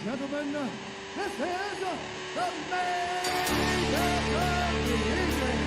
gentlemen, this is the main event of the evening.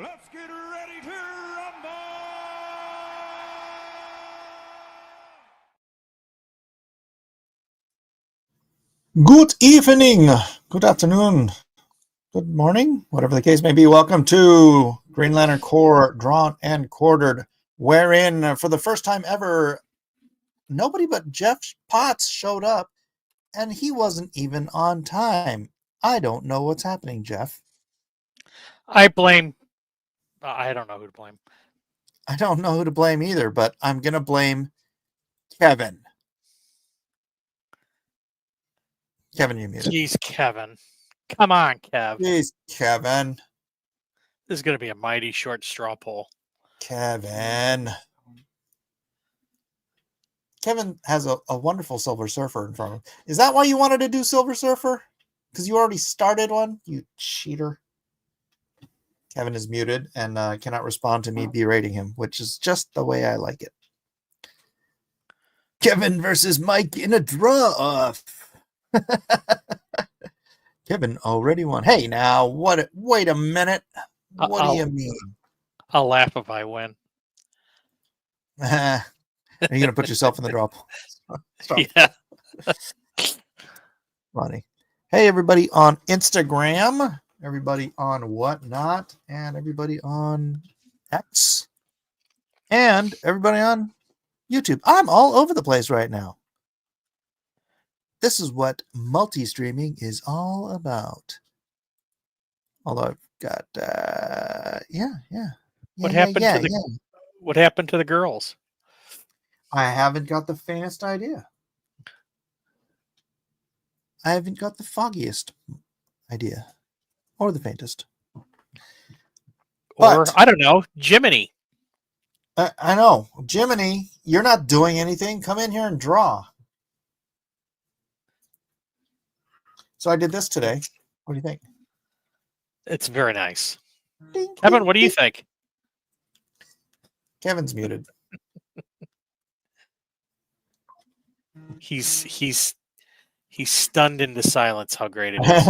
Let's get ready to rumble! Good evening, good afternoon, good morning, whatever the case may be. Welcome to Green Lantern Corps Drawn and Quartered, wherein for the first time ever, nobody but Jeff Potts showed up, and he wasn't even on time. I don't know what's happening, Jeff. I blame. I don't know who to blame. I don't know who to blame either, but I'm going to blame Kevin. Kevin, you're muted. Jeez, Kevin. Come on, Kev. Jeez, Kevin. This is going to be a mighty short straw poll. Kevin has a wonderful Silver Surfer in front of him. Is that why you wanted to do Silver Surfer? Because you already started one? You cheater. Kevin is muted and cannot respond to me berating him, which is just the way I like it. Kevin versus Mike in a draw-off. Kevin already won. Hey, now, wait a minute. What do you mean? I'll laugh if I win. Are you going to put yourself in the draw? Yeah. Funny. Hey, everybody on Instagram, everybody on Whatnot, and everybody on X, and everybody on YouTube. I'm all over the place right now. This is what multi-streaming is all about. Although I've got, What happened to the girls? I haven't got the faintest idea. I haven't got the foggiest idea. Or the faintest. Or, I don't know, Jiminy. I know. Jiminy, you're not doing anything. Come in here and draw. So I did this today. What do you think? It's very nice. Ding, Kevin, ding, what do you ding. think? Kevin's muted. He's stunned into silence how great it is.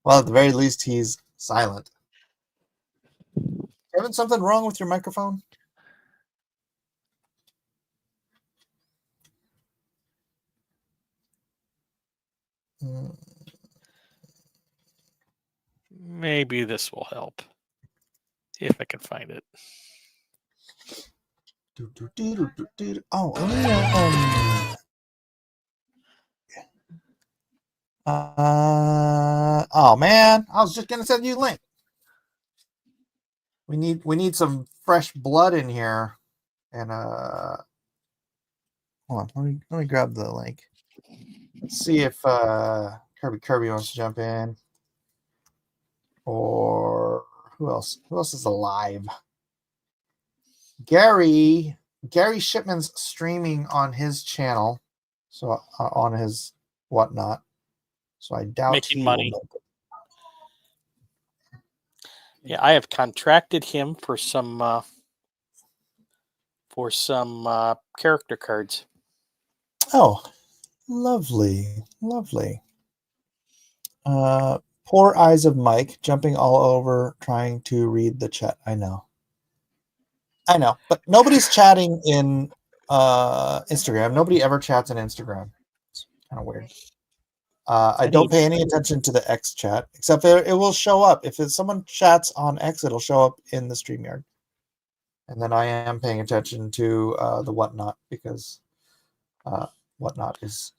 Well, at the very least, he's silent. Kevin, something wrong with your microphone? Maybe this will help. If I can find it. Oh, oh man, I was just gonna send you a link. We need some fresh blood in here, and hold on, let me grab the link. Let's see if Kirby wants to jump in, or who else is alive? Gary Shipman's streaming on his channel, so on his Whatnot. So I doubt Making he money. will. Yeah, I have contracted him for some character cards. Oh, lovely. Poor eyes of Mike jumping all over trying to read the chat. I know, but nobody's chatting in Instagram. Nobody ever chats in Instagram. It's kind of weird. I don't pay any attention to the X chat, except it will show up. If someone chats on X, it'll show up in the StreamYard. And then I am paying attention to the Whatnot because whatnot is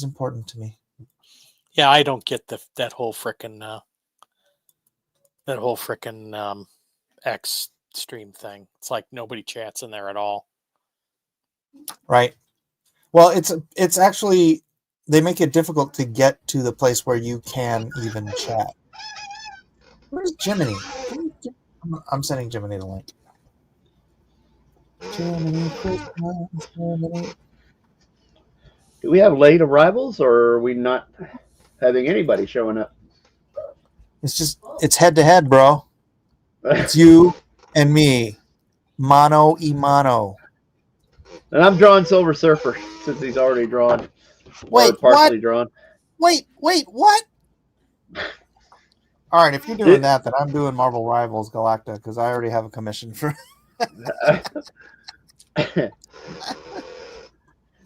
important to me. Yeah, I don't get that whole frickin' X stream thing. It's like nobody chats in there at all. Right. Well, it's actually they make it difficult to get to the place where you can even chat. Where's Jiminy? I'm sending Jiminy the link. Jiminy Christmas, Jiminy. Do we have late arrivals, or are we not having anybody showing up? It's head to head, bro. It's you and me, mano y mano. And I'm drawing Silver Surfer since he's already drawn. Wait, or partially drawn. Wait, what? All right, if you're doing that, then I'm doing Marvel Rivals Galacta because I already have a commission for.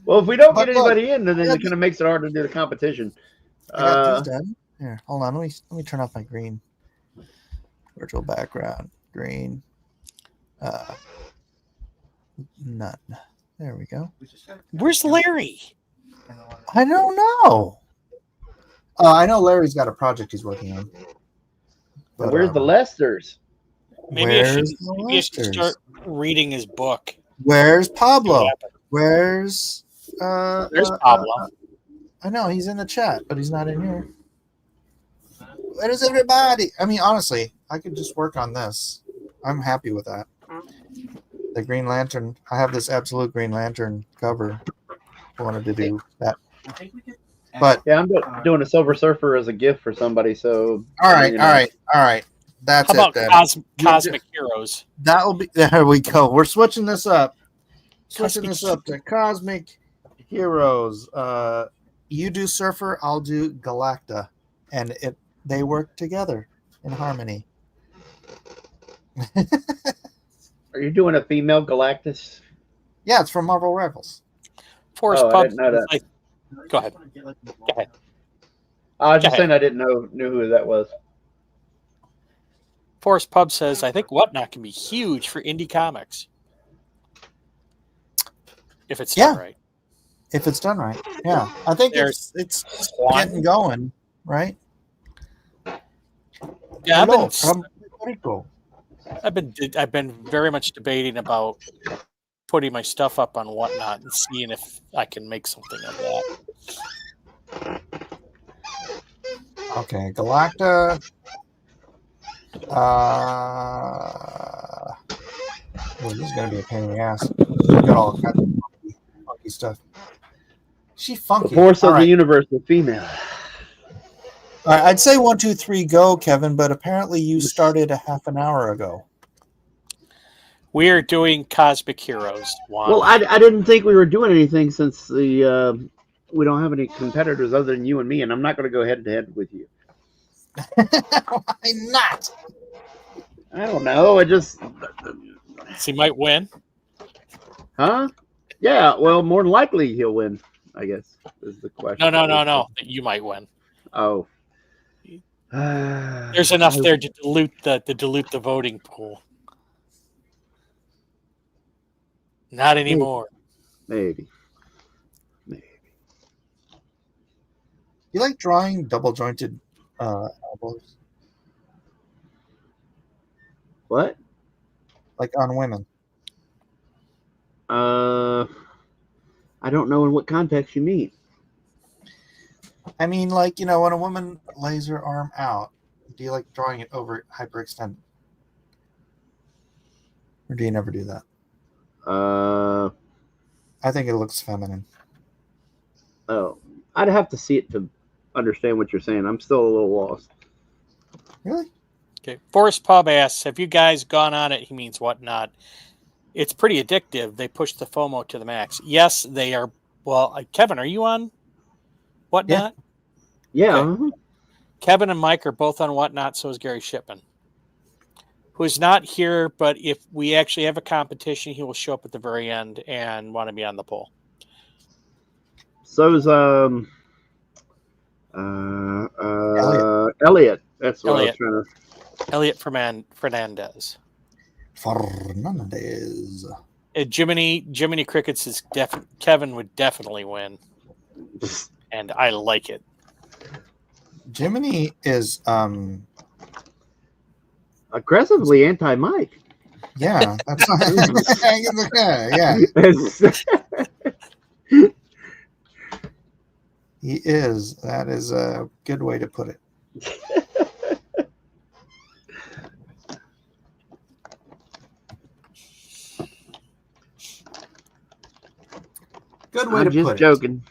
Well, if we don't get anybody in, then it kind of makes it hard to do the competition. I got these done. Here, hold on. Let me turn off my green. Virtual background, green. None. There we go. Where's Larry? I don't know. I know Larry's got a project he's working on. But, where's the Lesters? Maybe I should start reading his book. Where's Pablo? Where's There's Pablo. I know he's in the chat, but he's not in here. Where is everybody? I mean, honestly, I could just work on this. I'm happy with that. The Green Lantern. I have this absolute Green Lantern cover. I wanted to do that. But yeah, I'm doing a Silver Surfer as a gift for somebody. So all right. That's How about it. Cosmic Heroes? That will be. There we go. We're switching this up. To Cosmic Heroes. You do Surfer, I'll do Galacta, and they work together in harmony. Are you doing a female Galactus? Yeah, it's from Marvel Rivals. Forest Pub. I didn't know that. Go ahead. I was just saying I didn't know who that was. Forest Pub says, I think Whatnot can be huge for indie comics. If it's done right. If it's done right. Yeah. I think it's getting going, right? Yeah, I've been very much debating about putting my stuff up on Whatnot and seeing if I can make something of that. Okay, Galacta. This is going to be a pain in the ass. Got all kinds of funky stuff. She funky. The force of the universe is female. All right, I'd say 1, 2, 3, go, Kevin. But apparently, you started a half an hour ago. We are doing Cosmic Heroes. Well, I didn't think we were doing anything since we don't have any competitors other than you and me, and I'm not going to go head to head with you. Why not? I don't know. He might win. Huh? Yeah. Well, more than likely he'll win. I guess is the question. No. You might win. Oh. There's enough there to dilute the voting pool. Not anymore. Maybe. You like drawing double jointed elbows? What? Like on women? I don't know in what context you mean. I mean, like, when a woman lays her arm out, do you like drawing it over hyperextended? Or do you never do that? I think it looks feminine. Oh, I'd have to see it to understand what you're saying. I'm still a little lost. Really? Okay. Forest Pub asks, have you guys gone on it? He means Whatnot. It's pretty addictive. They push the FOMO to the max. Yes, they are. Well, Kevin, are you on Whatnot? Yeah. Okay. Kevin and Mike are both on Whatnot. So is Gary Shipman, who is not here. But if we actually have a competition, he will show up at the very end and want to be on the poll. So's Elliot. That's what I was trying to. Elliot Fernandez. Jiminy Crickets is Kevin would definitely win, and I like it. Jiminy is aggressively anti-Mike. yeah, that's yeah. He is. That is a good way to put it. Good way I'm to just put joking.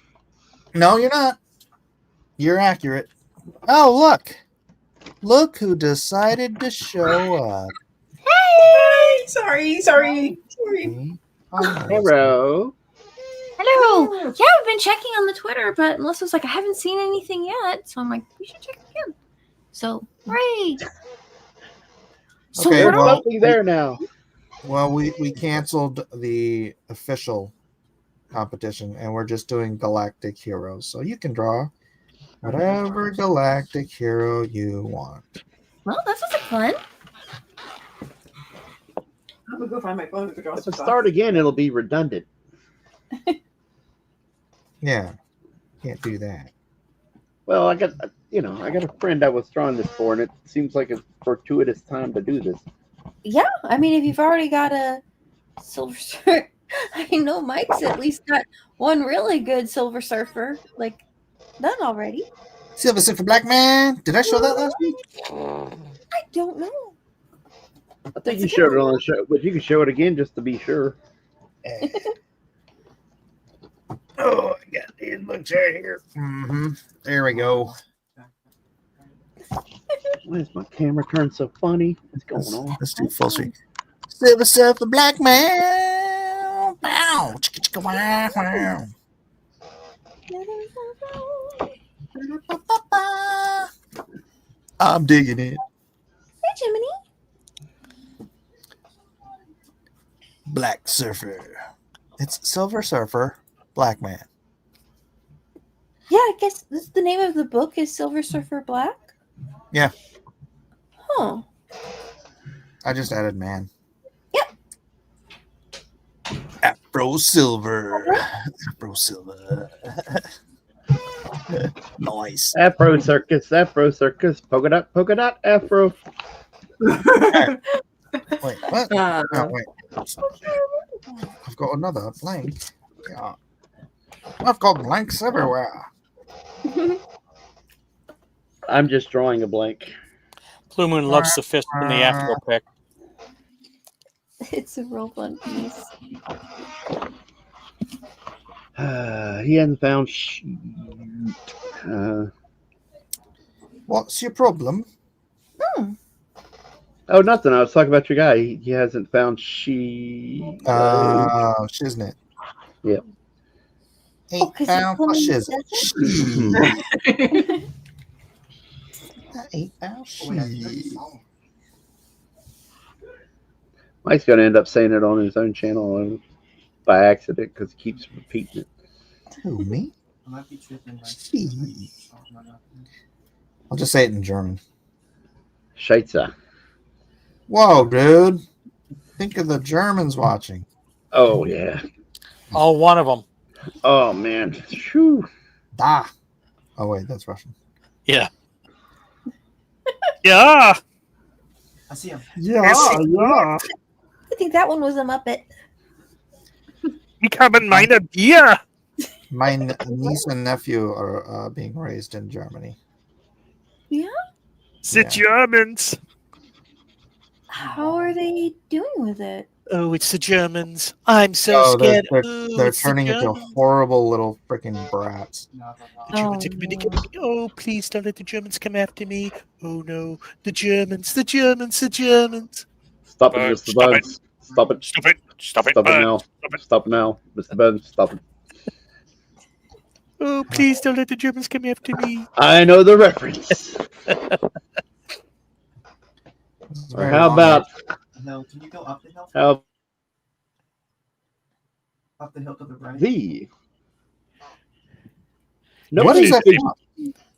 it. No, you're not. You're accurate. Oh, look. Look who decided to show up. Hey! Sorry. Hello. Hello. Yeah, I've been checking on the Twitter, but Melissa's like, I haven't seen anything yet. So I'm like, we should check again. So, right. So Okay, what There's are something there now. Well, we canceled the official competition, and we're just doing Galactic Heroes. So you can draw whatever galactic hero you want. Well, this was fun. I'm gonna go find my phone to draw If some I start again, it'll be redundant. Yeah, can't do that. Well, I got a friend I was drawing this for, and it seems like a fortuitous time to do this. Yeah, I mean, if you've already got a Silver Surfer, I know Mike's at least got one really good Silver Surfer, like, done already. Silver Surfer Black Man. Did I show that last week? I don't know. I think you showed it on the show, but you can show it again just to be sure. Oh, I got these books right here. Mm-hmm. There we go. Why is my camera turned so funny? What's going on? Let's do full screen. Silver Surfer Black Man. Bow. Chicka chicka wow wow. I'm digging it. Hey, Jiminy. Black Surfer. It's Silver Surfer Black Man. Yeah, I guess this, the name of the book is Silver Surfer Black. Yeah. Huh. I just added man. Yep. Afro Silver. Afro Silver. Nice. Afro Circus, polka dot, Afro. Wait, what? Oh, wait. I've got another blank. Yeah. I've got blanks everywhere. I'm just drawing a blank. Blue Moon loves the fist from the Afro pick. It's a real fun piece. He hasn't found What's your problem? Oh, nothing. I was talking about your guy. He hasn't found Shiznit. Yep. 8 pound for Shiznit. 8 pound shit. Mike's going to end up saying it on his own channel by accident because he keeps repeating it. Who, me? I might be tripping. I'll just say it in German. Scheitzer. Whoa, dude. Think of the Germans watching. Oh, yeah. Oh, one of them. Oh, man. Whew. Da. Oh, wait, that's Russian. Yeah. Yeah. I see him. Yeah. I think that one was a Muppet. Ich habe meine Bier. My niece and nephew are being raised in Germany. Yeah? The Germans. How are they doing with it? Oh, it's the Germans. I'm so scared. They're turning into horrible little freaking brats. The Germans are coming to get me. Oh, please don't let the Germans come after me. Oh, no. The Germans. Stop it, Bud, Mr. stop Buds. Stop it. Stop it. Stop it. Stop it Bud. now. Stop now. Mr. Buds, stop it. Oh, please don't let the Germans come after me. I know the reference. Or how about No, can you go up the hill? how Up the hill to the right. the What is that?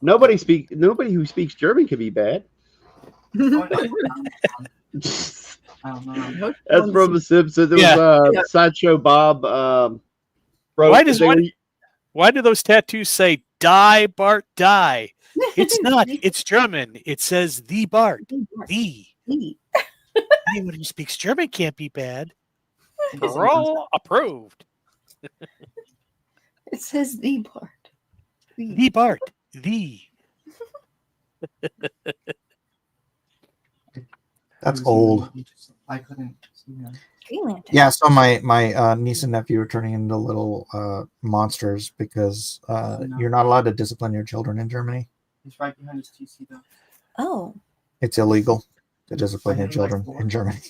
nobody who speaks German can be bad. Oh, no. I don't know. That's from The Simpsons. It Yeah. was Sideshow Bob. Wrote Why do those tattoos say "Die Bart Die"? It's not. It's German. It says "the Bart." The. Anyone who speaks German can't be bad. Parole approved. It says the Bart. The Bart. The. That's old. I couldn't see him. Green Lantern. Yeah, so my niece and nephew are turning into little monsters because you're not allowed to discipline your children in Germany. He's right behind his TC though. Oh. It's illegal to discipline your children in Germany.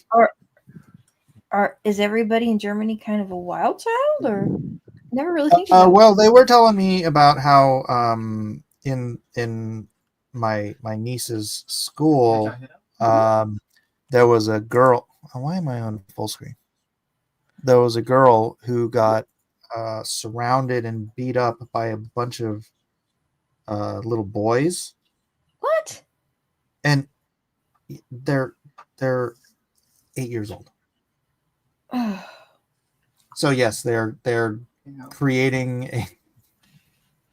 Is everybody in Germany kind of a wild child, or never really think about it? Well, they were telling me about how in my niece's school there was a girl. Why am I on full screen? There was a girl who got surrounded and beat up by a bunch of little boys. What? And they're 8 years old. So yes, they're creating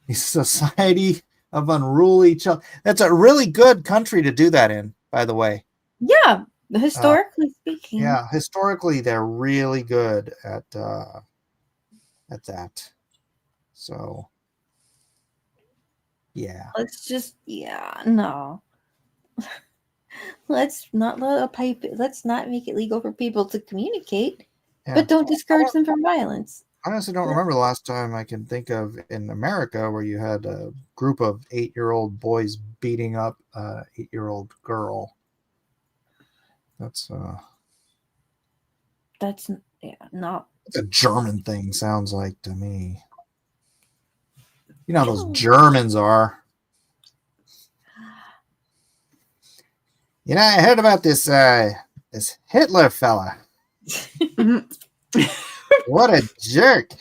a society of unruly children. That's a really good country to do that in, by the way. Yeah, historically speaking. Yeah, historically they're really good at that. So yeah. No. Let's not make it legal for people to communicate, but don't discourage them from violence. I honestly don't remember the last time I can think of in America where you had a group of 8-year-old boys beating up a 8-year-old girl. That's not a German thing, sounds like to me. You know how those Germans are. You know, I heard about this Hitler fella. What a jerk.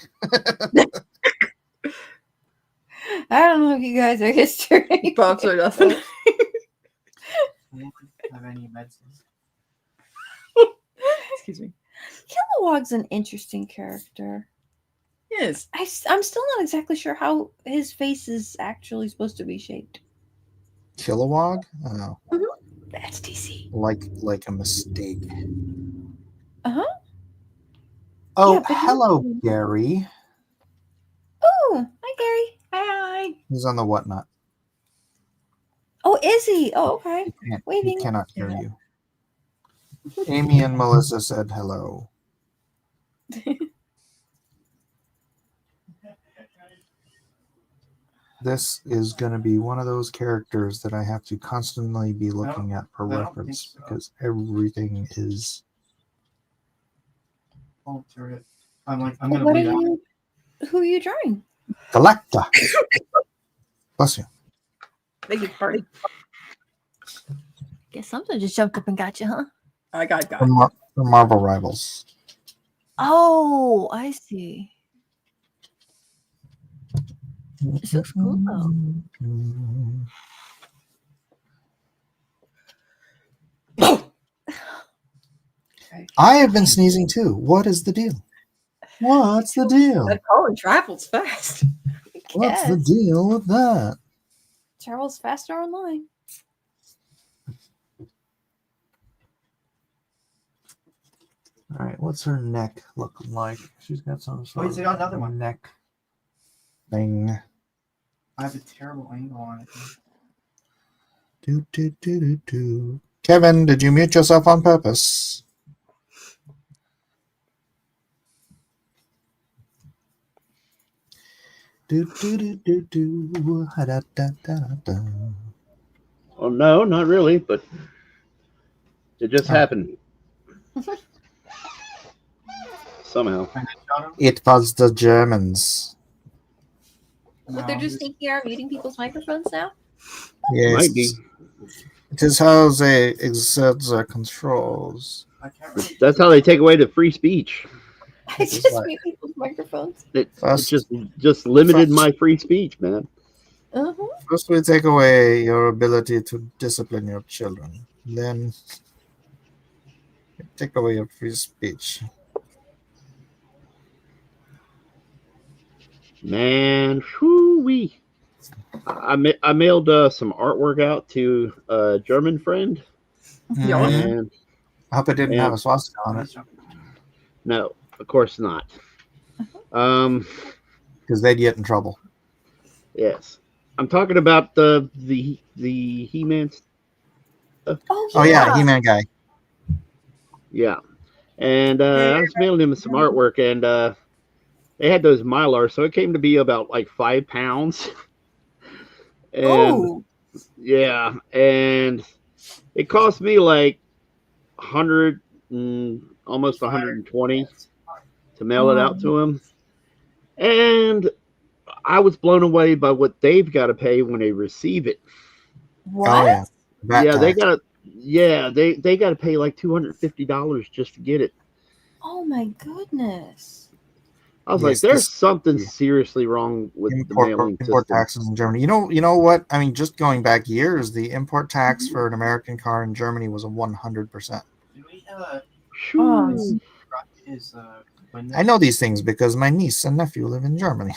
I don't know if you guys are history buffs or nothing. Have any medicines? Excuse me. Kilowog's an interesting character. Yes. I'm still not exactly sure how his face is actually supposed to be shaped. Kilowog? Oh. Mm-hmm. That's DC. Like a mistake. Uh-huh. Oh, Yeah, hello, Gary. Oh, hi, Gary. Hi. He's on the whatnot. Oh, is he? Oh, okay. He cannot hear you. Amy and Melissa said hello. This is going to be one of those characters that I have to constantly be looking at for reference because everything is alter it. I'm gonna what bleed are out. you? Who are you drawing? Galacta. Bless you. Thank you, party. Guess something just jumped up and got you, huh? I got it. From Marvel Rivals. Oh, I see. This looks cool though. I have been sneezing too. What is the deal? What's the deal? That Colin travels fast. What's the deal with that? Travels faster online. All right, what's her neck looking like? She's got some sort Wait, so you got another one. neck thing. I have a terrible angle on it. Do. Kevin, did you mute yourself on purpose? Do. Oh no, not really, but it just happened. Somehow. It was the Germans. But they're just thinking are muting people's microphones now? Yes. Might be. It is how they exert their controls. That's how they take away the free speech. I just mute people's microphones. It just limited my free speech, man. Uh-huh. First, we take away your ability to discipline your children. Then Take away your free speech. Man, whoo-wee. I mailed some artwork out to a German friend, Yeah. Mhm. and I hope it didn't Yeah. have a swastika on it no, of course not. Um, because they'd get in trouble. yes, I'm talking about the He-Man. Oh yeah, He-Man guy. Yeah, and I was mailing him some artwork, and they had those Mylar, so it came to be about like 5 pounds. And Oh, yeah, and it cost me like 100 and almost 120 to mail it out to him. And I was blown away by what they've got to pay when they receive it. what? Oh yeah. VAT Yeah, they tax. got to they got to pay like $250 just to get it. Oh my goodness. I was Yes, like, there's this- something seriously wrong with the mailing import system. taxes in Germany. You know what? I mean, just going back years, the import tax for an American car in Germany was a 100%. Do we have a Shoo. is when I know these things because my niece and nephew live in Germany.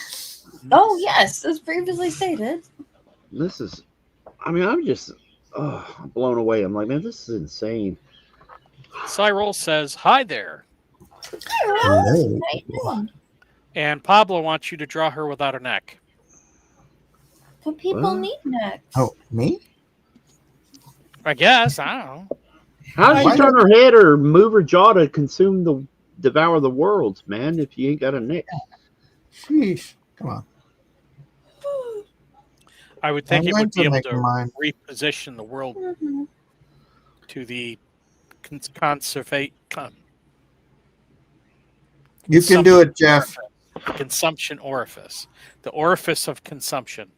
Oh yes, as previously stated. This is, I mean, I'm just I'm blown away. I'm like, man, this is insane. Cyril says, "Hi there," Hello. How you doing? and Pablo wants you to draw her without a neck. But people What? need necks. Oh, me? I guess I don't know. How'd she Why turn her head or move her jaw to devour the worlds, man, if you ain't got a neck? Sheesh. Come on. I would think I'm it going would to be able make to mine. reposition the world Mhm. to the conservate. You can do it, Jeff. Consumption orifice, the orifice of consumption.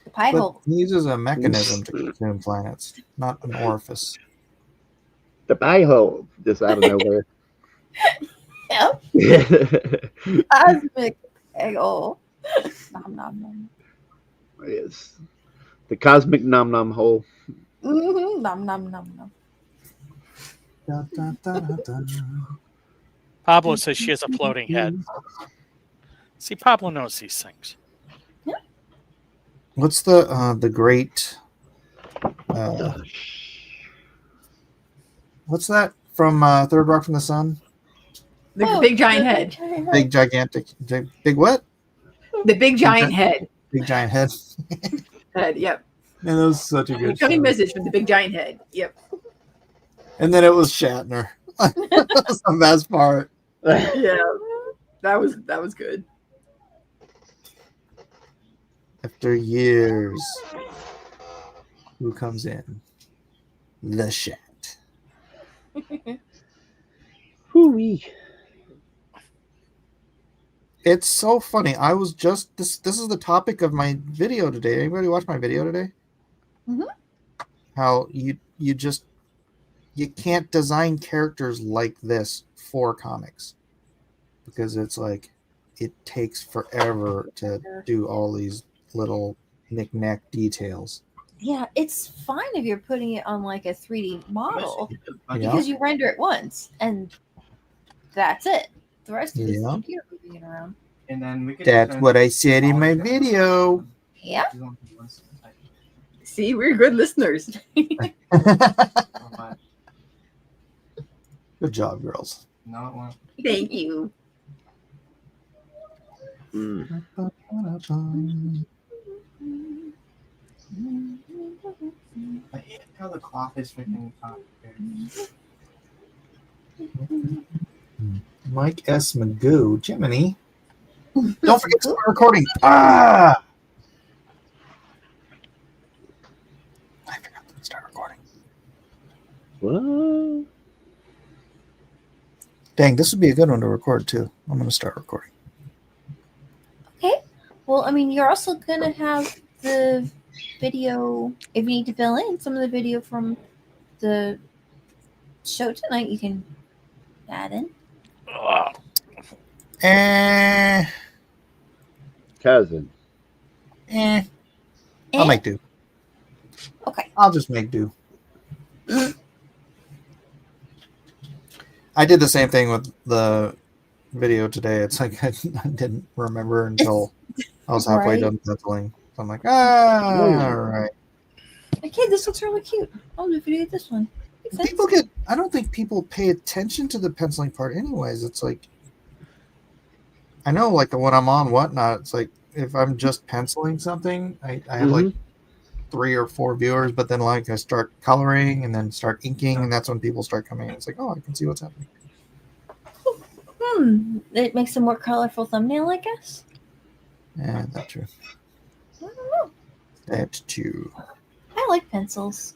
The pie But hole. he uses a mechanism to consume planets, not an orifice. The pie hole, just out of nowhere. Yep. Yes. Cosmic egg hole. Nom nom nom. The cosmic nom nom hole. Mm-hmm. Nom nom nom nom. Da, da, da, da, da. Pablo says she has a floating head. See, Pablo knows these things. What's the great? What's that from Third Rock from the Sun? The big giant head. Big gigantic, big what? The big giant head. Big giant head. Head. Yep. And that was such a good Coming show. message from the big giant head. Yep. And then it was Shatner. That's the best part. Yeah. That was good. After years, who comes in? The Shat. Hoo-wee. It's so funny. I was just this is the topic of my video today. Anybody watch my video today? Mhm. How you can't design characters like this for comics because it's like it takes forever to do all these little knick-knack details. Yeah, it's fine if you're putting it on like a 3D model Yeah. because you render it once and that's it. The rest of it is Yeah. the computer moving it around. and then we could. That's what I said in my video. Yeah. See, we're good listeners. Good job, girls. Not one. Thank you. Mm. I hate how the cloth is freaking complicated. Mike S. Magoo, Jiminy. Don't forget to start recording. Ah! I forgot to start recording. What? Dang, this would be a good one to record too. I'm going to start recording. Okay. Well, I mean, you're also going to have the video, if you need to fill in some of the video from the show tonight, you can add in. Cousin. I'll make do. Okay. I'll just make do. I did the same thing with the video today. It's like I didn't remember until I was halfway Right. done penciling. So I'm like, all right. Okay, this looks really cute. I'll do a video of this one. Makes sense. People I don't think people pay attention to the penciling part anyways. It's like, I know like when I'm on Whatnot, it's like if I'm just penciling something, I have like 3 or 4 viewers, but then like I start coloring and then start inking, and that's when people start coming in. It's like, oh, I can see what's happening. It makes a more colorful thumbnail, I guess. Yeah, that's true. I don't know. That's true. I like pencils.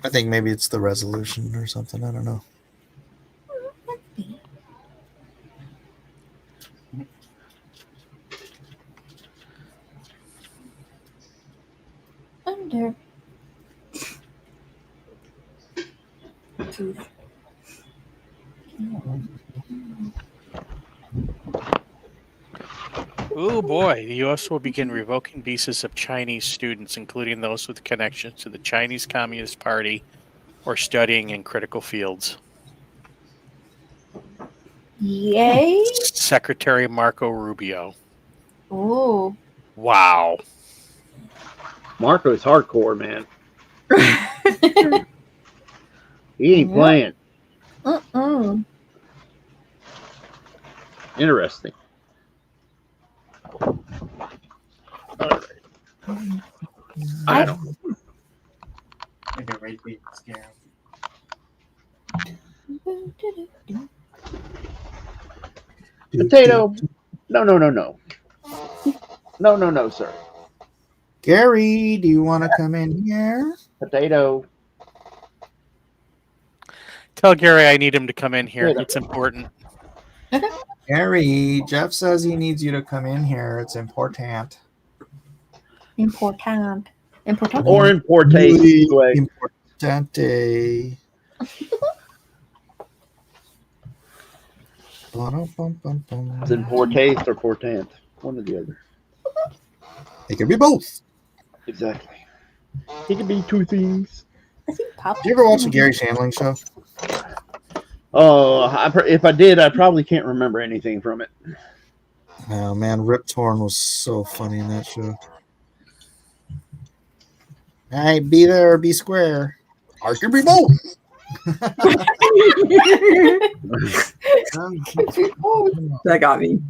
I think maybe it's the resolution or something. I don't know. Could be. Under. Tooth. Oh boy, the U.S. will begin revoking visas of Chinese students, including those with connections to the Chinese Communist Party or studying in critical fields. Yay! Secretary Marco Rubio. Oh. Wow. Marco's hardcore, man. He ain't Yeah. playing. Interesting. I don't. Like a right bait scare. Potato. No, sir. Gary, do you want to come in here? Potato. Tell Gary I need him to come in here. Yeah. It's important. Gary, Jeff says he needs you to come in here. It's important. Important. Important. Or in poor taste. either way. Importante. It's in poor taste or portent. One or the other. It could be both. Exactly. It could be two things. I think Pop. Did you ever watch the Gary Shandling show? Oh, if I did, I probably can't remember anything from it. Oh man, Rip Torn was so funny in that show. All right, be there or be square. Or it could be both. That got me.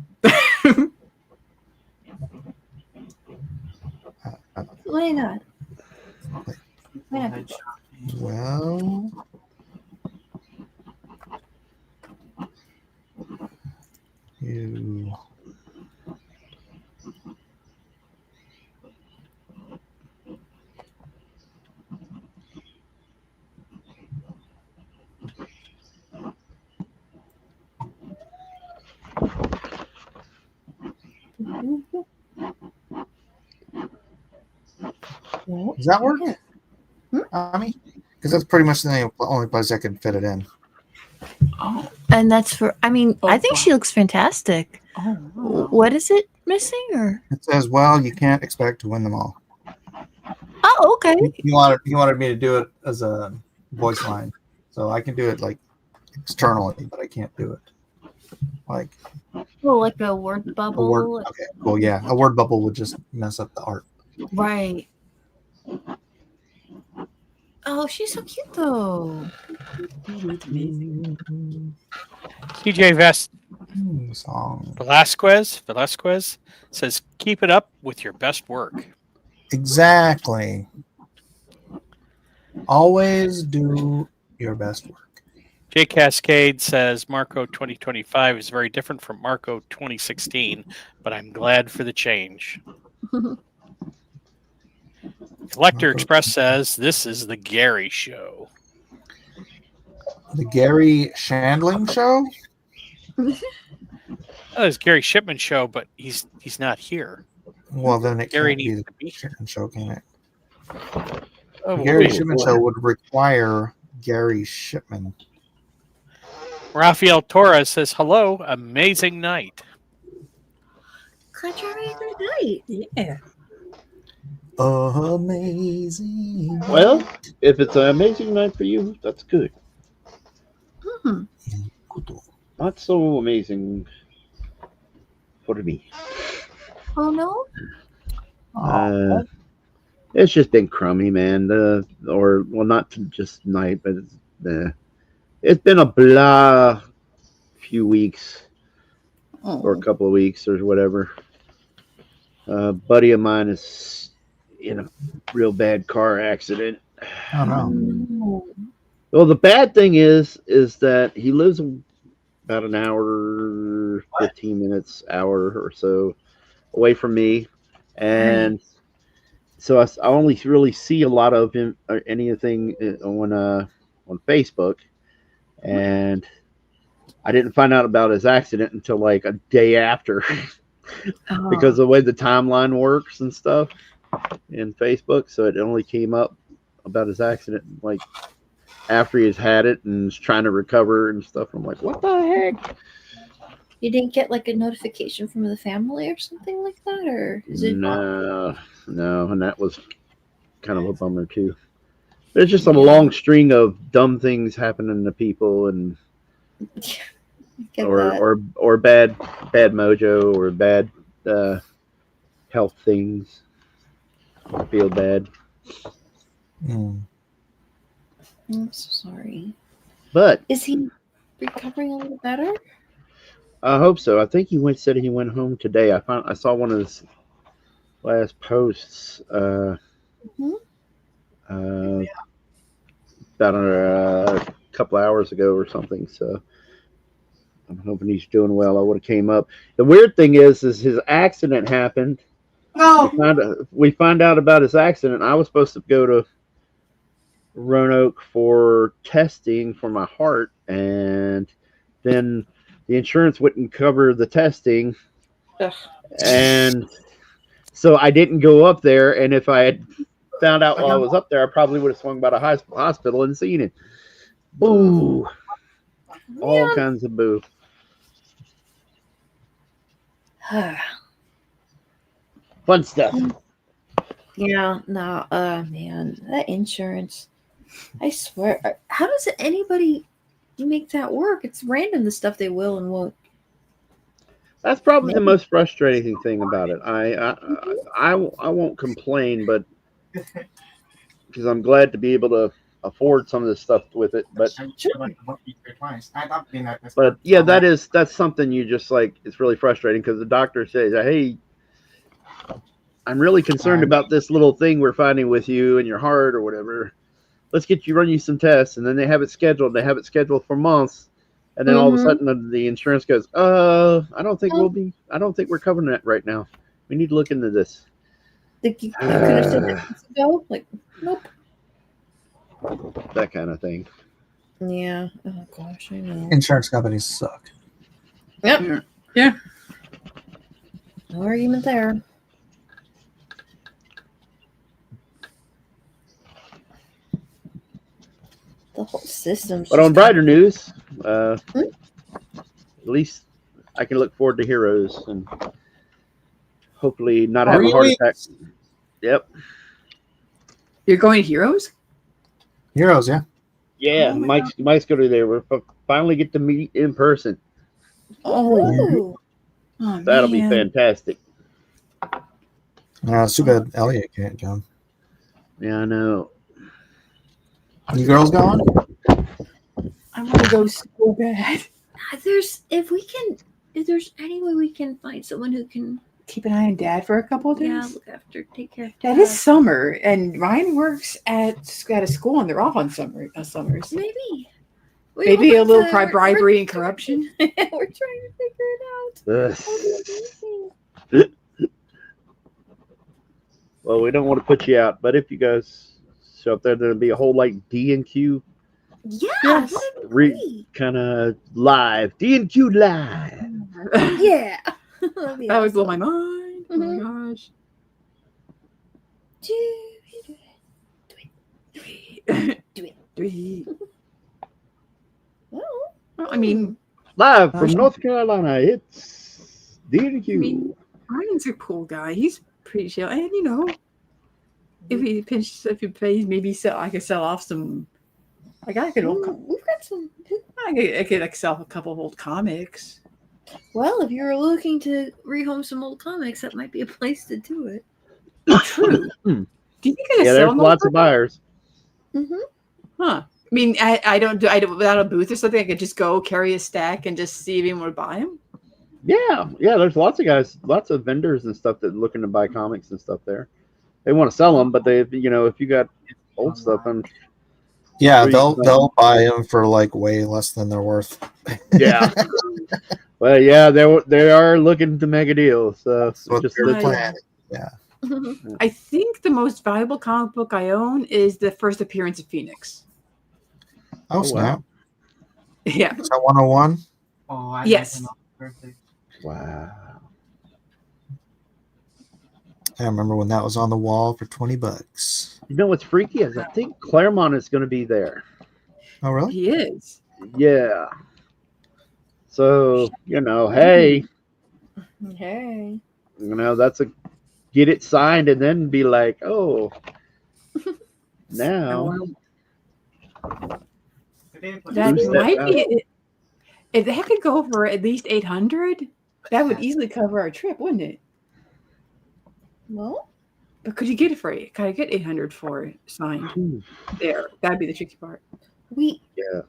Why not? Why not? Well, you. Does that work? Ami? Because that's pretty much the only place I can fit it in. Oh, and that's for. I mean, I think she looks fantastic. Oh, wow. What is it missing, or? It says, "Well, you can't expect to win them all." Oh, okay. He wanted me to do it as a voice line, so I can do it like externally, but I can't do it like Oh, like a word a bubble. word. Okay, cool. Yeah, a word bubble would just mess up the art. Right. Oh, she's so cute though. TJ Vest Song. Velasquez says, keep it up with your best work. Exactly. Always do your best work. Jay Cascade says, Marco 2025 is very different from Marco 2016, but I'm glad for the change. Collector Express says, this is the Gary Show. The Gary Shandling Show? Oh, it's Gary Shipman Show, but he's not here. Well, then it Gary can't be needs the to be here. Shipman Show, can it? Oh, The Gary wait. Shipman Show would require Gary Shipman. Rafael Torres says, hello, amazing night. Glad you're having a good night. Yeah. Amazing. Well, if it's an amazing night for you, that's good. Not so amazing for me. Oh no. It's just been crummy, man. Not just tonight, but it's been a blah few weeks or a couple of weeks or whatever. A buddy of mine is in a real bad car accident. Oh no. Well, the bad thing is that he lives about an hour, 15 minutes, hour or so away from me, and so I only really see a lot of him or anything on Facebook, and I didn't find out about his accident until like a day after because of the way the timeline works and stuff in Facebook. So it only came up about his accident like after he's had it and is trying to recover and stuff. I'm like, what the heck? You didn't get like a notification from the family or something like that, or is it? No, and that was kind of a bummer too. There's just a long string of dumb things happening to people, and or bad mojo or bad health things. I feel bad. I'm so sorry. But is he recovering a little better? I hope so. I think said he went home today. I saw one of his last posts about a couple hours ago or something. So I'm hoping he's doing well. I would have came up. The weird thing is his accident happened. No. We find out about his accident. I was supposed to go to Roanoke for testing for my heart, and then the insurance wouldn't cover the testing. Ugh. And so I didn't go up there. And if I had found out while I was up there, I probably would have swung by the hospital and seen it. Boo. All kinds of boo. Fun stuff. Yeah, no, man, that insurance. I swear, how does anybody make that work? It's random, the stuff they will and won't. That's probably the most frustrating thing about it. I won't complain, but because I'm glad to be able to afford some of this stuff with it. But yeah, that's something you just like. It's really frustrating because the doctor says, "Hey, I'm really concerned about this little thing we're finding with you in your heart or whatever. Let's run you some tests." And then they have it scheduled. They have it scheduled for months. And then all of a sudden the insurance goes, I don't think we're covering that right now. We need to look into this. Think you could have said that months ago? Like, nope. That kind of thing. Yeah. Oh gosh, I know. Insurance companies suck. Yep. Yeah. No argument there. The whole system's But on brighter news, at least I can look forward to Heroes and hopefully not have a heart attack. Yep. You're going to Heroes? Heroes, yeah. Yeah, Mike's going to be there. We'll finally get to meet in person. Oh, That'll be fantastic. It's too bad Elliot can't come. Yeah, I know. You girls going? I want to go so bad. if there's any way we can find someone who can Keep an eye on Dad for a couple of days. take care of That is summer, and Ryan works at a school, and they're off on summers. Maybe Maybe a little bribery and corruption. We're trying to figure it out. Well, we don't want to put you out, but if you guys show up there, there'll be a whole like D&Q. Yeah, Kind of live. D&Q live. yeah. That would blow my mind. Oh my gosh. Do it. Well, I mean, Live from North Carolina, it's D&Q. I mean, Ryan's a cool guy. He's pretty chill, and if he pays, maybe I could sell off some. Like I could. we've got some. I could like sell a couple of old comics. Well, if you're looking to rehome some old comics, that might be a place to do it. True. Do you think I could Yeah, sell there's them lots of buyers. Mm-hmm. Huh. I mean, I don't without a booth or something. I could just go carry a stack and just see if anyone would buy them. Yeah, there's lots of guys, lots of vendors and stuff that are looking to buy comics and stuff there. They want to sell them, but they, if you got old stuff, Yeah, sure you can they'll buy them for like way less than they're worth. Yeah. Well, yeah, they are looking to make a deal. So That's what just they're the planning. Yeah. I think the most valuable comic book I own is the first appearance of Phoenix. Oh, wow. snap. Yeah. Is that 101? Oh, I Yes. met him on his birthday. Wow. I remember when that was on the wall for $20. You know what's freaky is I think Claremont is going to be there. Oh, really? He is. Yeah. So hey, Hey. that's a get it signed and then be like, oh, now. That Who's might that be. If that could go for at least 800, that would easily cover our trip, wouldn't it? Well, But could you get it for it? Could I get 800 for it signed? There, that'd be the tricky part. we Yeah.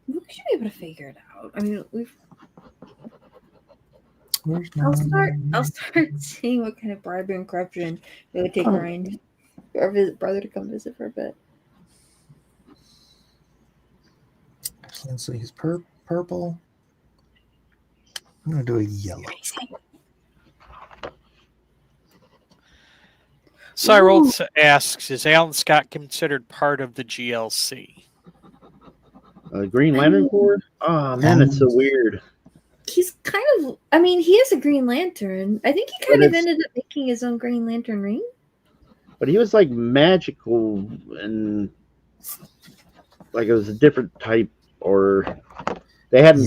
should be able to figure it out. I mean, Where's I'll start seeing what kind of bribery and corruption it would take Ryan or his brother to come visit for a bit. Let's see. He's purple. I'm gonna do a yellow. Cyril asks, is Alan Scott considered part of the GLC? Green Lantern Corps? Oh man, it's so weird. He's kind of. I mean, he is a Green Lantern. I think he kind of ended up making his own Green Lantern ring. But he was like magical and like it was a different type, or they hadn't.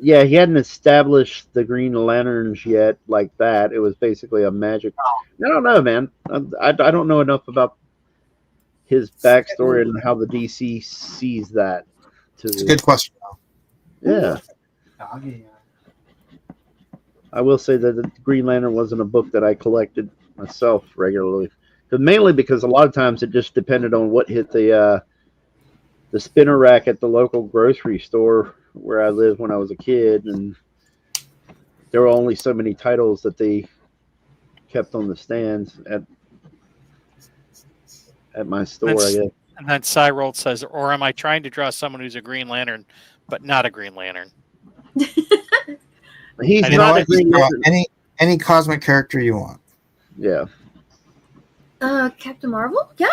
Yeah, he hadn't established the Green Lanterns yet like that. It was basically a magic. I don't know, man. I don't know enough about his backstory and how the DC sees that. It's a good question, though. Yeah. I will say that the Green Lantern wasn't a book that I collected myself regularly, mainly because a lot of times it just depended on what hit the spinner rack at the local grocery store where I lived when I was a kid, and there were only so many titles that they kept on the stands at my store, I guess. And then Cyril says, or am I trying to draw someone who's a Green Lantern, but not a Green Lantern? He's not a Green Lantern. Any cosmic character you want. Yeah. Captain Marvel? Yeah.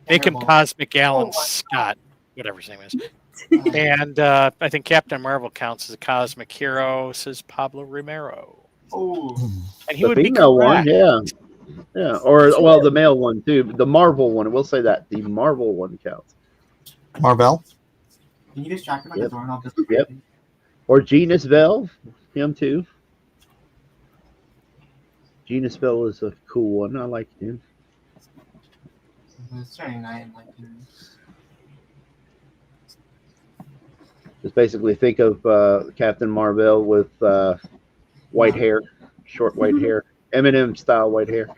Make him Cosmic Alan Scott, whatever his name is. And I think Captain Marvel counts as a cosmic hero, says Pablo Romero. Oh. And he The would be female one, correct. yeah. Yeah. Or, well, the male one, too. The Marvel one. We'll say that. The Marvel one counts. Marvel? Can you distract him at the door and I'll just... Yep. Or Genus Vell. Him, too. Genus Vell is a cool one. I like him. It's Saturday night and like... Just basically think of Captain Marvel with white hair, short white hair, Eminem style white hair.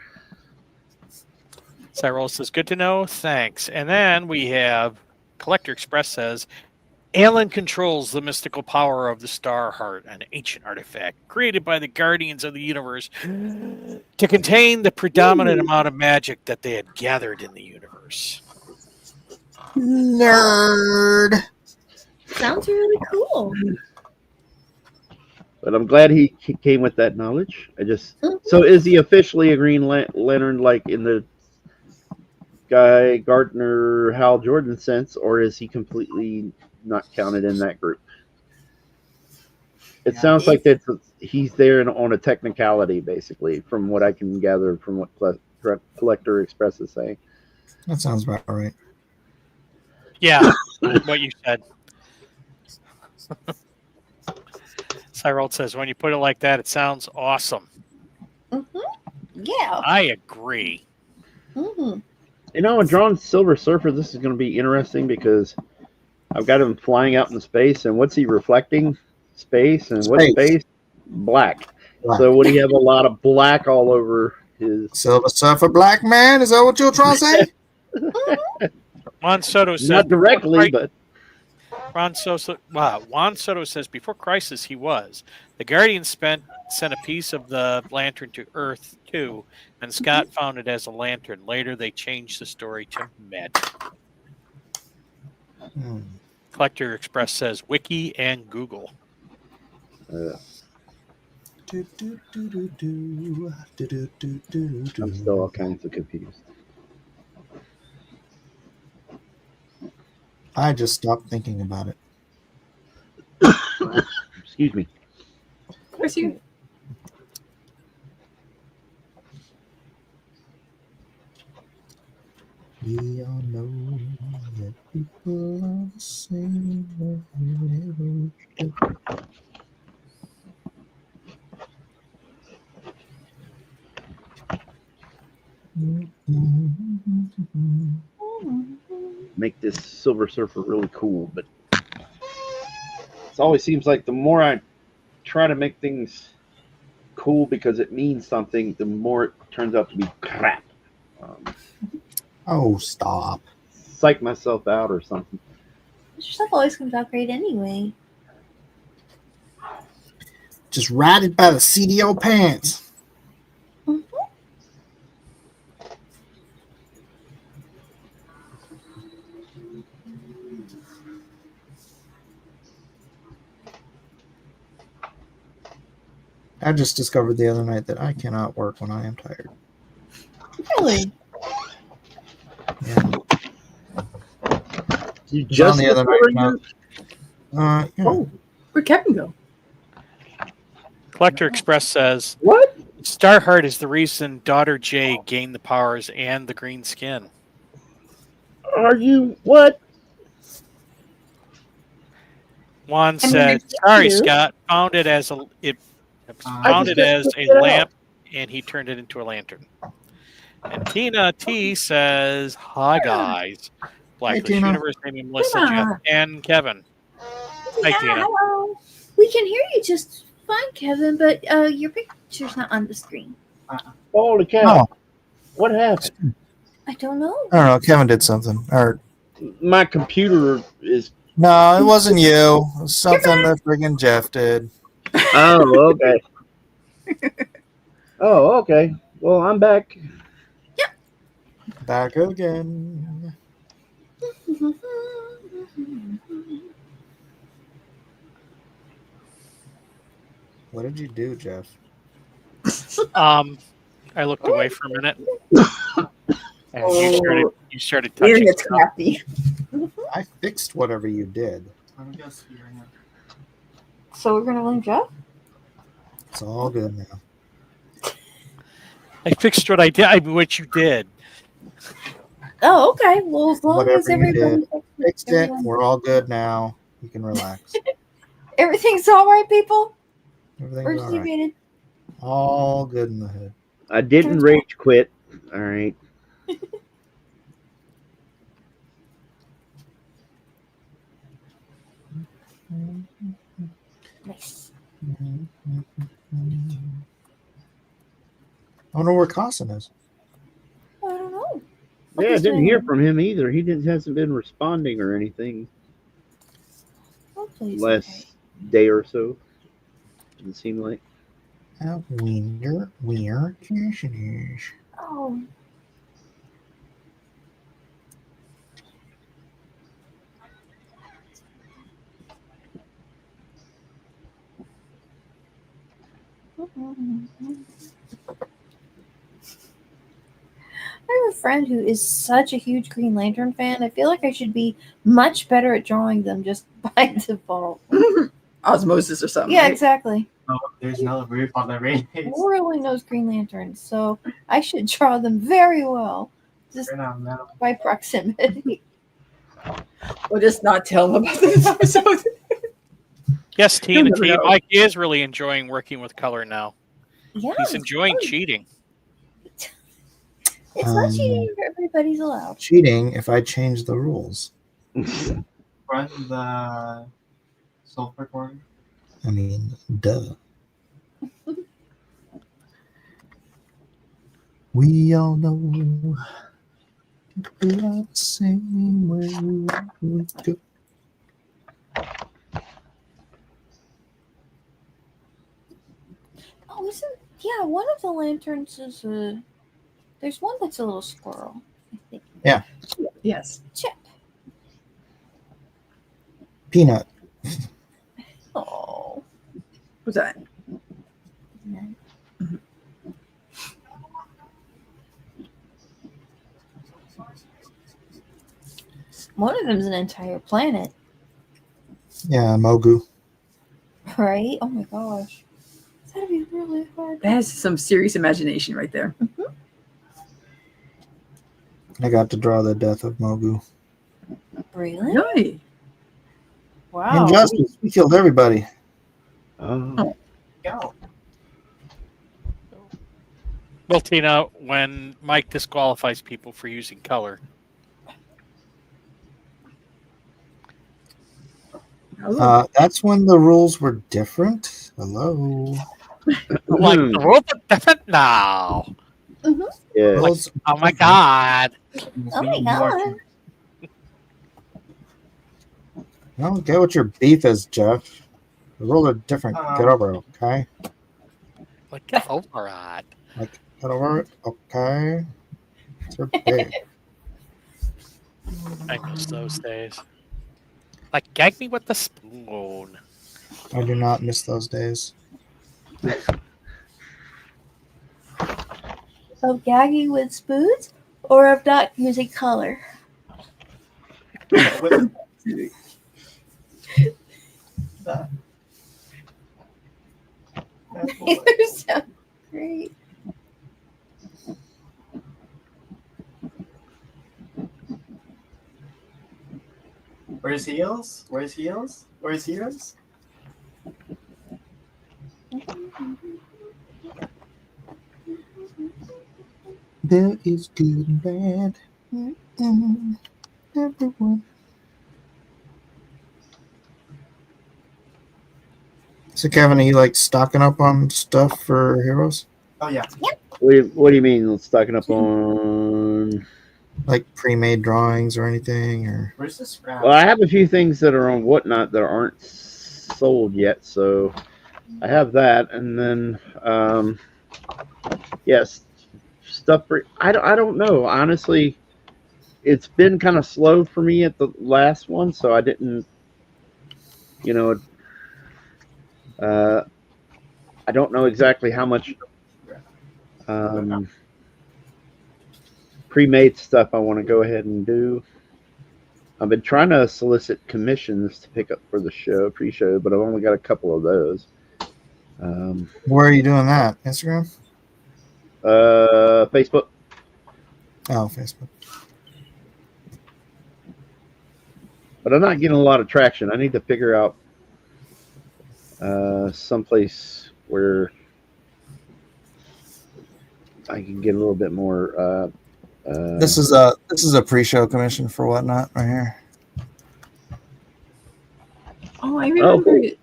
Cyril says, good to know. Thanks. And then we have Collector Express says, Alan controls the mystical power of the Star Heart, an ancient artifact created by the Guardians of the Universe to contain the predominant amount of magic that they had gathered in the universe. Nerd. Sounds really cool. But I'm glad he came with that knowledge. So is he officially a Green Lantern like in the Guy Gardner, Hal Jordan sense, or is he completely not counted in that group? It sounds like that he's there on a technicality, basically, from what I can gather from what Collector Express is saying. That sounds about right. Yeah, what you said. Cyril says, when you put it like that, it sounds awesome. Yeah. I agree. Mm-hmm. You know, in Drawn Silver Surfer, this is going to be interesting because I've got him flying out in space, and what's he reflecting? Space, and what's Space. space? Black. Black. So would he have a lot of black all over his? Silver Surfer Black Man? Is that what you're trying to say? Juan Soto says Not directly, before but Juan Soto says before Crisis he was. The Guardian sent a piece of the lantern to Earth too, and Scott found it as a lantern. Later they changed the story to Met. Collector Express says Wiki and Google. Do, do, do, do, do. Do, do, do, do, do. I'm still all kinds of confused. I just stopped thinking about it. Excuse me. Where's you? We all know that people are the same. Wherever we go. Make this Silver Surfer really cool, but it always seems like the more I try to make things cool because it means something, the more it turns out to be crap. Oh, stop. Psych myself out or something. Your stuff always comes out great anyway. Just ride it by the CDO pants. I just discovered the other night that I cannot work when I am tired. Really? Yeah. You On just the other discovered night. Yeah. Oh, where'd Kevin go? Collector Express says what? Starheart is the reason Daughter J gained the powers and the green skin. Are you what? Juan I said, mean, "Sorry, you. Scott. Found it as a lamp, and he turned it into a lantern." And Tina T says, "Hi guys, Blacklist Tina. Universe, Amy, Melissa, Tina. Jeff, and Kevin." Hi, Tina. Hello. We can hear you just fine, Kevin, but your picture's not on the screen. Holy cow! No, What happened? I don't know. I don't know. Kevin did something. Or My computer is. no, it wasn't you. It was something that friggin' Jeff did. Oh, okay. Oh, okay. Well, I'm back. Back again. What did you do, Jeff? I looked away for a minute, and you started touching. Internet's stuff. crappy. I fixed whatever you did. I'm just here now. So we're gonna blame Jeff? It's all good now. I fixed what I did, what you did. Oh, okay. Well, as long Whatever as you everybody Fixed it. We're all good now. You can relax. everything's all right, people. Everything's Where's all right. muted? All good in the hood. I didn't rage quit. All right. Nice. I wonder where Carson is. I don't know. Yeah, I didn't hear from him either. He hasn't been responding or anything Hopefully he's last okay. day or so. Doesn't seem like. I wonder where Carson is. Oh. I have a friend who is such a huge Green Lantern fan. I feel like I should be much better at drawing them just by default. Osmosis or something. Yeah, right? exactly. Oh, there's no roof on the rain. Really knows Green Lanterns, so I should draw them very well, just by proximity. Or just not tell them about this episode. Yes, Tina never T. know. Mike is really enjoying working with color now. Yeah, He's enjoying cheating. It's not cheating if everybody's allowed. Cheating if I change the rules. run the sulfur corn? I mean, duh. We all know we're all the same way we go. Oh, one of the lanterns is a. There's one that's a little squirrel, I think. Yes. Chip. Peanut. Oh. Who's that? One of them's an entire planet, Yeah, Mogu. right? Oh my gosh. That'd be really hard. That has some serious imagination right there. I got to draw the death of Mogu. Really? Really? Wow. Injustice. We killed everybody. Oh. Go. Well, Tina, when Mike disqualifies people for using color, That's when the rules were different. Hello. like the rules are different now. Yeah. Rules- Oh my god! Oh my god. I don't get what your beef is, Jeff. The rules are different. Get over it, okay? Like get over it. Get over it, okay? It's your big. I miss those days. Like gag me with the spoon. I do not miss those days. Of gagging with spoons or of not using color? That. That's what- They're so great. Where's heels? Where's heels? Where's heels? There is good and bad. Everyone. So, Kevin, are you like stocking up on stuff for heroes? Oh yeah. What do you mean stocking up on? Like pre-made drawings or anything? Or Where's the scrap? Well, I have a few things that are on Whatnot that aren't sold yet, so I have that, and then yes, stuff for I don't know, honestly. It's been kind of slow for me at the last one, so I didn't, I don't know exactly how much pre-made stuff I want to go ahead and do. I've been trying to solicit commissions to pick up for the show, pre-show, but I've only got a couple of those. where are you doing that? Instagram? Facebook. Oh, Facebook. But I'm not getting a lot of traction. I need to figure out someplace where I can get a little bit more. This is a pre-show commission for Whatnot right here. Oh, I remember cool. it.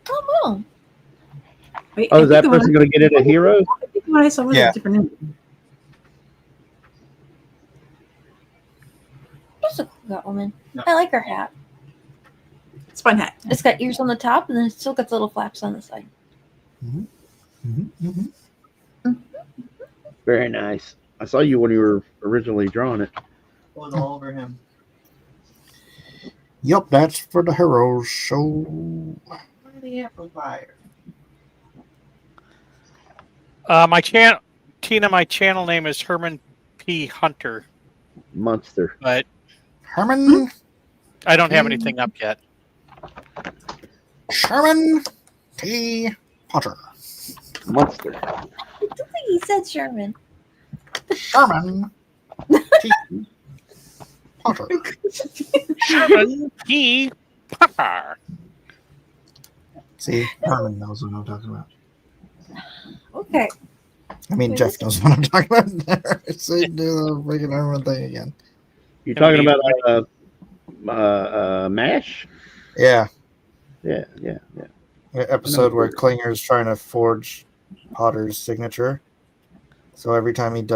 Oh, well. Wait, Oh, I is that think the person going to get it at Heroes? I think the one I saw was Yeah. a different name. That's a cool Catwoman. No. I like her hat. It's a fun hat. It's got ears on the top and then it still got the little flaps on the side. Very nice. I saw you when you were originally drawing it. Was all over him. Yep, that's for the Heroes show. Where the amplifier? My channel name is Herman P. Hunter, Monster. but Herman I don't have anything up yet. Sherman T. Potter. Monster. I don't think he said Sherman. Sherman T. Potter. Sherman P. Pepper. See, Herman knows what I'm talking about. Okay. I mean, Jeff knows what I'm talking about. So you do the freaking Herman thing again. You're talking about MASH. Yeah, Yeah. the episode where Klinger's trying to forge Potter's signature. So every time he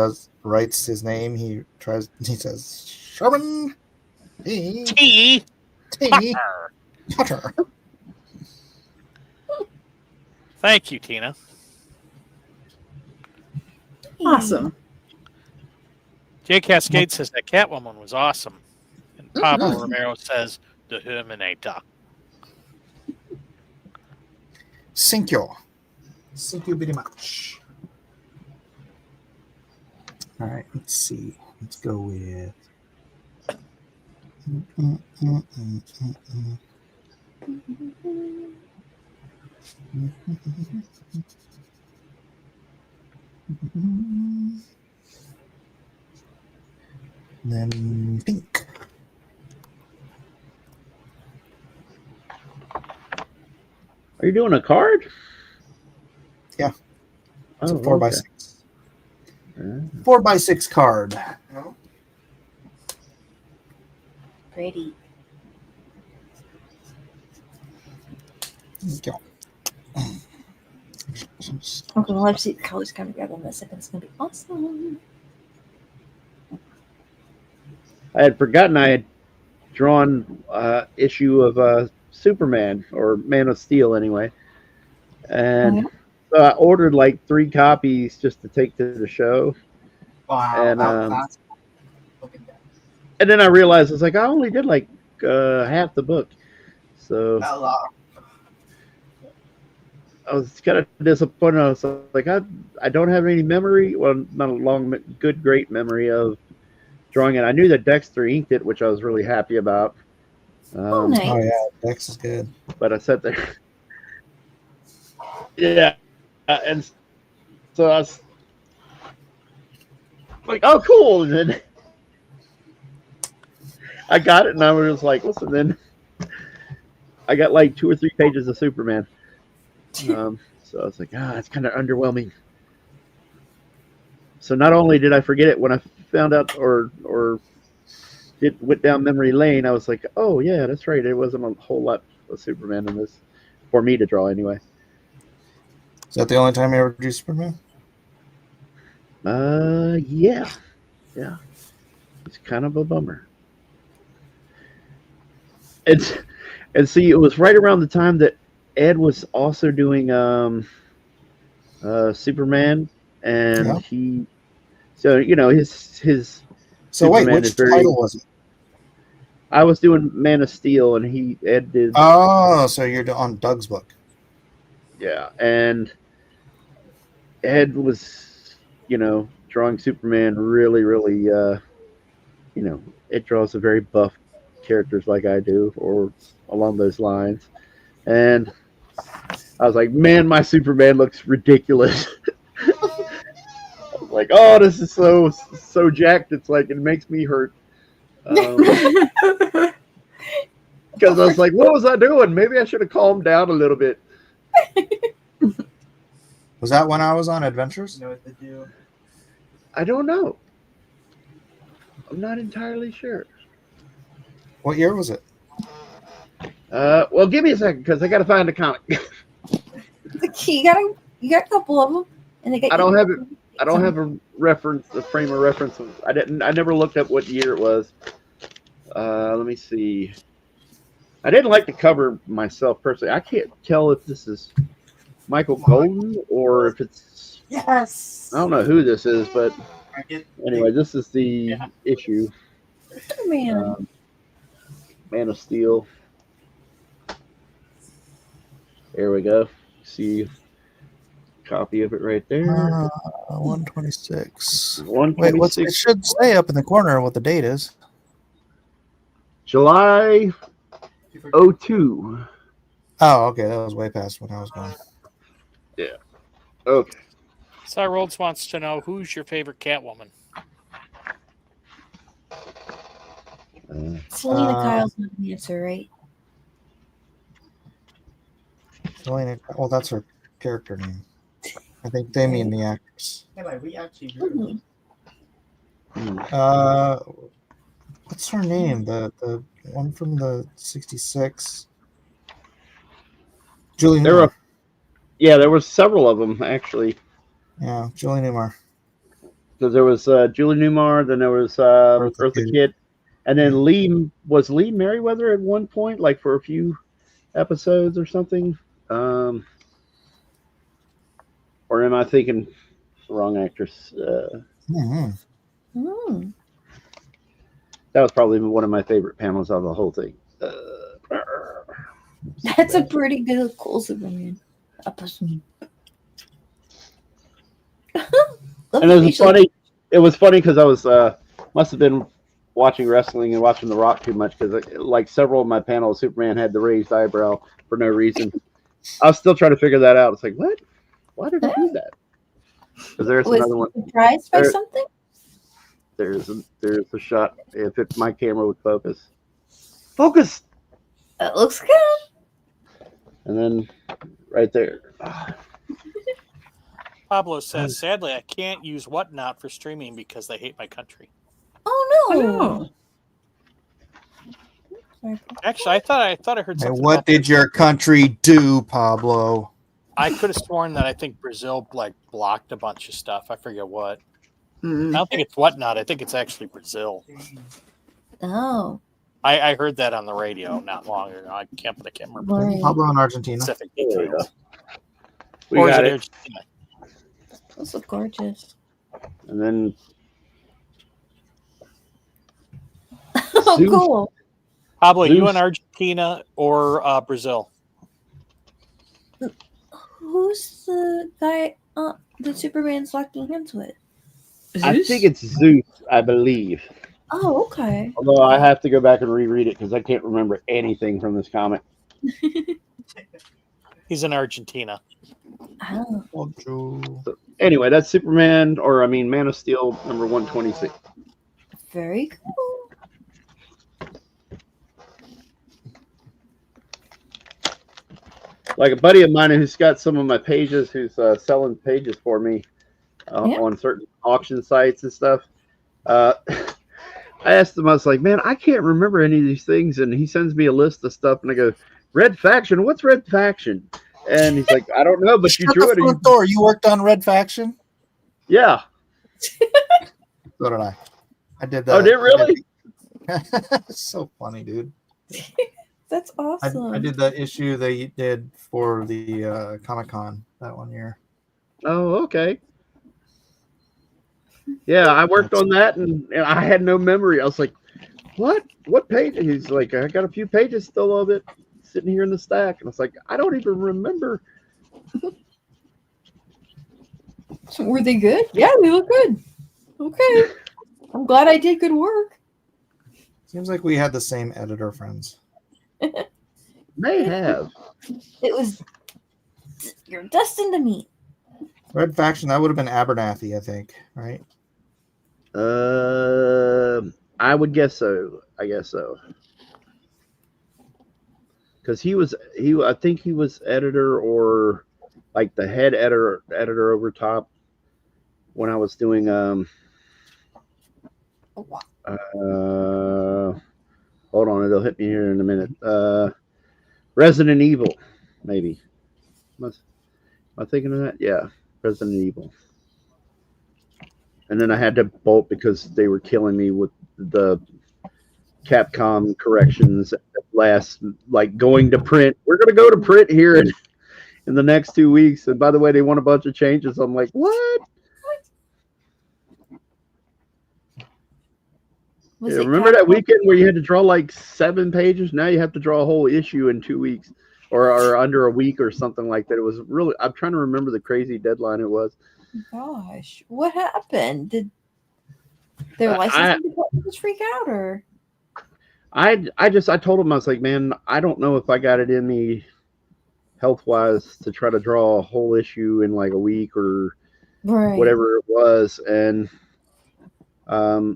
writes his name, he says Sherman T. T. Potter. Thank you, Tina. Awesome. Jay Cascade says that Catwoman was awesome. And Pablo Mhm. Romero says the Terminator. Thank you. Thank you very much. All right, let's see. Let's go with. Then pink. Are you doing a card? Yeah. It's Oh, a 4x6. okay. 4x6 card. Pretty. Go. Okay, well, let's see the colors coming together in this. It's going to be awesome. I had forgotten I had drawn issue of Superman or Man of Steel anyway, and so I ordered like 3 copies just to take to the show. Wow. And then I realized I was like, I only did like half the book, so I was kind of disappointed. I was like, I don't have any memory. Well, not a great memory of drawing it. I knew that Dexter inked it, which I was really happy about. Nice. Oh yeah, Dex is good. But I sat there. Yeah, and so I was like, oh, cool. And then I got it, and I was like, listen, then I got like 2 or 3 pages of Superman. So I was like, it's kind of underwhelming. So not only did I forget it when I found out or went down memory lane, I was like, oh yeah, that's right. It wasn't a whole lot of Superman in this for me to draw anyway. Is that the only time you ever drew Superman? Yeah. It's kind of a bummer. And see, it was right around the time that Ed was also doing Superman, and his So wait, Superman which title was it? I was doing Man of Steel, and Ed did. Oh, so you're on Doug's book. Yeah, and Ed was, drawing Superman really, really, it draws a very buff characters like I do, or along those lines. And I was like, man, my Superman looks ridiculous. I was like, oh, this is so jacked. It's like, it makes me hurt. Because I was like, what was I doing? Maybe I should have calmed down a little bit. Was that when I was on Adventures? You know what to do. I don't know. I'm not entirely sure. What year was it? Well, give me a second because I got to find the comic. You got a couple of them, and they got. I don't have it. I don't have a frame of reference. I never looked up what year it was. Let me see. I didn't like the cover myself personally. I can't tell if this is Michael Golden or if it's. Yes. I don't know who this is, but anyway, this is the issue. Oh, man. Man of Steel. There we go. See a copy of it right there. 126. 126. Wait, it should say up in the corner what the date is. July 02. Oh, okay. That was way past when I was going. Yeah. Okay. Cy Rhodes wants to know, who's your favorite Catwoman? Selena Kyle's not an answer, right? Selena, well, that's her character name. I think they mean the actress. Hey, like, we actually drew. What's her name? The one from the 66. Julie There Newmar. there was several of them actually. Yeah, Julie Newmar. Because there was Julie Newmar, then there was Eartha Kitt, and then Lee Merriweather at one point, like for a few episodes or something. Or am I thinking the wrong actress? Hmm. That was probably one of my favorite panels out of the whole thing. That's a pretty good, cool Superman episode. And it was funny because I was must have been watching wrestling and watching The Rock too much because like several of my panels, Superman had the raised eyebrow for no reason. I was still trying to figure that out. It's like, what? Why did I do that? Because there's another one. Surprised by something? There's a shot. If my camera would focus. Focus! That looks good. And then right there. Pablo says, sadly, I can't use Whatnot for streaming because they hate my country. Oh, no. Oh, no. Actually, I thought I heard something. What did your country do, Pablo? I could have sworn that I think Brazil blocked a bunch of stuff. I forget what. I don't think it's Whatnot. I think it's actually Brazil. Oh. I heard that on the radio not long ago. I can't remember. Right. Pablo in Argentina. Specific details. We Or is got it it. Argentina? Those look gorgeous. And then Oh, Zeus. cool. Pablo, you Zeus. in Argentina or Brazil? Who's the guy that Superman's locking hands with? I think it's Zeus, I believe. Oh, okay. Although I have to go back and reread it because I can't remember anything from this comic. He's in Argentina. Oh. So, anyway, that's Superman, Man of Steel, number 126. Very cool. Like a buddy of mine who's got some of my pages, who's selling pages for me on certain auction sites and stuff. I asked him, I was like, man, I can't remember any of these things. And he sends me a list of stuff, and I go, Red Faction? What's Red Faction? And he's like, I don't know, but you drew it. Front door. You worked on Red Faction? Yeah. So did I. I did that. Oh, did it really? So funny, dude. That's awesome. I did that issue they did for the Comic-Con that one year. Oh, okay. Yeah, I worked on that, and I had no memory. I was like, what? What page? And he's like, I got a few pages still of it sitting here in the stack. And I was like, I don't even remember. So were they good? Yeah, they look good. Okay. I'm glad I did good work. Seems like we had the same editor friends. May have. You're destined to meet. Red Faction, that would have been Abernathy, I think, right? I would guess so. I guess so. Because I think he was editor or like the head editor over top when I was doing hold on, it'll hit me here in a minute. Resident Evil, maybe. Am I thinking of that? Yeah, Resident Evil. And then I had to bolt because they were killing me with the Capcom corrections at last, like going to print. We're going to go to print here in the next 2 weeks. And by the way, they want a bunch of changes. I'm like, what? Yeah, remember that weekend where you had to draw like 7 pages? Now you have to draw a whole issue in 2 weeks or under a week or something like that. It was really, I'm trying to remember the crazy deadline it was. Gosh, what happened? Did their licensing department freak out, or? I told him, I was like, man, I don't know if I got it in me health-wise to try to draw a whole issue in like a week or whatever it was. And I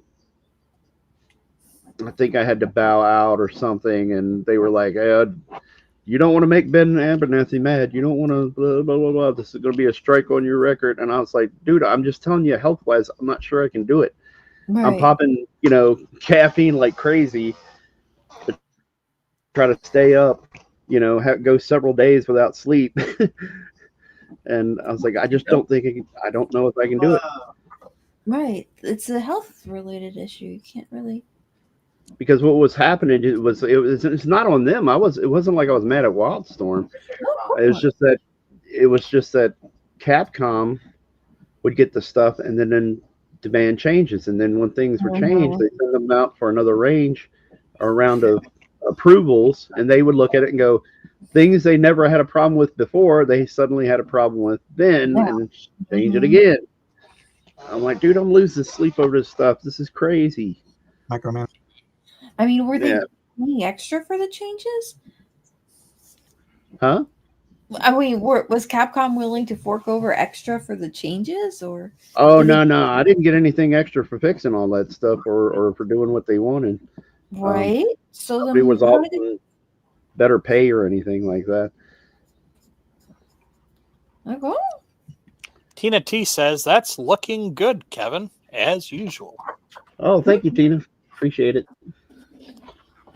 think I had to bow out or something. And they were like, you don't want to make Ben Abernathy mad. You don't want to blah, blah, blah, blah. This is going to be a strike on your record. And I was like, dude, I'm just telling you, health-wise, I'm not sure I can do it. Right. I'm popping, caffeine like crazy. But try to stay up, go several days without sleep. And I was like, I just don't think I don't know if I can do it. Right. It's a health related issue. You can't really. Because what was happening it's not on them. It wasn't like I was mad at Wildstorm. It was just that Capcom would get the stuff and then demand changes, and then when things were changed, they send them out for another range or round of approvals, and they would look at it and go, things they never had a problem with before, they suddenly had a problem with then, and change it again. I'm like, dude, I'm losing sleep over this stuff. This is crazy. Microman. I mean, were they any extra for the changes? Huh? I mean, was Capcom willing to fork over extra for the changes, or? Oh, no, I didn't get anything extra for fixing all that stuff or for doing what they wanted. Right. So it was all better pay or anything like that. Okay. Tina T says, that's looking good, Kevin, as usual. Oh, thank you, Tina. Appreciate it.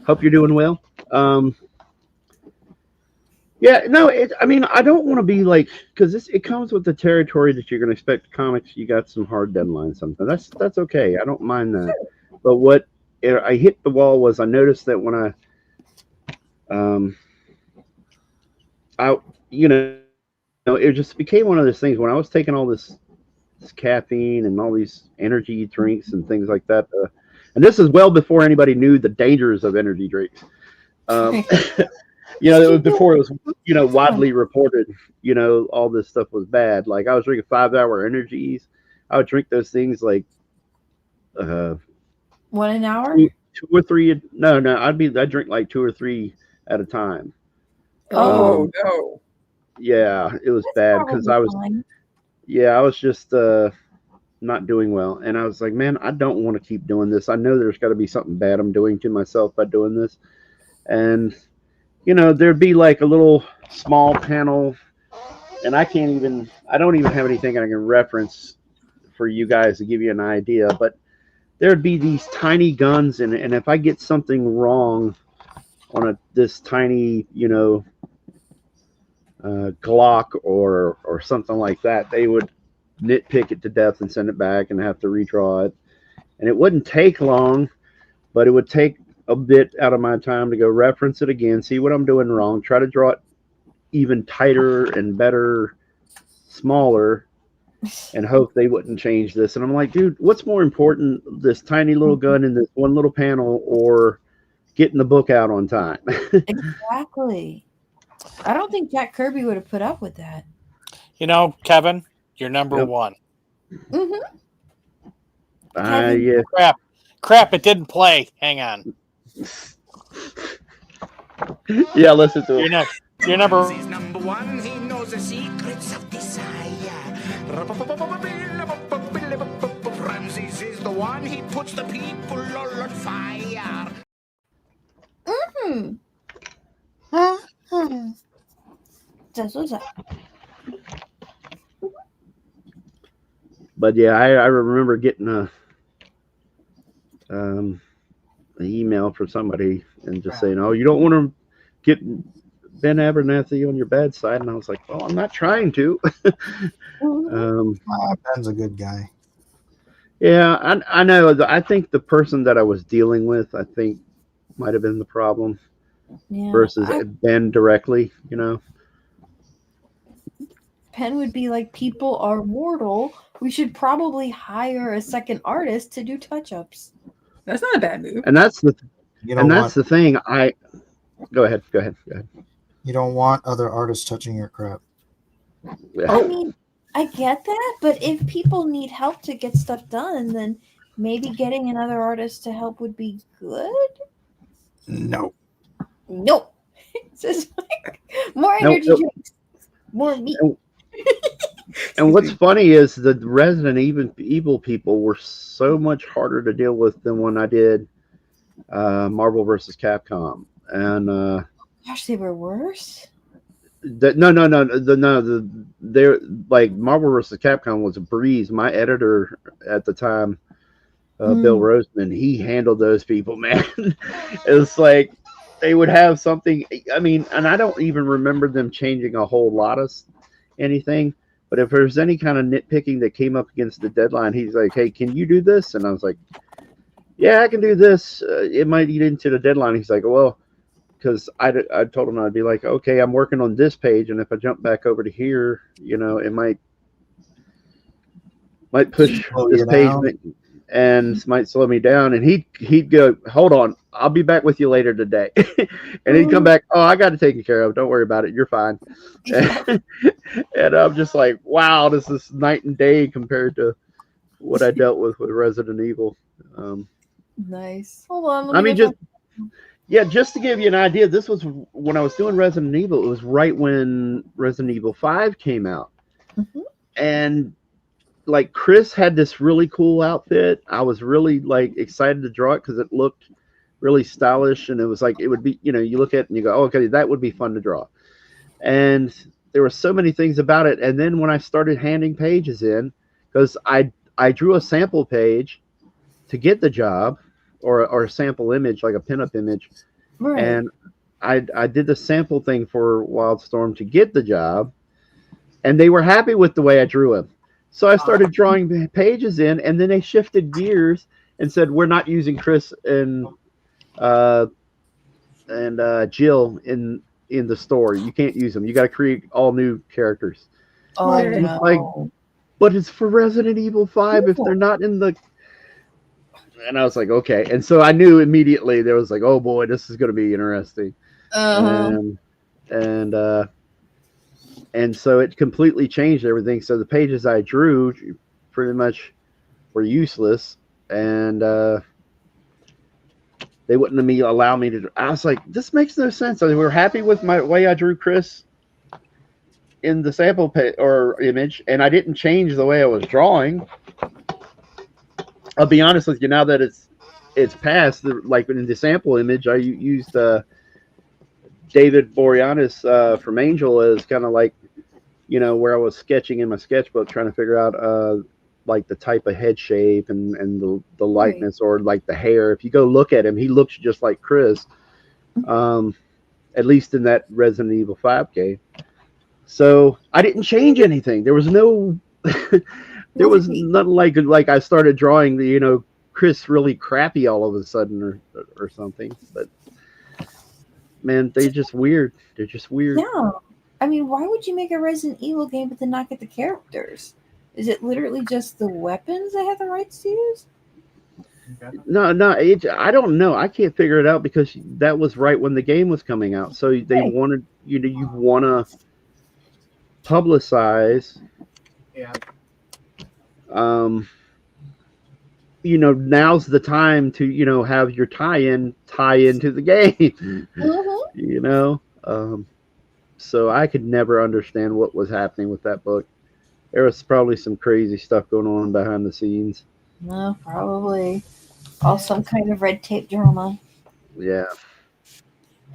Hope you're doing well. Yeah, no, I mean, I don't want to be like, because it comes with the territory that you're going to expect comics. You got some hard deadlines sometimes. That's okay. I don't mind that. But what I hit the wall was I noticed that when it just became one of those things when I was taking all this caffeine and all these energy drinks and things like that. And this is well before anybody knew the dangers of energy drinks. It was before it was, widely reported, all this stuff was bad. Like I was drinking 5-hour energies. I would drink those things like 1 an hour? 2 or 3. No, I'd drink like 2 or 3 at a time. Oh, no. Yeah, it was bad because I was just not doing well. And I was like, man, I don't want to keep doing this. I know there's got to be something bad I'm doing to myself by doing this. And there'd be like a little small panel, and I don't even have anything I can reference for you guys to give you an idea, but there'd be these tiny guns, and if I get something wrong on this tiny, Glock or something like that, they would nitpick it to death and send it back and have to redraw it. And it wouldn't take long, but it would take a bit out of my time to go reference it again, see what I'm doing wrong, try to draw it even tighter and better, smaller, and hope they wouldn't change this. And I'm like, dude, what's more important, this tiny little gun in this one little panel or getting the book out on time? Exactly. I don't think Jack Kirby would have put up with that. Kevin, you're number one. Mm-hmm. Yeah. Crap, it didn't play. Hang on. Yeah, listen to it. You're number He's number one. He knows the secrets of desire. Ramses is the one. He puts the people all on fire. Mm-hmm. That's what's up. But yeah, I remember getting an email from somebody and just saying, "Oh, you don't want to get Ben Abernathy on your bad side," and I was like, "Well, I'm not trying to." Ben's a good guy. Yeah, I know. I think the person that I was dealing with, I think, might have been the problem versus Ben directly. Penn would be like, people are mortal. We should probably hire a second artist to do touch-ups. That's not a bad move. And that's the thing. Go ahead. You don't want other artists touching your crap. Yeah. I mean, I get that, but if people need help to get stuff done, then maybe getting another artist to help would be good. No. It's just like more energy drinks, more meat. And what's funny is the Resident Evil people were so much harder to deal with than when I did Marvel vs. Capcom. And gosh, they were worse. They're like Marvel vs. Capcom was a breeze. My editor at the time, Bill Roseman, he handled those people, man. It was like they would have something. I mean, and I don't even remember them changing a whole lot of anything. But if there's any kind of nitpicking that came up against the deadline, he's like, "Hey, can you do this?" And I was like, "Yeah, I can do this. It might eat into the deadline." He's like, "Well," because I told him I'd be like, "Okay, I'm working on this page, and if I jump back over to here, it might push Slow this you page down. and might slow me down." And he'd go, "Hold on, I'll be back with you later today." And he'd come back, "Oh, I got it taken care of. Don't worry about it. You're fine." And I'm just like, wow, this is night and day compared to what I dealt with Resident Evil. Nice. Hold on. Let I me mean, go just to give you an idea, this was when I was doing Resident Evil. It was right when Resident Evil 5 came out. Mhm. And like Chris had this really cool outfit. I was really like excited to draw it because it looked really stylish, and it was like it would be, you look at it and you go, oh, okay, that would be fun to draw. And there were so many things about it. And then when I started handing pages in, because I drew a sample page to get the job, or a sample image, like a pinup image, Right. and I did the sample thing for Wildstorm to get the job, and they were happy with the way I drew him. So I started drawing pages in, and then they shifted gears and said, we're not using Chris and Jill in the story. You can't use them. You got to create all new characters. Oh And no. Like, but it's for Resident Evil 5 if they're not in the... And I was like, okay. And so I knew immediately there was like, oh boy, this is going to be interesting. And so it completely changed everything. So the pages I drew pretty much were useless, and they wouldn't allow me to. I was like, this makes no sense. So they were happy with my way I drew Chris in the sample or image, and I didn't change the way I was drawing. I'll be honest with you, now that it's past, like in the sample image, I used David Boreanaz from Angel as kind of like, where I was sketching in my sketchbook, trying to figure out like the type of head shape and the lightness, or like the hair. If you go look at him, he looks just like Chris, at least in that Resident Evil 5 game. So I didn't change anything. There was no, there was nothing like I started drawing the, Chris really crappy all of a sudden or something. But man, they're just weird. They're just weird. Yeah. I mean, why would you make a Resident Evil game but then not get the characters? Is it literally just the weapons they have the rights to use? No, I don't know. I can't figure it out because that was right when the game was coming out. So they wanted, you want to publicize. Yeah. Now's the time to, have your tie into the game. So I could never understand what was happening with that book. There was probably some crazy stuff going on behind the scenes. No, probably. All some kind of red tape drama. Yeah.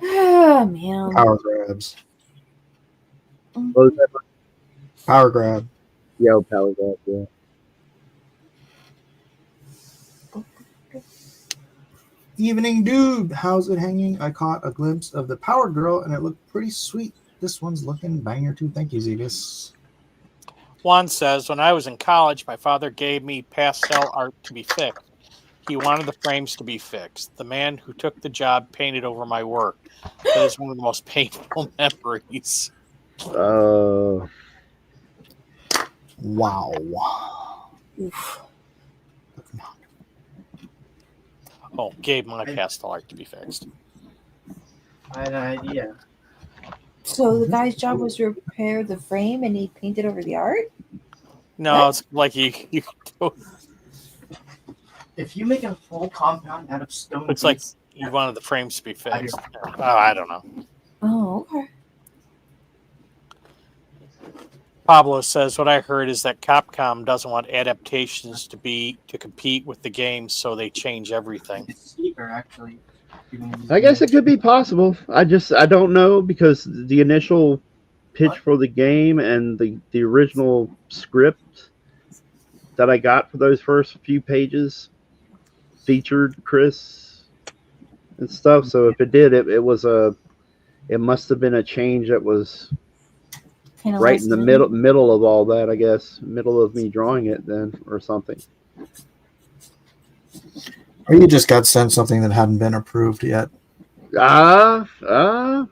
Oh, man. Power grabs. Mhm. What was that? Power grab. Yeah, power grab, yeah. Evening, dude. How's it hanging? I caught a glimpse of the Power Girl, and it looked pretty sweet. This one's looking banger too. Thank you, Zevis. Juan says, when I was in college, my father gave me pastel art to be fixed. He wanted the frames to be fixed. The man who took the job painted over my work. That is one of the most painful memories. Wow. Oof. Oh, gave my pastel art to be fixed. I had an idea. So the guy's job was to repair the frame and he painted over the art? No, it's like you If you make a full compound out of stone, it's like you wanted the frames to be fixed. Oh, I don't know. Oh, okay. Pablo says, what I heard is that Capcom doesn't want adaptations to compete with the games, so they change everything. It's cheaper, actually. I guess it could be possible. I don't know, because the initial pitch for the game and the original script that I got for those first few pages featured Chris and stuff. So if it did, it was it must have been a change that was Kinda right in the less- middle of all that, I guess, middle of me drawing it then, or something. Or you just got sent something that hadn't been approved yet.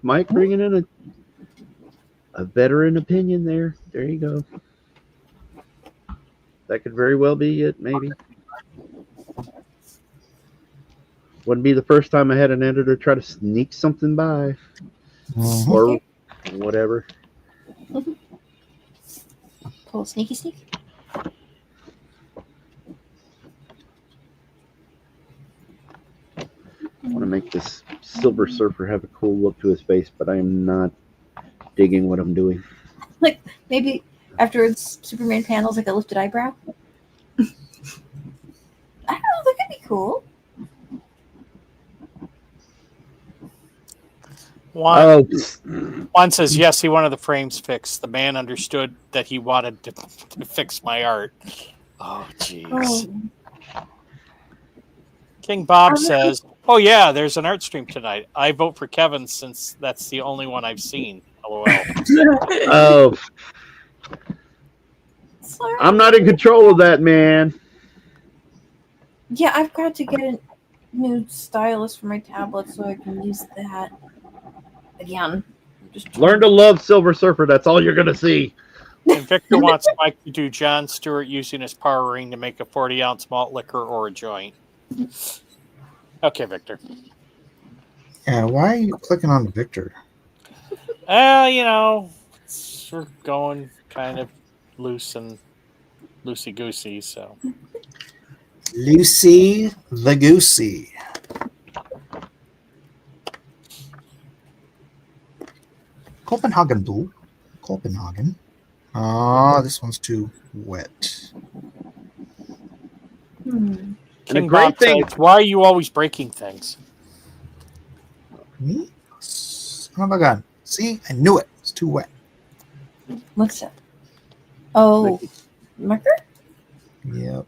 Mike bringing in a veteran opinion there. There you go. That could very well be it, maybe. Wouldn't be the first time I had an editor try to sneak something by, Mhm. or whatever. Pull sneaky sneak. I want to make this Silver Surfer have a cool look to his face, but I am not digging what I'm doing. Like maybe afterwards, Superman panels like a lifted eyebrow. I don't know. That could be cool. Juan says, yes, he wanted the frames fixed. The man understood that he wanted to fix my art. Oh, jeez. King Bob says, oh, yeah, there's an art stream tonight. I vote for Kevin since that's the only one I've seen. LOL. Oh. Sorry. I'm not in control of that, man. Yeah, I've got to get a new stylus for my tablet so I can use that again. Learn to love Silver Surfer. That's all you're going to see. And Victor wants Mike to do John Stewart using his power ring to make a 40-ounce malt liquor or a joint. Okay, Victor. Yeah, why are you clicking on Victor? You know, we're going kind of loose and loosey-goosey, so. Lucy the Goosey. Copenhagen Blue. Copenhagen. Oh, this one's too wet. King And a great Bob thing. says, why are you always breaking things? Me? Oh my god. See? I knew it. It's too wet. What's that? Oh, marker? Yep.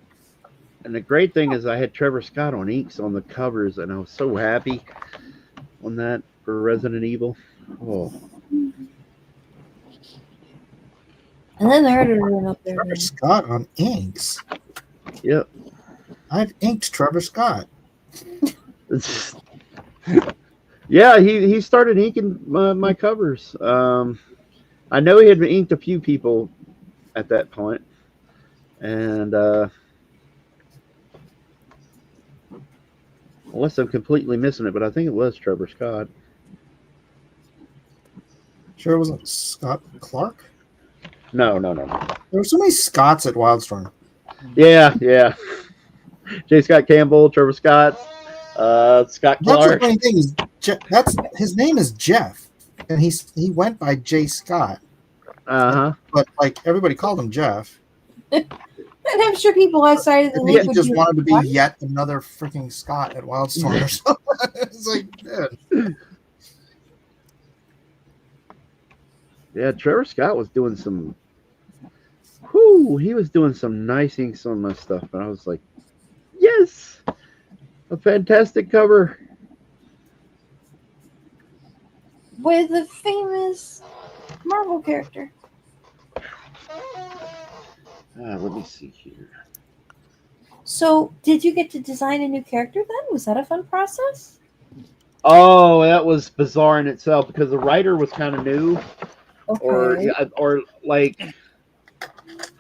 And the great thing is I had Trevor Scott on inks on the covers, and I was so happy on that for Resident Evil. Oh. And then the editor went up there. Trevor Scott on inks. Yep. I've inked Trevor Scott. Yeah, he started inking my covers. I know he had inked a few people at that point, and unless I'm completely missing it, but I think it was Trevor Scott. Sure it wasn't Scott Clark? No. There were so many Scotts at Wildstorm. Yeah. J. Scott Campbell, Trevor Scott, Scott That's the Clark. funny thing is that's his name is Jeff, and he went by J. Scott. But like everybody called him Jeff. And I'm sure people outside of the I league think he would just be wanted to be "What?" yet another freaking Scott at Wildstorm or something. It's like, dude. Yeah, Trevor Scott was doing some. He was doing some nice inks on my stuff, and I was like, yes, a fantastic cover. with a famous Marvel character. Let me see here. So, did you get to design a new character then? Was that a fun process? Oh, that was bizarre in itself because the writer was kind of new, Okay. or like,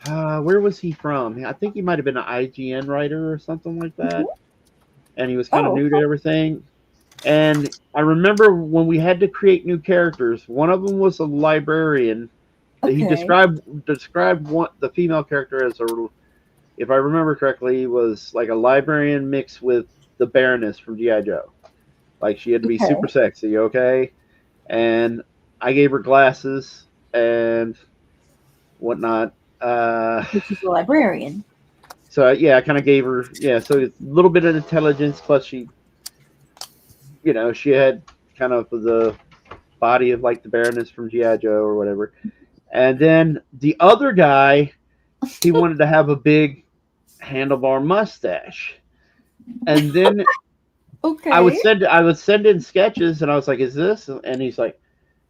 where was he from? I think he might have been an IGN writer or something like that, and he was kind of new to everything. And I remember when we had to create new characters, one of them was a librarian. He described the female character as if I remember correctly, was like a librarian mixed with the Baroness from G.I. Joe. Like she had to be super sexy, okay? And I gave her glasses and whatnot. She's a librarian. So yeah, I kind of gave her so it's a little bit of intelligence, plus she had kind of the body of like the Baroness from G.I. Joe or whatever. And then the other guy, he wanted to have a big handlebar mustache. And then Okay. I would send in sketches, and I was like, "Is this?" And he's like,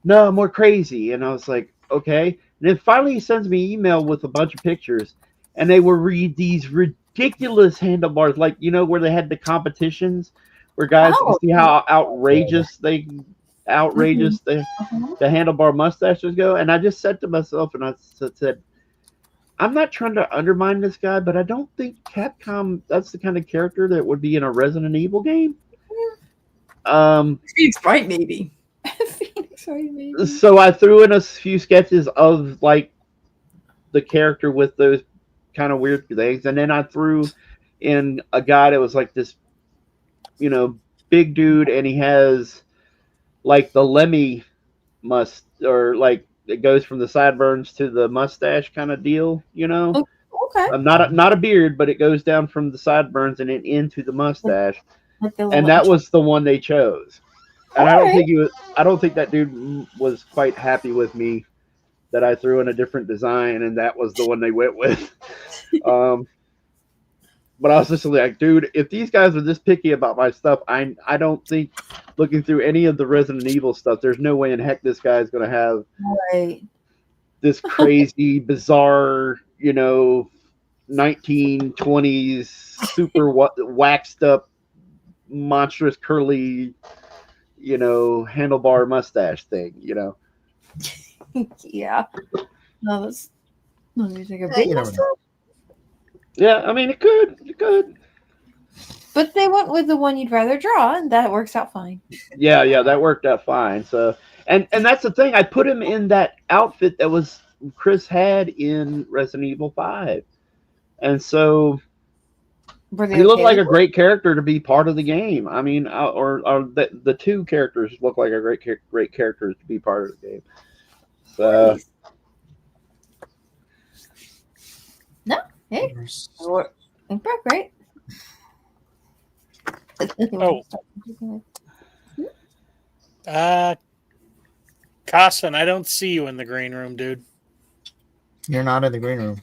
"No, more crazy." And I was like, "Okay." And then finally, he sends me an email with a bunch of pictures, and they were these ridiculous handlebars, like where they had the competitions, where guys you Oh. see how outrageous the Uh-huh. the handlebar mustaches go. And I just said to myself, and I said, I'm not trying to undermine this guy, but I don't think Capcom, that's the kind of character that would be in a Resident Evil game. Phoenix Wright, maybe. Phoenix Wright, maybe. So I threw in a few sketches of like the character with those kind of weird things, and then I threw in a guy that was like this, big dude, and he has like the Lemmy or like it goes from the sideburns to the mustache kind of deal, Okay. not a beard, but it goes down from the sideburns and then into the mustache, Like the and little that was the one they chose. And Alright. I don't think that dude was quite happy with me that I threw in a different design, and that was the one they went with. But I was just like, dude, if these guys are this picky about my stuff, I don't think, looking through any of the Resident Evil stuff, there's no way in heck this guy is going to have Right. this crazy, bizarre, 1920s super waxed up, monstrous curly, handlebar mustache thing. Yeah. No, that's like a Yeah, big you never mustache. know. Yeah, I mean, it could. But they went with the one you'd rather draw, and that works out fine. Yeah, that worked out fine. So, and that's the thing. I put him in that outfit that was Chris had in Resident Evil 5, and so Were they he looked okay like a with great character to be part of the game. I mean, or the two characters look like a great characters to be part of the game. So. Nice. No, hey, Impact, right? Oh. Carson, I don't see you in the green room, dude. You're not in the green room.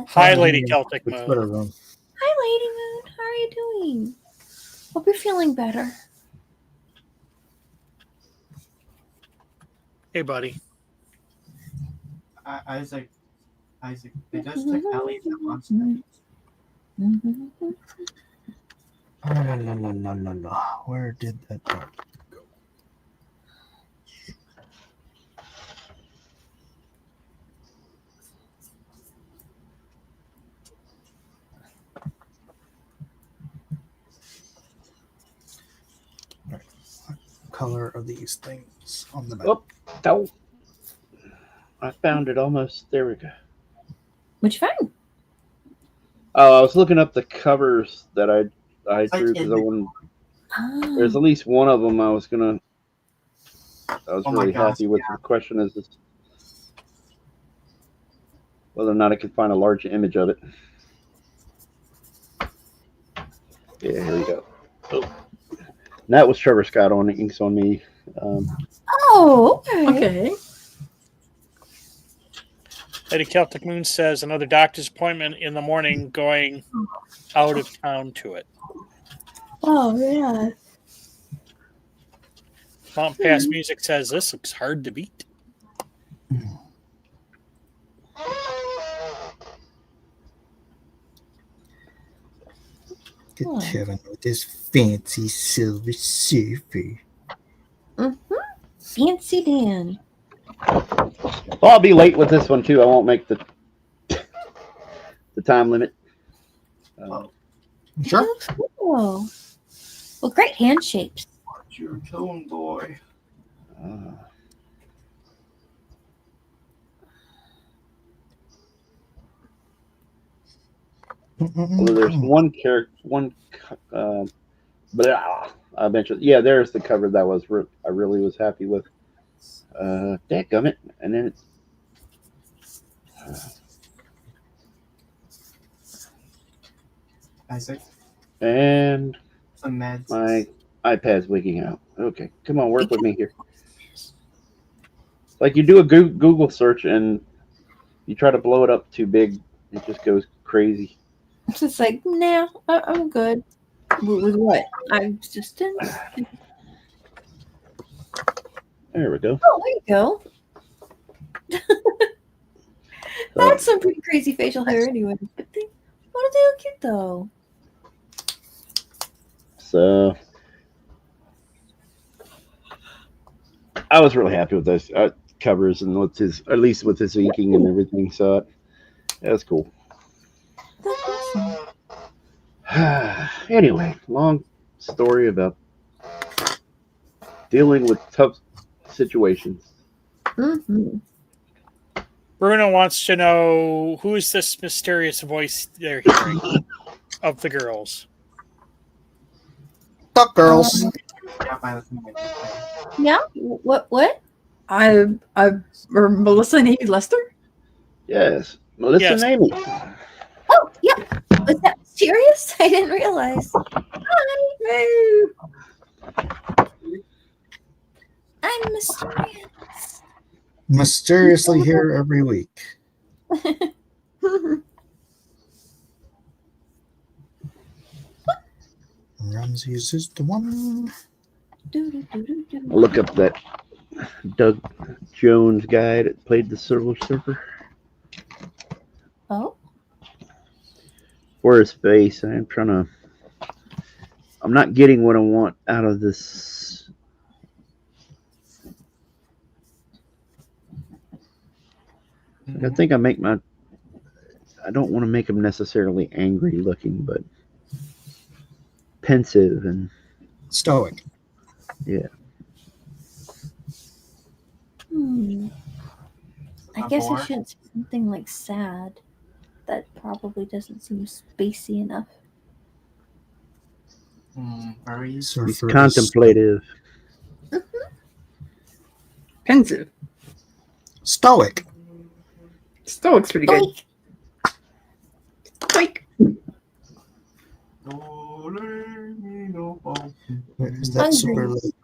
Hi, Lady Celtic The Moon. Twitter room. Hi, Lady Moon. How are you doing? Hope you're feeling better. Hey, buddy. Isaac, they just took Ellie at once. No. Where did that go? Right. What color are these things on the back? Oh, I found it almost. There we go. What'd you find? Oh, I was looking up the covers that I drew because I wanted. Oh. There's at least one of them I was really gosh, happy with. The question is whether or not I could find a large image of it. Yeah, here we go. Oh. And that was Trevor Scott on it. Inks on me. Oh, okay. Okay. Lady Celtic Moon says another doctor's appointment in the morning, going out of town to it. Oh, yeah. Mountain Pass Music says this looks hard to beat. Get Kevin with his fancy silver surfer. Fancy Dan. Well, I'll be late with this one too. I won't make the time limit. Sure. Cool. Well, great hand shapes. Watch your tone, boy. Well, there's one character, but I mentioned, yeah, there's the cover that I really was happy with. Dadgummit, and then it's Isaac, and some meds. my iPad's wigging out. Okay, come on, work with me here. Like you do a Google search and you try to blow it up too big, it just goes crazy. It's just like, nah, I'm good. With what? I'm subsistence. There we go. Oh, there you go. That's some pretty crazy facial hair, anyway. But they look cute though. So I was really happy with those covers and with his, at least with his inking and everything. So that's cool. That's awesome. Anyway, long story about dealing with tough situations. Mm-hmm. Bruno wants to know who is this mysterious voice they're hearing of the girls. Fuck girls. Yeah. What? Or Melissa and Amy Lester? Yes, Melissa Yes. and Amy. Oh, yeah. Was that serious? I didn't realize. Hi. I'm mysterious. Mysteriously here every week. Ramses is the one. I'll look up that Doug Jones guy that played the Silver Surfer. Oh. For his face, I'm not getting what I want out of this. I think I don't want to make him necessarily angry looking, but pensive and stoic. Yeah. I guess I shouldn't say something like sad. That probably doesn't seem spacey enough. He's contemplative. Pensive. Stoic. Stoic's pretty good. Stoic. Is that super late?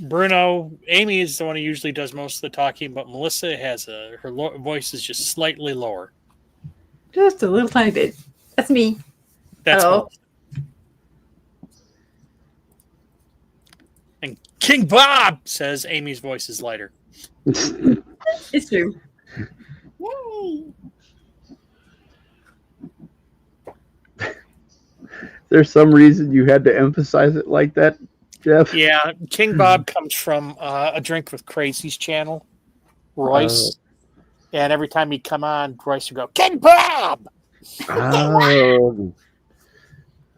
Bruno, Amy is the one who usually does most of the talking, but Melissa has her voice is just slightly lower. Just a little tiny bit. That's me. That's Hello. And King Bob says Amy's voice is lighter. It's true. Yay! There's some reason you had to emphasize it like that, Jeff? Yeah, King Bob comes from A Drink with Crazy's channel, Royce. And every time he'd come on, Royce would go, King Bob! Oh,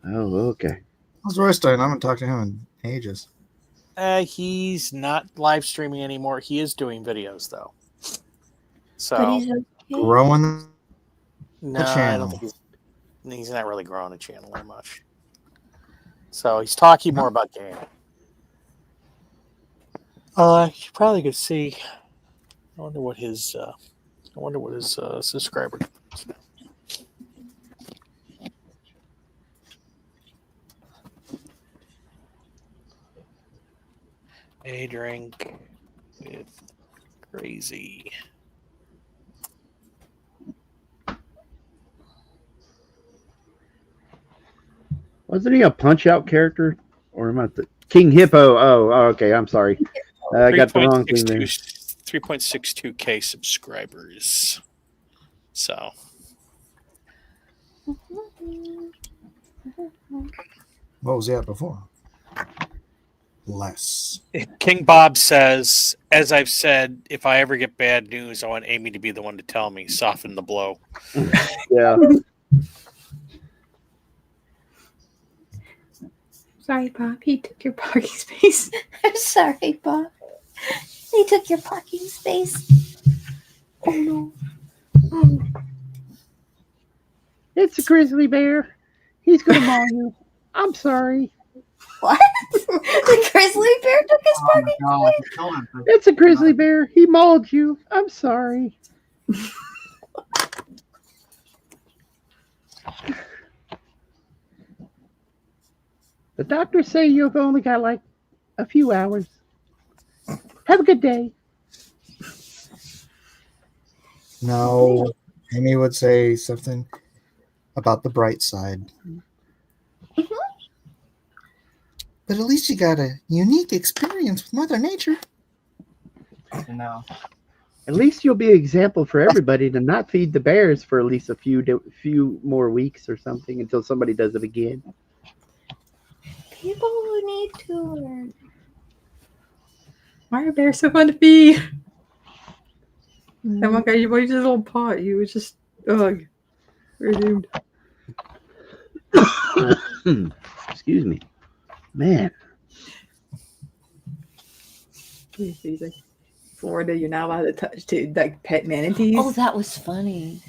okay. How's Royce doing? I haven't talked to him in ages. He's not live streaming anymore. He is doing videos, though. So, But he's okay. Growing no, the I channel. don't think he's not really growing a channel that much. So he's talking more about gaming. You probably could see. I wonder what his subscriber is. A Drink with Crazy. Wasn't he a Punch-Out character? Or am I the King Hippo? Oh, okay. I'm sorry. I got the wrong thing there. 3.62K subscribers. So. What was he at before? Less. King Bob says, as I've said, if I ever get bad news, I want Amy to be the one to tell me. Soften the blow. Yeah. Sorry, Bob. He took your parking space. I'm sorry, Bob. He took your parking space. Oh no. It's a grizzly bear. He's going to maul you. I'm sorry. What? The grizzly bear took his parking space? It's a grizzly bear. He mauled you. I'm sorry. The doctors say you've only got like a few hours. Have a good day. No, Amy would say something about the bright side. But at least you got a unique experience with Mother Nature. No. At least you'll be an example for everybody to not feed the bears for at least a few more weeks or something until somebody does it again. People who need to learn. Why are bears so fun to feed? And one guy, you just a little pot. You was just, ugh. We're doomed. Excuse me. Man. He's like, Florida, you're not allowed to touch like pet manatees. Oh, that was funny.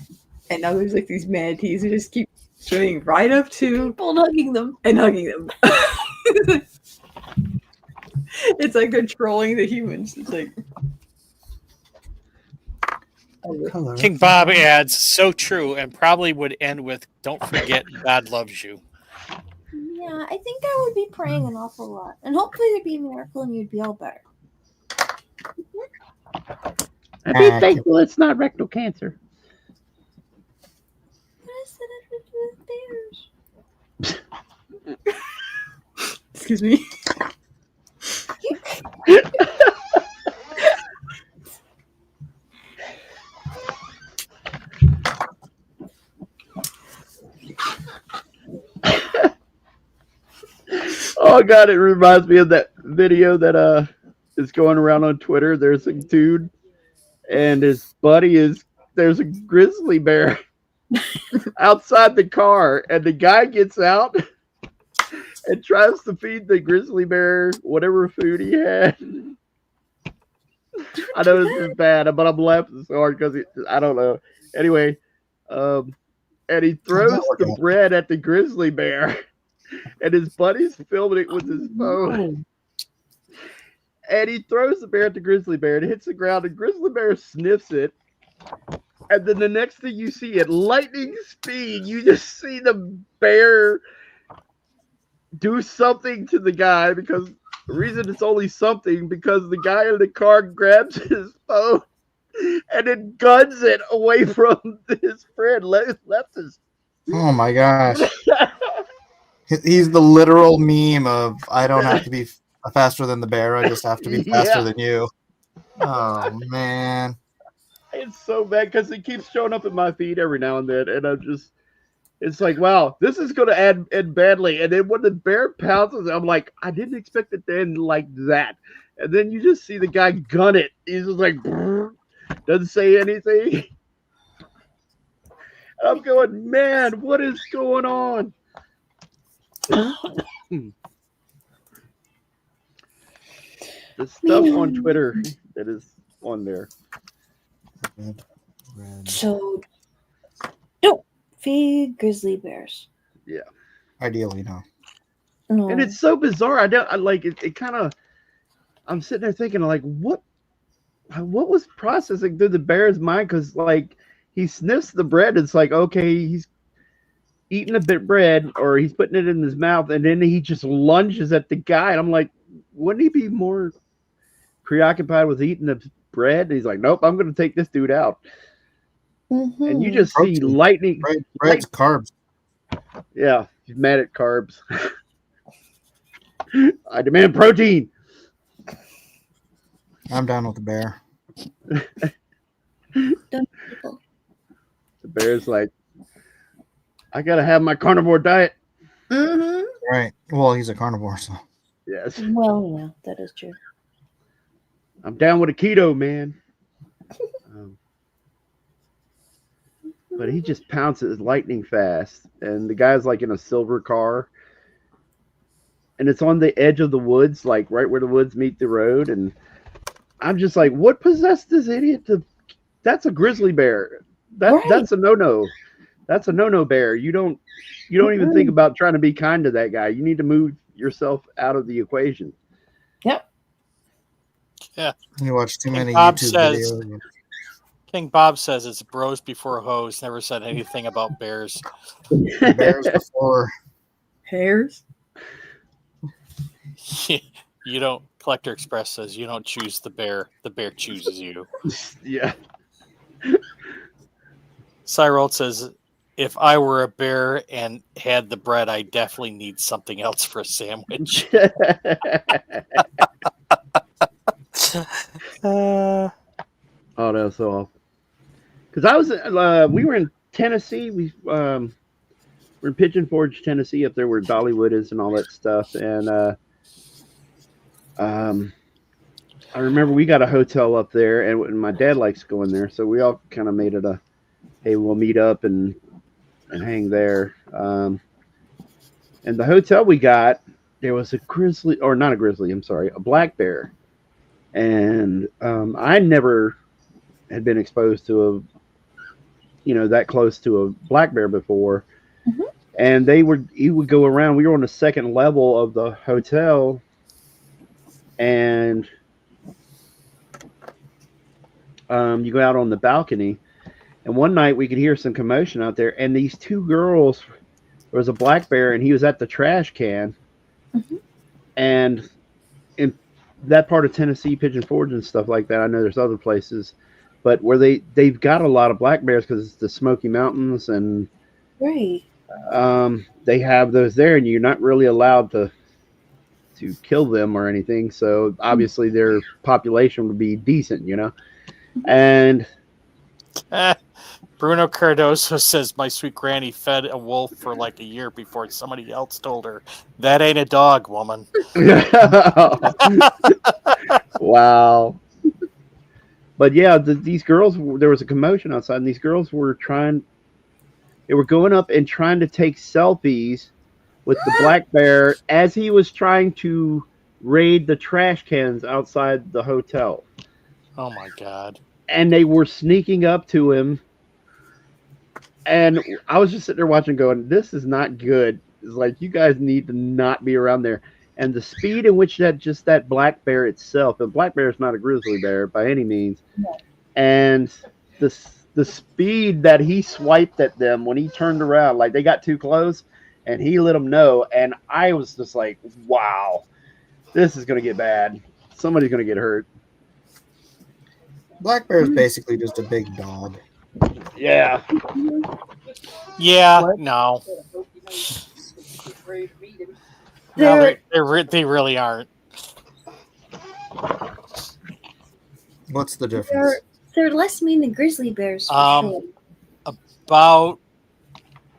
And now there's like these manatees who just keep swimming right up to People hugging them. and hugging them. It's like they're trolling the humans. It's like King Bob adds, so true, and probably would end with, don't forget God loves you. Yeah, I think I would be praying an awful lot. And hopefully there'd be a miracle and you'd be all better. I'd be thankful it's not rectal cancer. What does that have to do with bears? excuse me. Oh God, it reminds me of that video that is going around on Twitter. There's a dude and his buddy there's a grizzly bear outside the car, and the guy gets out and tries to feed the grizzly bear whatever food he had. I know this is bad, but I'm laughing so hard because I don't know. Anyway, and he throws the bread at the grizzly bear, and his buddy's filming it with his phone. And he throws the bear at the grizzly bear, and it hits the ground. The grizzly bear sniffs it, and then the next thing you see at lightning speed, you just see the bear do something to the guy, because the reason it's only something because the guy in the car grabs his phone and then guns it away from his friend. Left his. Oh my gosh. He's the literal meme of, I don't have to be faster than the bear, I just have to be faster than you. Oh man. It's so bad because it keeps showing up in my feed every now and then, and I'm just, it's like, wow, this is going to end badly. And then when the bear pounces, I'm like, I didn't expect it to end like that. And then you just see the guy gun it. He's just like, doesn't say anything. And I'm going, man, what is going on? The stuff on Twitter that is on there. So, don't feed grizzly bears. Yeah. Ideally, no. No. And it's so bizarre. I like it. It kind of. I'm sitting there thinking, like, what was processing through the bear's mind? Because like he sniffs the bread. It's like, okay, he's eating a bit of bread, or he's putting it in his mouth, and then he just lunges at the guy. And I'm like, wouldn't he be more preoccupied with eating the bread? And he's like, nope, I'm going to take this dude out. Mm-hmm. And you just see lightning. Bread's carbs. Yeah, he's mad at carbs. I demand protein. I'm down with the bear. The bear's like, I got to have my carnivore diet. Mm-hmm. Right. Well, he's a carnivore, so. Yes. Well, yeah, that is true. I'm down with a keto, man. But he just pounces lightning fast. And the guy's like in a silver car. And it's on the edge of the woods, like right where the woods meet the road. And I'm just like, what possessed this idiot to... That's a grizzly bear. That's a no-no. That's a no-no bear. You don't even think about trying to be kind to that guy. You need to move yourself out of the equation. Yep. Yeah. You watch too many Bob YouTube says, videos. King Bob says it's bros before hoes. Never said anything about bears. Bears before Hairs. You don't. Collector Express says you don't choose the bear. The bear chooses you. Yeah. Cyril says, if I were a bear and had the bread, I definitely need something else for a sandwich. Oh, that was so awful. Because I was, we were in Tennessee. We were in Pigeon Forge, Tennessee, up there where Dollywood is and all that stuff. And I remember we got a hotel up there, and my dad likes going there, so we all kind of made it a, hey, we'll meet up and hang there. And the hotel we got, there was a grizzly, or not a grizzly, I'm sorry, a black bear. And I never had been exposed to that close to a black bear before. Mm-hmm. And he would go around. We were on the second level of the hotel, and you go out on the balcony. And one night we could hear some commotion out there, and these two girls, there was a black bear, and he was at the trash can. Mm-hmm. And in that part of Tennessee, Pigeon Forge and stuff like that, I know there's other places, but where they've got a lot of black bears because it's the Smoky Mountains, and Right. They have those there, and you're not really allowed to kill them or anything. So obviously their population would be decent, And Bruno Cardoso says, my sweet granny fed a wolf for like a year before somebody else told her, that ain't a dog, woman. Wow. But yeah, these girls, there was a commotion outside, and these girls were going up and trying to take selfies with the black bear as he was trying to raid the trash cans outside the hotel. Oh my God. And they were sneaking up to him. And I was just sitting there watching going, this is not good. It's like, you guys need to not be around there. And the speed in which that black bear itself, the black bear is not a grizzly bear by any means. No. And the speed that he swiped at them when he turned around, like they got too close and he let them know. And I was just like, wow, this is going to get bad. Somebody's going to get hurt. Black bear is basically just a big dog. Yeah. Yeah, no. No, they really aren't. What's the difference? They're less mean than grizzly bears. For sure. About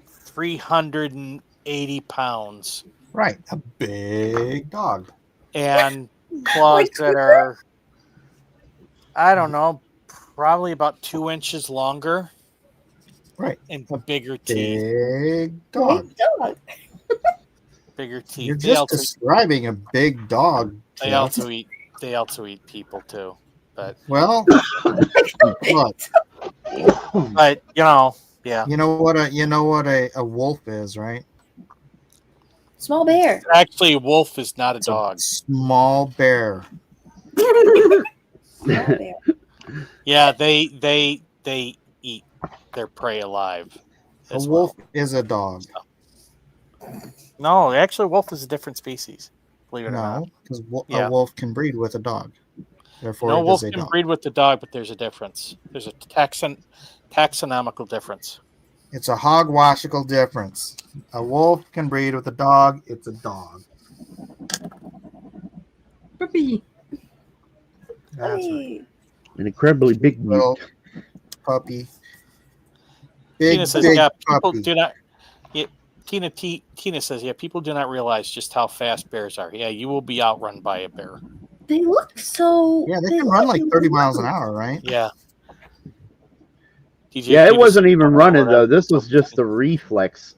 380 pounds. Right, a big dog. And claws that are, I don't know, probably about 2 inches longer. Right. And bigger teeth. Big dog. Big dog. Bigger teeth. You're just describing a big dog. They also eat people too. But well, look. But yeah. You know what a wolf is, right? Small bear. Actually, a wolf is not a dog. Small bear. Small bear. Yeah, they eat their prey alive. A wolf is a dog. No, actually, a wolf is a different species. Believe it or not. No, because a wolf can breed with a dog. Therefore, no, it wolf is a can dog. breed with the dog, but there's a difference. There's a taxonomical difference. It's a hogwashical difference. A wolf can breed with a dog. It's a dog. Puppy. That's right. An incredibly big little puppy. Tina says, "Yeah, people puppy. do not." Yeah, Tina says, "Yeah, people do not realize just how fast bears are. Yeah, you will be outrun by a bear. They look so. Yeah, they can run like 30 miles an hour, right? Yeah." Yeah, it wasn't even running though. This was just the reflex.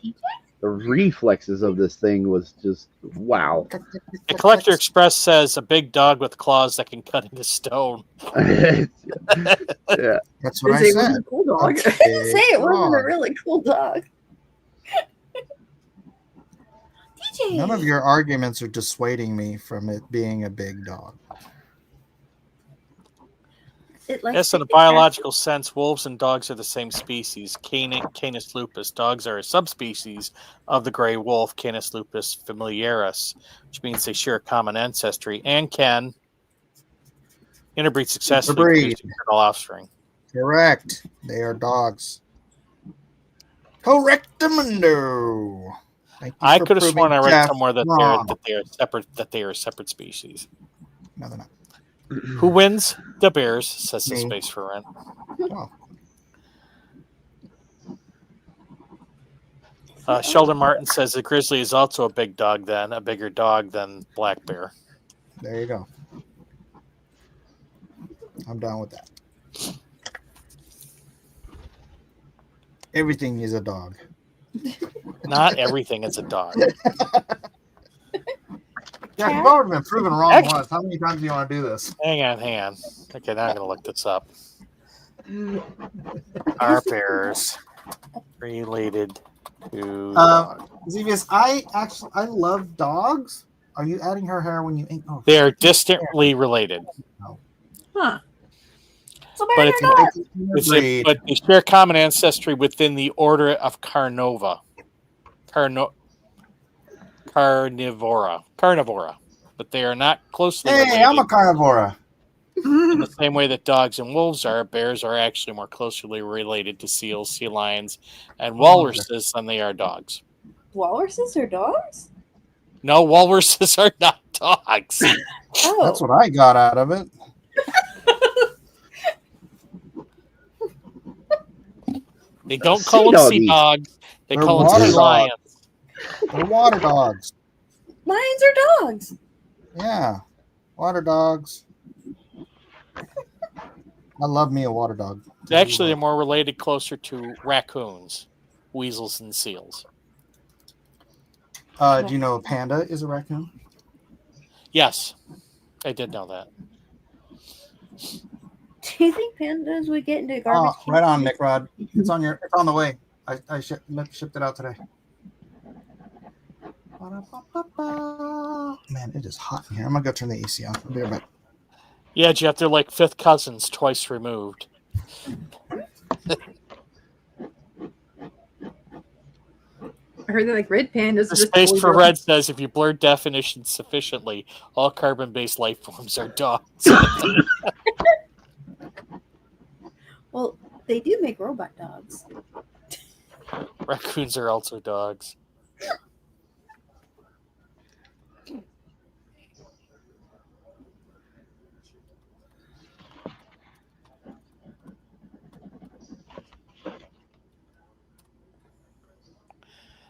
The reflexes of this thing was just wow. The Collector Express says a big dog with claws that can cut into stone. Yeah, that's what I said. A cool dog. Say it wasn't a really cool dog. DJ. None of your arguments are dissuading me from it being a big dog. Yes, in a biological sense, wolves and dogs are the same species. Canis lupus. Dogs are a subspecies of the gray wolf, Canis lupus familiaris, which means they share a common ancestry and can interbreed successfully, producing fertile offspring. Correct. They are dogs. Correctamundo. Thank you I for could have sworn I proving read Jeff somewhere that wrong. they are separate species. No, they're not. Who wins? The Bears, says the Me. Space for Rent. Oh. Sheldon Martin says the grizzly is also a big dog, then a bigger dog than black bear. There you go. I'm down with that. Everything is a dog. Not everything is a dog. Yeah, you've already been proven wrong Actually- once. How many times do you want to do this? Hang on. Okay, now I'm going to look this up. Are bears related to dogs? Xevious, I love dogs. Are you adding her hair when you ink? Oh, They are distantly related. Huh. So But better but they share common ancestry within the order of Carnivora. But they are not closely hey, related. I'm a carnivora. In the same way that dogs and wolves are, bears are actually more closely related to seals, sea lions, and walruses than they are dogs. Walruses are dogs? No, walruses are not dogs. Oh. That's what I got out of it. They don't call them sea dogs. They They're call them water sea dogs. lions. They're water dogs. Lions are dogs. Yeah, water dogs. I love me a water dog. Actually, they're more related closer to raccoons, weasels, and seals. Do you know a panda is a raccoon? Yes, I did know that. Do you think pandas would get into garbage Oh, right on, Nick Rod. It's on the way. I shipped it out today. Man, it is hot in here. I'm gonna go turn the AC on. I'll be right back. Yeah, Jeff, they're like fifth cousins, twice removed. I heard that like red pandas. The just Space totally for broke. Red says if you blur definitions sufficiently, all carbon-based life forms are dogs. Well, they do make robot dogs. Raccoons are also dogs.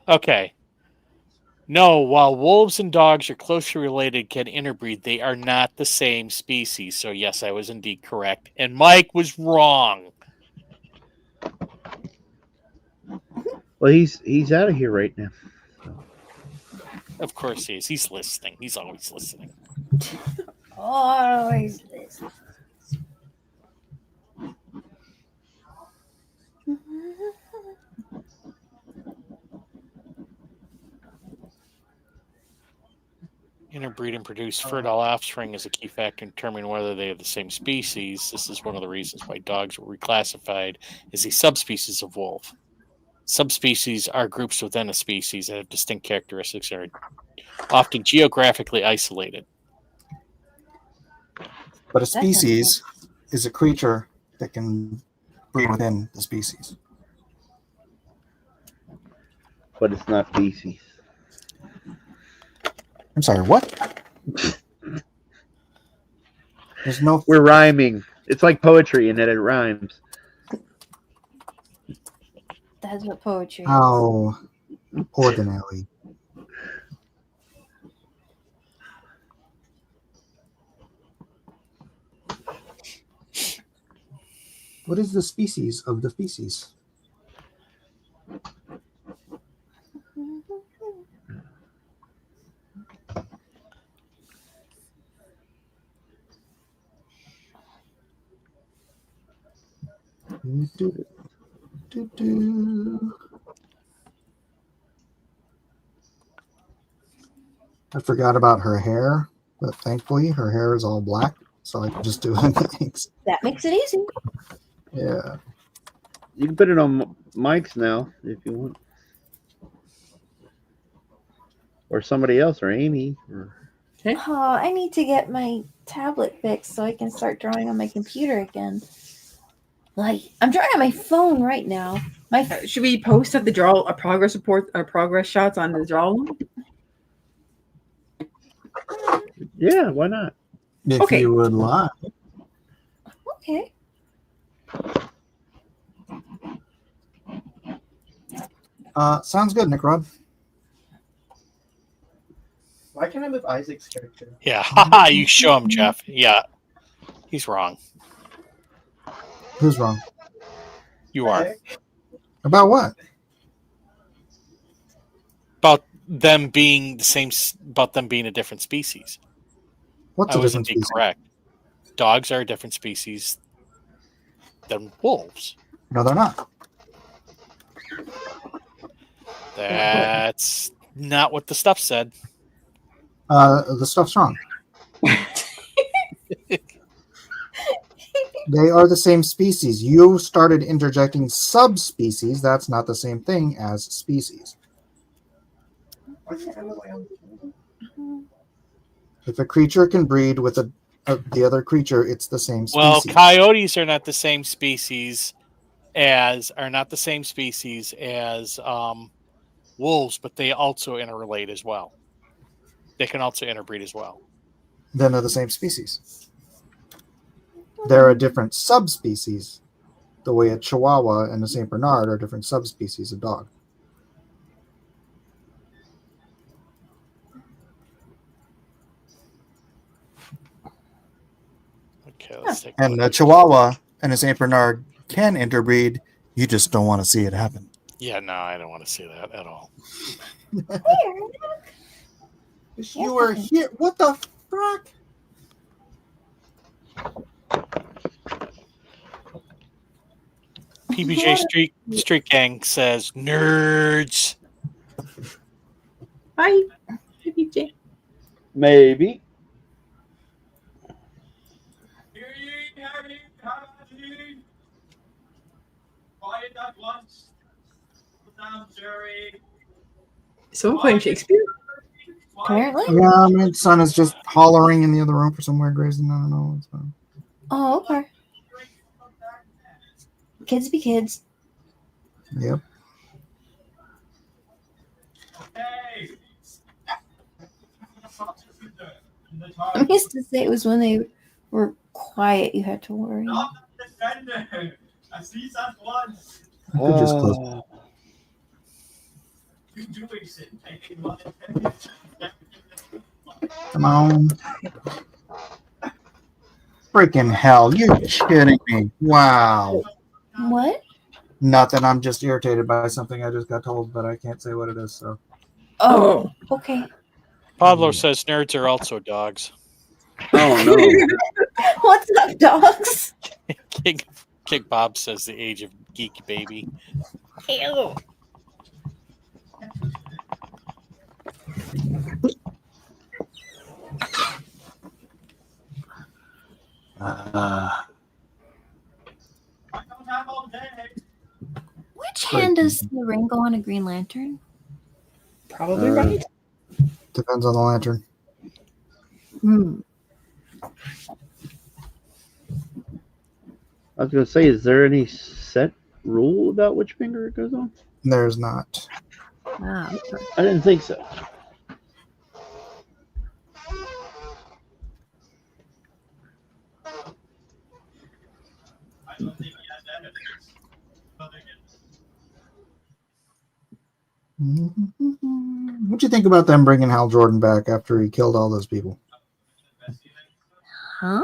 Okay. No, while wolves and dogs are closely related, can interbreed, they are not the same species. So yes, I was indeed correct. And Mike was wrong. Well, he's out of here right now. Of course he is. He's listening. He's always listening. Always this. Interbreed and produce fertile offspring is a key factor in determining whether they are the same species. This is one of the reasons why dogs were reclassified as a subspecies of wolf. Subspecies are groups within a species that have distinct characteristics and are often geographically isolated. But a species is a creature that can breed within the species. But it's not feces. I'm sorry, what? There's no. We're rhyming. It's like poetry in that it rhymes. That's what poetry is. How ordinary. What is the species of the feces? I forgot about her hair, but thankfully her hair is all black, so I can just do things. That makes it easy. Yeah. You can put it on Mike's now if you want. Or somebody else, or Amy. Or... Oh, I need to get my tablet fixed so I can start drawing on my computer again. Like, I'm drawing on my phone right now, Should we post at the draw a progress report or progress shots on the draw? Yeah, why not? If Okay. you would like. Okay. Sounds good, Nick Rod. Why can't I move Isaac's character? Yeah, haha, you show him, Jeff. Yeah, he's wrong. Who's wrong? You are. About what? About them being the same, about them being a different species. What's I a was different indeed species? correct. Dogs are a different species than wolves. No, they're not. That's not what the stuff said. The stuff's wrong. They are the same species. You started interjecting subspecies. That's not the same thing as species. Why can't I move my own? If a creature can breed with the other creature, it's the same species. Well, coyotes are not the same species as wolves, but they also interrelate as well. They can also interbreed as well. Then they're the same species. They're a different subspecies. The way a Chihuahua and a Saint Bernard are different subspecies of dog. Okay, let's take a And look a at- Chihuahua and a Saint Bernard can interbreed. You just don't want to see it happen. Yeah, no, I don't want to see that at all. You were here. What the fuck? PBJ Street Gang says nerds. Hi, PJ. Maybe. Someone playing Shakespeare? Apparently. Yeah, my son is just hollering in the other room for some weird reason. I don't know. It's fine. Oh, okay. Kids be kids. Yep. I used to say it was when they were quiet you had to worry. I could just close. Come on. Freaking hell. You're kidding me. Wow. What? Nothing. I'm just irritated by something I just got told, but I can't say what it is. So. Oh, okay. Pablo says nerds are also dogs. Oh no. What's up, dogs? Kick Bob says the age of geek baby. Ew. Which hand does the ring go on a Green Lantern? Probably right. Depends on the lantern. Hmm. I was gonna say, is there any set rule about which finger it goes on? There's not. Ah, I didn't think so. What'd you think about them bringing Hal Jordan back after he killed all those people? Huh?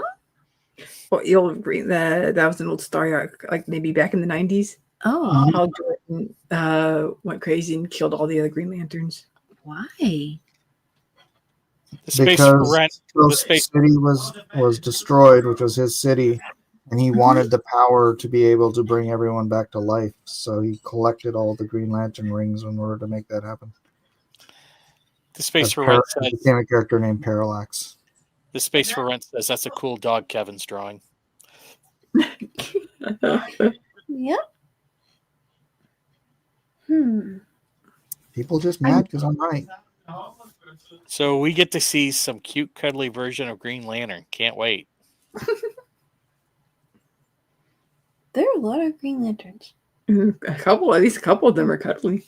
well, you'll agree that was an old story arc, like maybe back in the 90s. Oh, How Jordan went crazy and killed all the other Green Lanterns. why? The space Because for rent. the The space. city was destroyed, which was his city, and he wanted the power to be able to bring everyone back to life. So he collected all the Green Lantern rings in order to make that happen. The space for rent says. Became a character named Parallax. The space for rent says that's a cool dog Kevin's drawing. Yep. People just mad because I'm right. So we get to see some cute, cuddly version of Green Lantern. Can't wait. There are a lot of Green Lanterns. At least a couple of them are cuddly.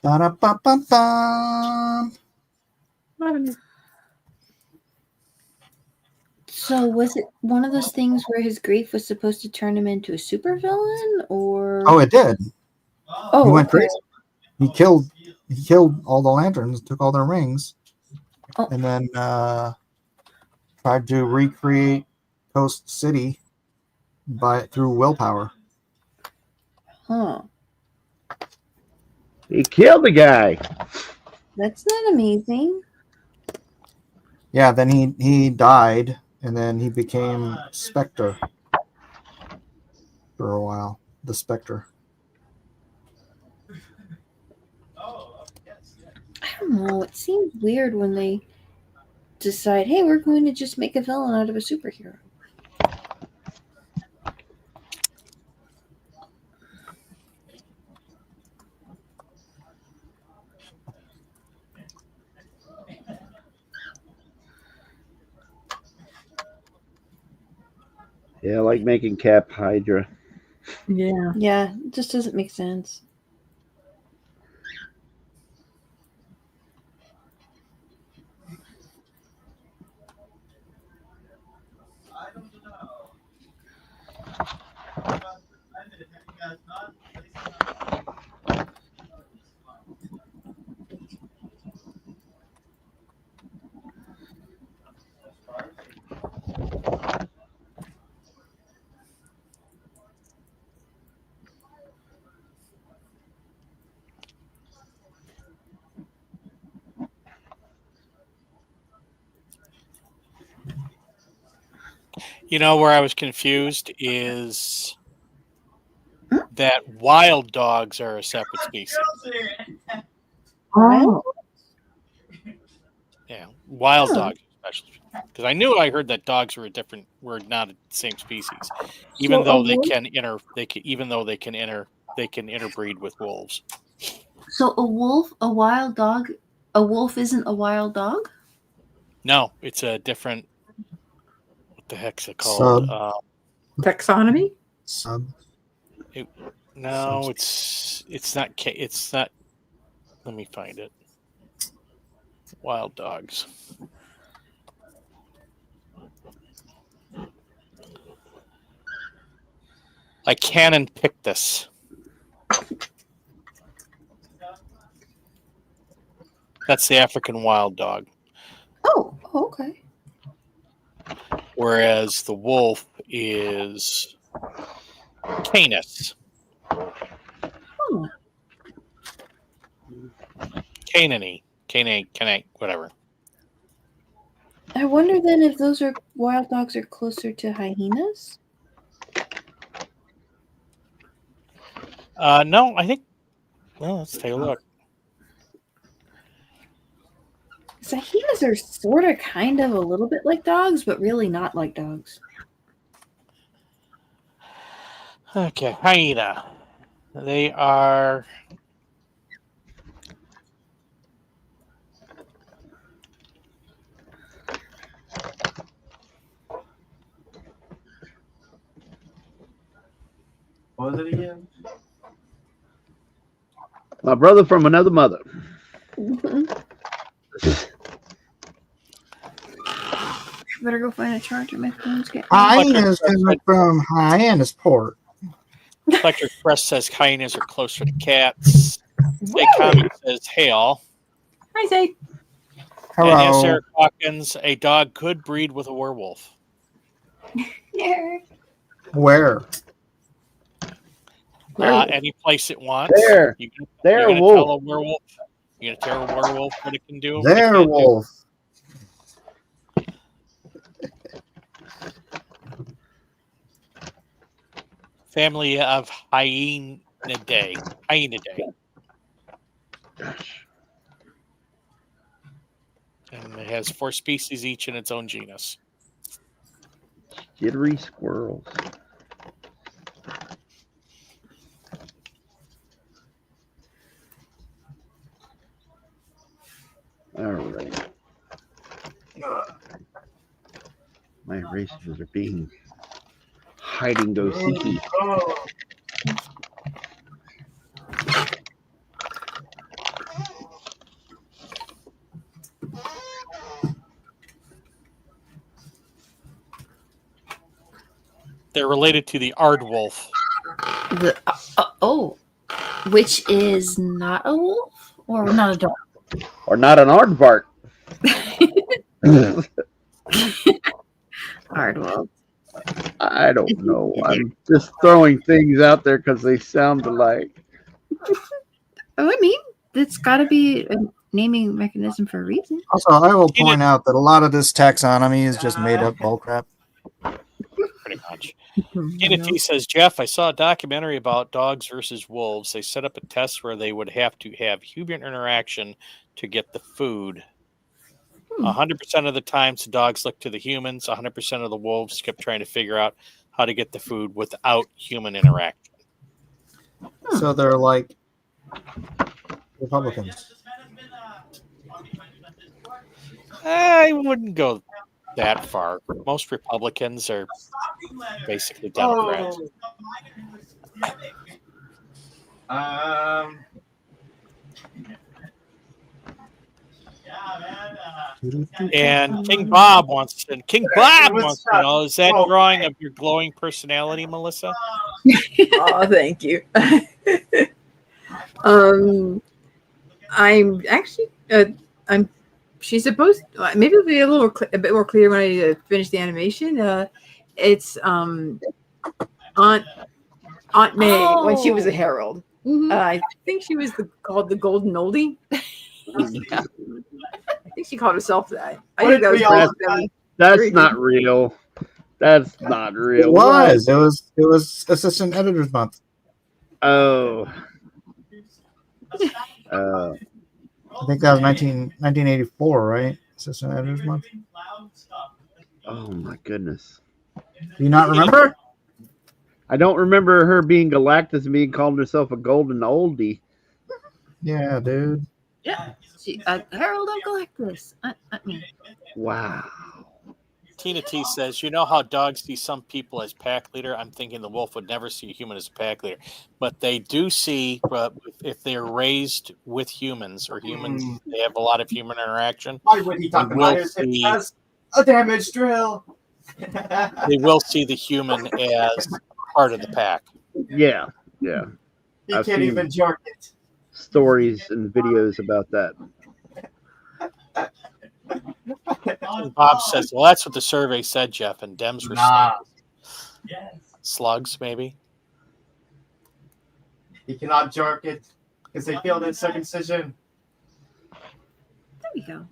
Ba-da-ba-ba-ba. So was it one of those things where his grief was supposed to turn him into a supervillain, or? Oh, it did. Oh, He went okay. crazy. He killed all the lanterns, took all their rings, Oh. and then tried to recreate Coast City through willpower. Huh. He killed the guy. That's not amazing. Yeah, then he died, and then he became Spectre for a while. The Spectre. I don't know. It seems weird when they decide, hey, we're going to just make a villain out of a superhero. Yeah, like making Cap Hydra. Yeah. Yeah, it just doesn't make sense. You know where I was confused is that wild dogs are a separate species. Oh. Yeah, wild Huh. dogs, especially because I knew I heard that dogs were not the same species, even So though they can interbreed with wolves. So a wolf, a wild dog, a wolf isn't a wild dog? No, it's a different. What the heck's it called? Taxonomy? Sub. No, it's not. It's not. Let me find it. Wild dogs. Like Canon Pictus. That's the African wild dog. Oh, okay. Whereas the wolf is Canis. Oh. Canine, whatever. I wonder then if those are wild dogs are closer to hyenas? No, I think. Well, let's take a look. Hyenas are sort of, kind of, a little bit like dogs, but really not like dogs. Okay, hyena. They are. What was it again? My brother from another mother. Better go find a charger. My phone's getting. Hyenas coming from Hyannisport. Fletcher Express says hyenas are closer to cats. Hey, Comic says, hey, all. Hi, Zay. Hello. And yes, Eric Hawkins, a dog could breed with a werewolf. Yeah. Where? Any place it wants. There. You're There, going to wolf. tell a werewolf. You're going to tell a werewolf what it can do. what it There, can't do. wolf. Family of Hyenidae. And it has 4 species each in its own genus. Jittery squirrels. All right. My erasers are being hiding go seeky. They're related to the aardwolf. Which is not a wolf or not a dog? Or not an aardvark. Aardwolf. I don't know. I'm just throwing things out there because they sound alike. Oh, I mean, it's got to be a naming mechanism for a reason. Also, I will point out that a lot of this taxonomy is just made up bullcrap. Pretty much. Tina T says, Jeff, I saw a documentary about dogs versus wolves. They set up a test where they would have to have human interaction to get the food. 100% of the times the dogs looked to the humans. 100% of the wolves kept trying to figure out how to get the food without human interaction. So they're like Republicans. I wouldn't go that far. Most Republicans are basically Democrats. And King Bob wants to know, is that drawing of your glowing personality, Melissa? Oh, thank you. I'm actually she's supposed maybe it'll be a bit more clear when I finish the animation. It's Aunt May when she was a herald. I think she was called the Golden Oldie. Yeah. I think she called herself that. I think that was that's not real. That's not real. It was. It was Assistant Editor's Month. Oh. I think that was 1984, right? Assistant Editor's Month. Oh my goodness. Do you not remember? I don't remember her being Galactus and being called herself a golden oldie. Yeah, dude. Yeah. Herald of Galactus. I mean. Wow. Tina T says, you know how dogs see some people as pack leader? I'm thinking the wolf would never see a human as a pack leader. But they do see, if they're raised with humans or humans, they have a lot of human interaction. Why would he talk about it as a damage drill? They will see the human as part of the pack. Yeah, yeah. He can't even jerk it. Stories and videos about that. Bob says, well, that's what the survey said, Jeff, and Dems were slugs, maybe. He cannot jerk it because they failed in circumcision. There we go.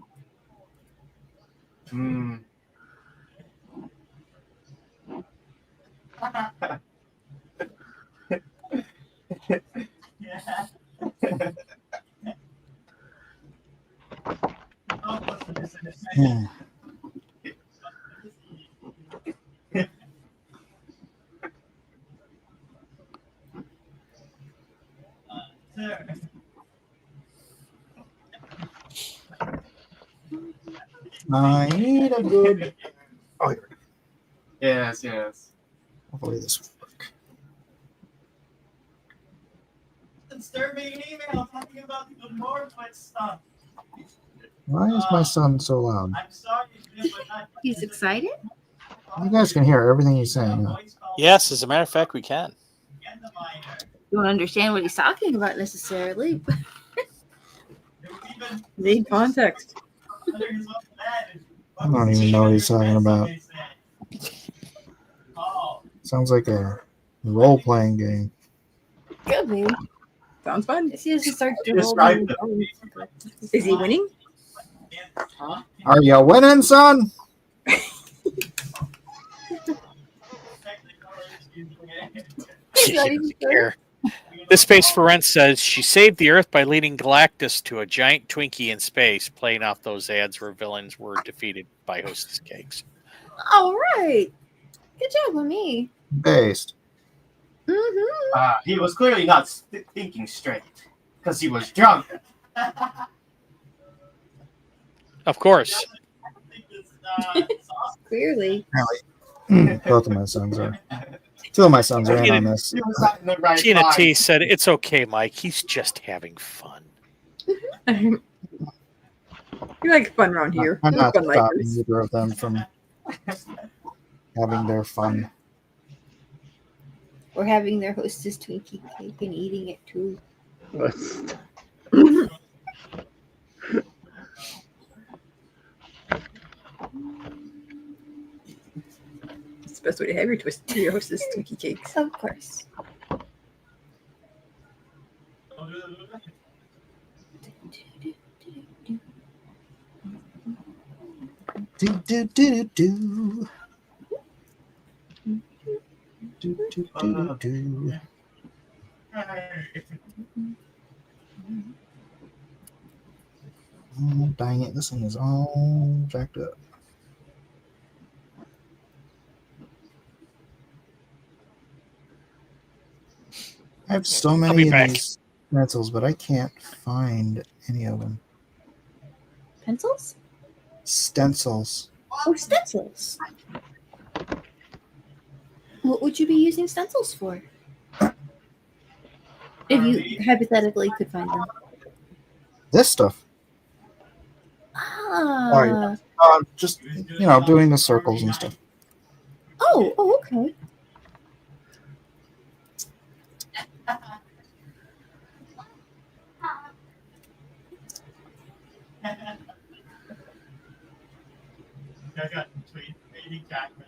I need a good. Oh, here. Yes. Hopefully this will work. Start making emails talking about the Northwest stuff. Why is my son so loud? I'm sorry, but he's excited. You guys can hear everything he's saying. Yes, as a matter of fact, we can. You don't understand what he's talking about necessarily. Need context. I don't even know what he's talking about. Sounds like a role-playing game. Could be. Sounds fun. Is he winning? Are you winning, son? She doesn't care. This Space for Rent says she saved the Earth by leading Galactus to a giant Twinkie in space, playing off those ads where villains were defeated by Hostess cakes. All right. Good job on me. Based. He was clearly not thinking straight because he was drunk. Of course. Clearly. Both of my sons are. Two of my sons are in on this. He was not in the right Tina T mind. said, "It's okay, Mike. He's just having fun." You like fun around here. I'm You're not fun stopping likers. either of them from having their fun. Or having their hostess Twinkie cake and eating it too. It's the best way to have your hostess Twinkie cakes. Of course. Do do do do do do do do. Oh, dang it! This thing is all jacked up. I have so I'll many be of back. these pencils, but I can't find any of them. Pencils? Stencils. Oh, stencils. What would you be using stencils for? If you hypothetically could find them. This stuff. Ah. Just doing the circles and stuff. Oh, okay. I got between 80 Jackman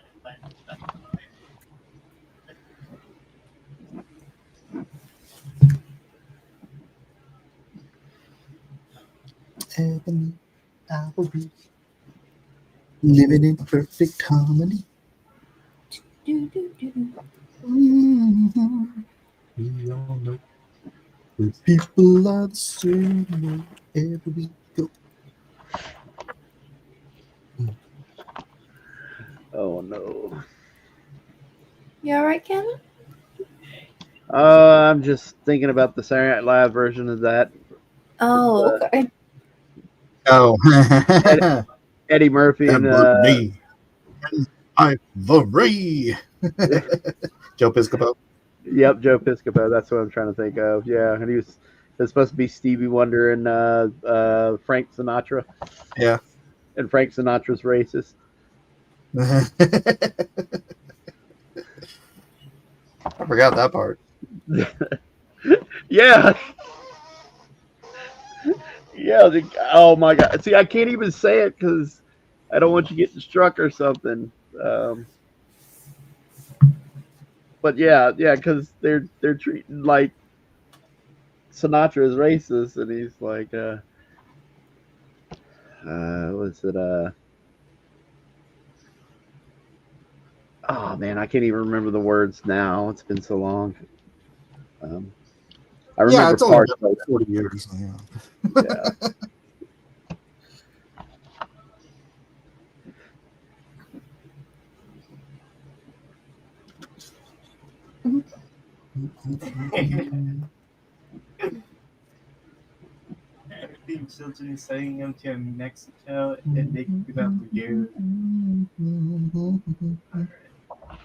and Ebony, Applebee, living in perfect harmony. Do, do, do. Mm-hmm. We all know the people are the same wherever we go. Oh no. You all right, Kevin? I'm just thinking about the Saturday Night Live version of that. Oh, okay. Oh, Eddie Murphy and Ebony, Ivory. Joe Piscopo. Yep, Joe Piscopo. That's what I'm trying to think of. Yeah, and it's supposed to be Stevie Wonder and Frank Sinatra. Yeah. And Frank Sinatra's racist. I forgot that part. Yeah. Yeah. Oh my God. See, I can't even say it because I don't want you getting struck or something. But yeah, because they're treating like Sinatra as racist, and he's like, what's it? Oh man, I can't even remember the words now. It's been so long. I remember it's only parts. been like 40 years. Yeah. Yeah. Everything children saying them to Mexico and they can up with you.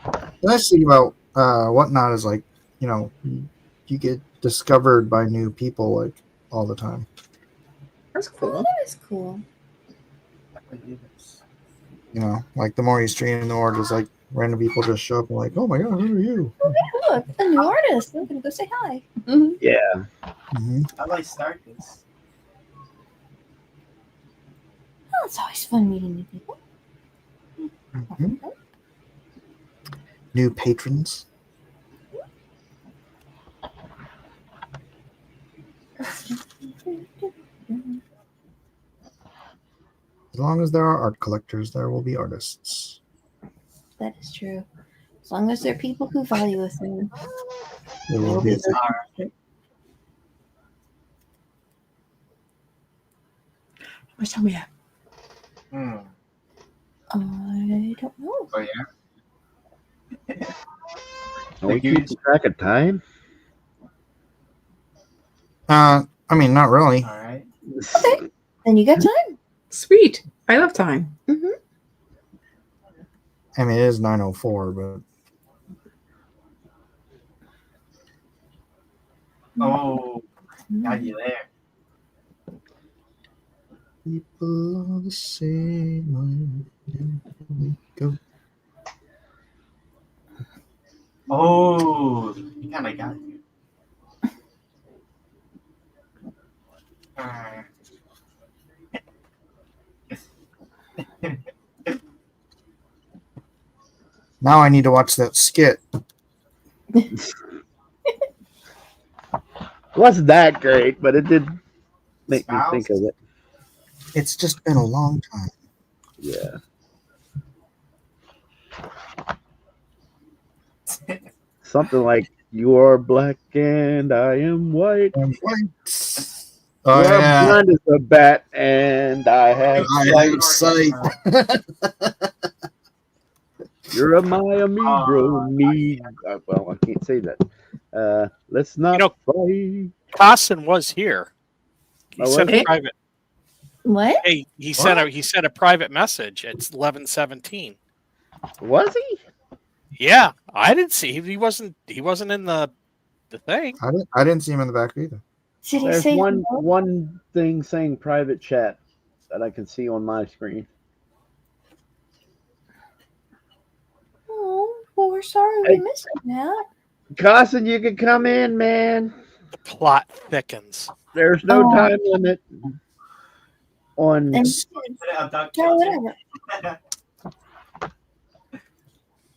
The nice thing about Whatnot is like, you get discovered by new people like all the time. That's Oh, cool. that is cool. Like the more you stream, the more just like random people just show up and like, oh my God, who are you? Oh, hey, look, a new artist. I'm gonna go say hi. Yeah. Mm-hmm. I like Starkist. Oh, it's always fun meeting new people. Mm-hmm. New patrons. As long as there are art collectors, there will be artists. That is true. As long as there are people who value us, then There will be. What's time we have? I don't know. Oh yeah. Are we keeping track of time? I mean, not really. All right. Okay, then you got time. Sweet. I love time. Mm-hmm. I mean, it is 9:04, but Oh, got you there. people are the same. We go. Oh, you kind of got you. Now I need to watch that skit. Wasn't that great, but it did make me think of it. It's just been a long time. Yeah. Something like, you are black and I am white. I'm white. You Oh, are yeah. blind as a bat and I have sight. You're a my amigo, me. Well, I can't say that. Let's not fight. Costin was here. He Oh, sent was a he? private. What? Hey, he sent a private message. It's 11:17. Was he? Yeah, I didn't see him. He wasn't in the thing. I didn't see him in the back either. Did he There's say one thing saying private chat that I can see on my screen. Oh, well, we're sorry we missed that. Carson, you can come in, man. The plot thickens. There's no time limit on. And whatever.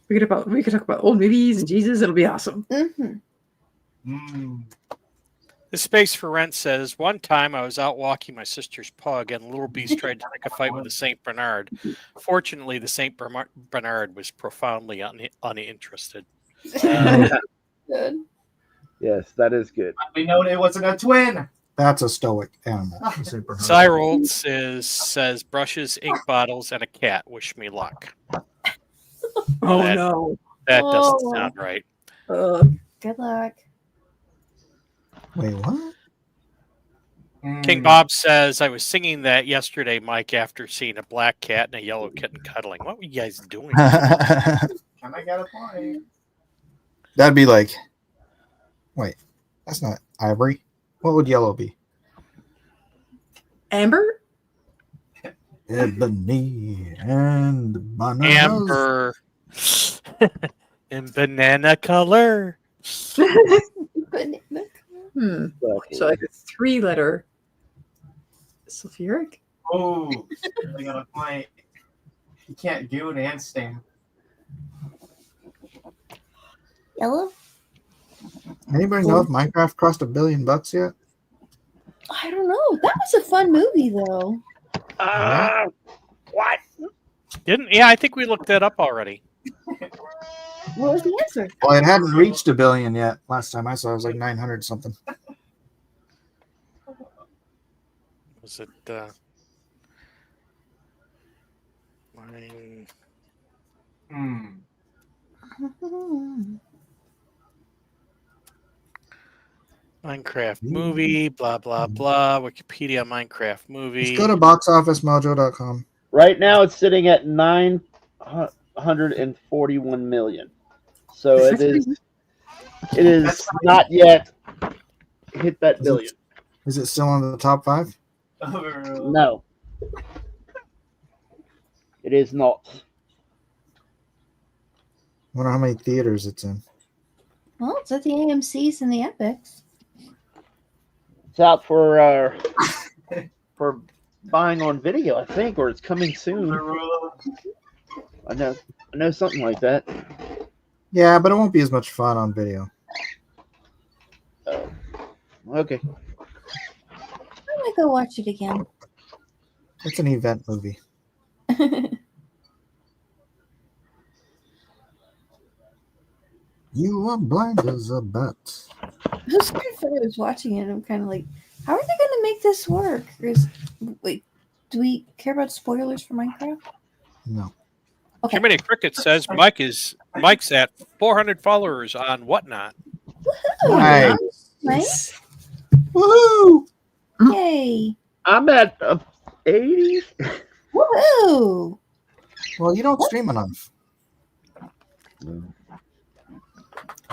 We could talk about old movies and Jesus. It'll be awesome. Mm-hmm. The Space for Rent says, one time I was out walking my sister's pug and Little Beast tried to pick a fight with a St. Bernard. Fortunately, the St. Bernard was profoundly uninterested. Good. Yes, that is good. We know it wasn't a twin. That's a stoic animal. Cyrold says, brushes, ink bottles, and a cat. Wish me luck. Oh, That- no. That doesn't sound right. Good luck. Wait, what? King Bob says, I was singing that yesterday, Mike, after seeing a black cat and a yellow kitten cuddling. What were you guys doing? And I got a point. That'd be like, wait, that's not ivory. What would yellow be? Amber? Ebony and bananas. Amber in banana color. So like a 3-letter sulfuric? Oh, I got a point. You can't do an and stamp. Yellow? Anybody know if Minecraft crossed $1 billion yet? I don't know. That was a fun movie, though. What? Yeah, I think we looked that up already. What was the answer? Well, it hadn't reached $1 billion yet. Last time I saw it was like 900 something. Was it mine? Minecraft movie, blah blah blah. Wikipedia Minecraft movie. Just go to boxofficemojo.com. Right now, it's sitting at 941 million. So it is not yet hit that billion. Is it still on the top 5? No, it is not. I wonder how many theaters it's in. Well, it's at the AMC's and the Epics. It's out for buying on video, I think, or it's coming soon. I know something like that. Yeah, but it won't be as much fun on video. Okay. I might go watch it again. It's an event movie. You are blind as a bat. It was kind of funny. I was watching it and I'm kind of like, how are they going to make this work? Wait, do we care about spoilers for Minecraft? No. Okay. Jiminy Cricket says Mike's at 400 followers on Whatnot. Nice. Nice. Woohoo! Yay. I'm at 80. Woohoo! Well, you don't stream enough.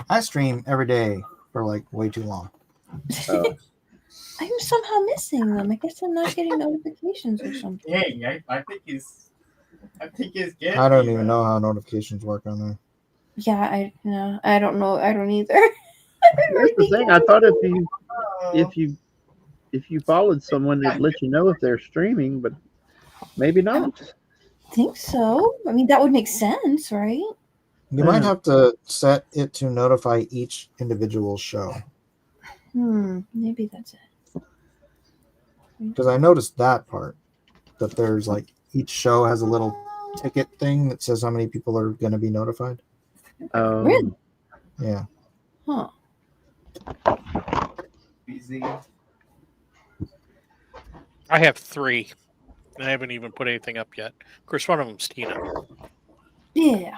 I stream every day for like way too long. Oh. I'm somehow missing them. I guess I'm not getting notifications or something. Dang, I think it's getting I don't me, even man. know how notifications work on there. Yeah, I don't know. I don't either. That's the thing. I thought if you followed someone, it'd let you know if they're streaming, but maybe not. I think so. I mean, that would make sense, right? You might have to set it to notify each individual show. Maybe that's it. Because I noticed that part, that there's like each show has a little ticket thing that says how many people are going to be notified. Really? Yeah. Huh. Busy. I have 3. I haven't even put anything up yet. Of course, one of them's Tina. Yeah.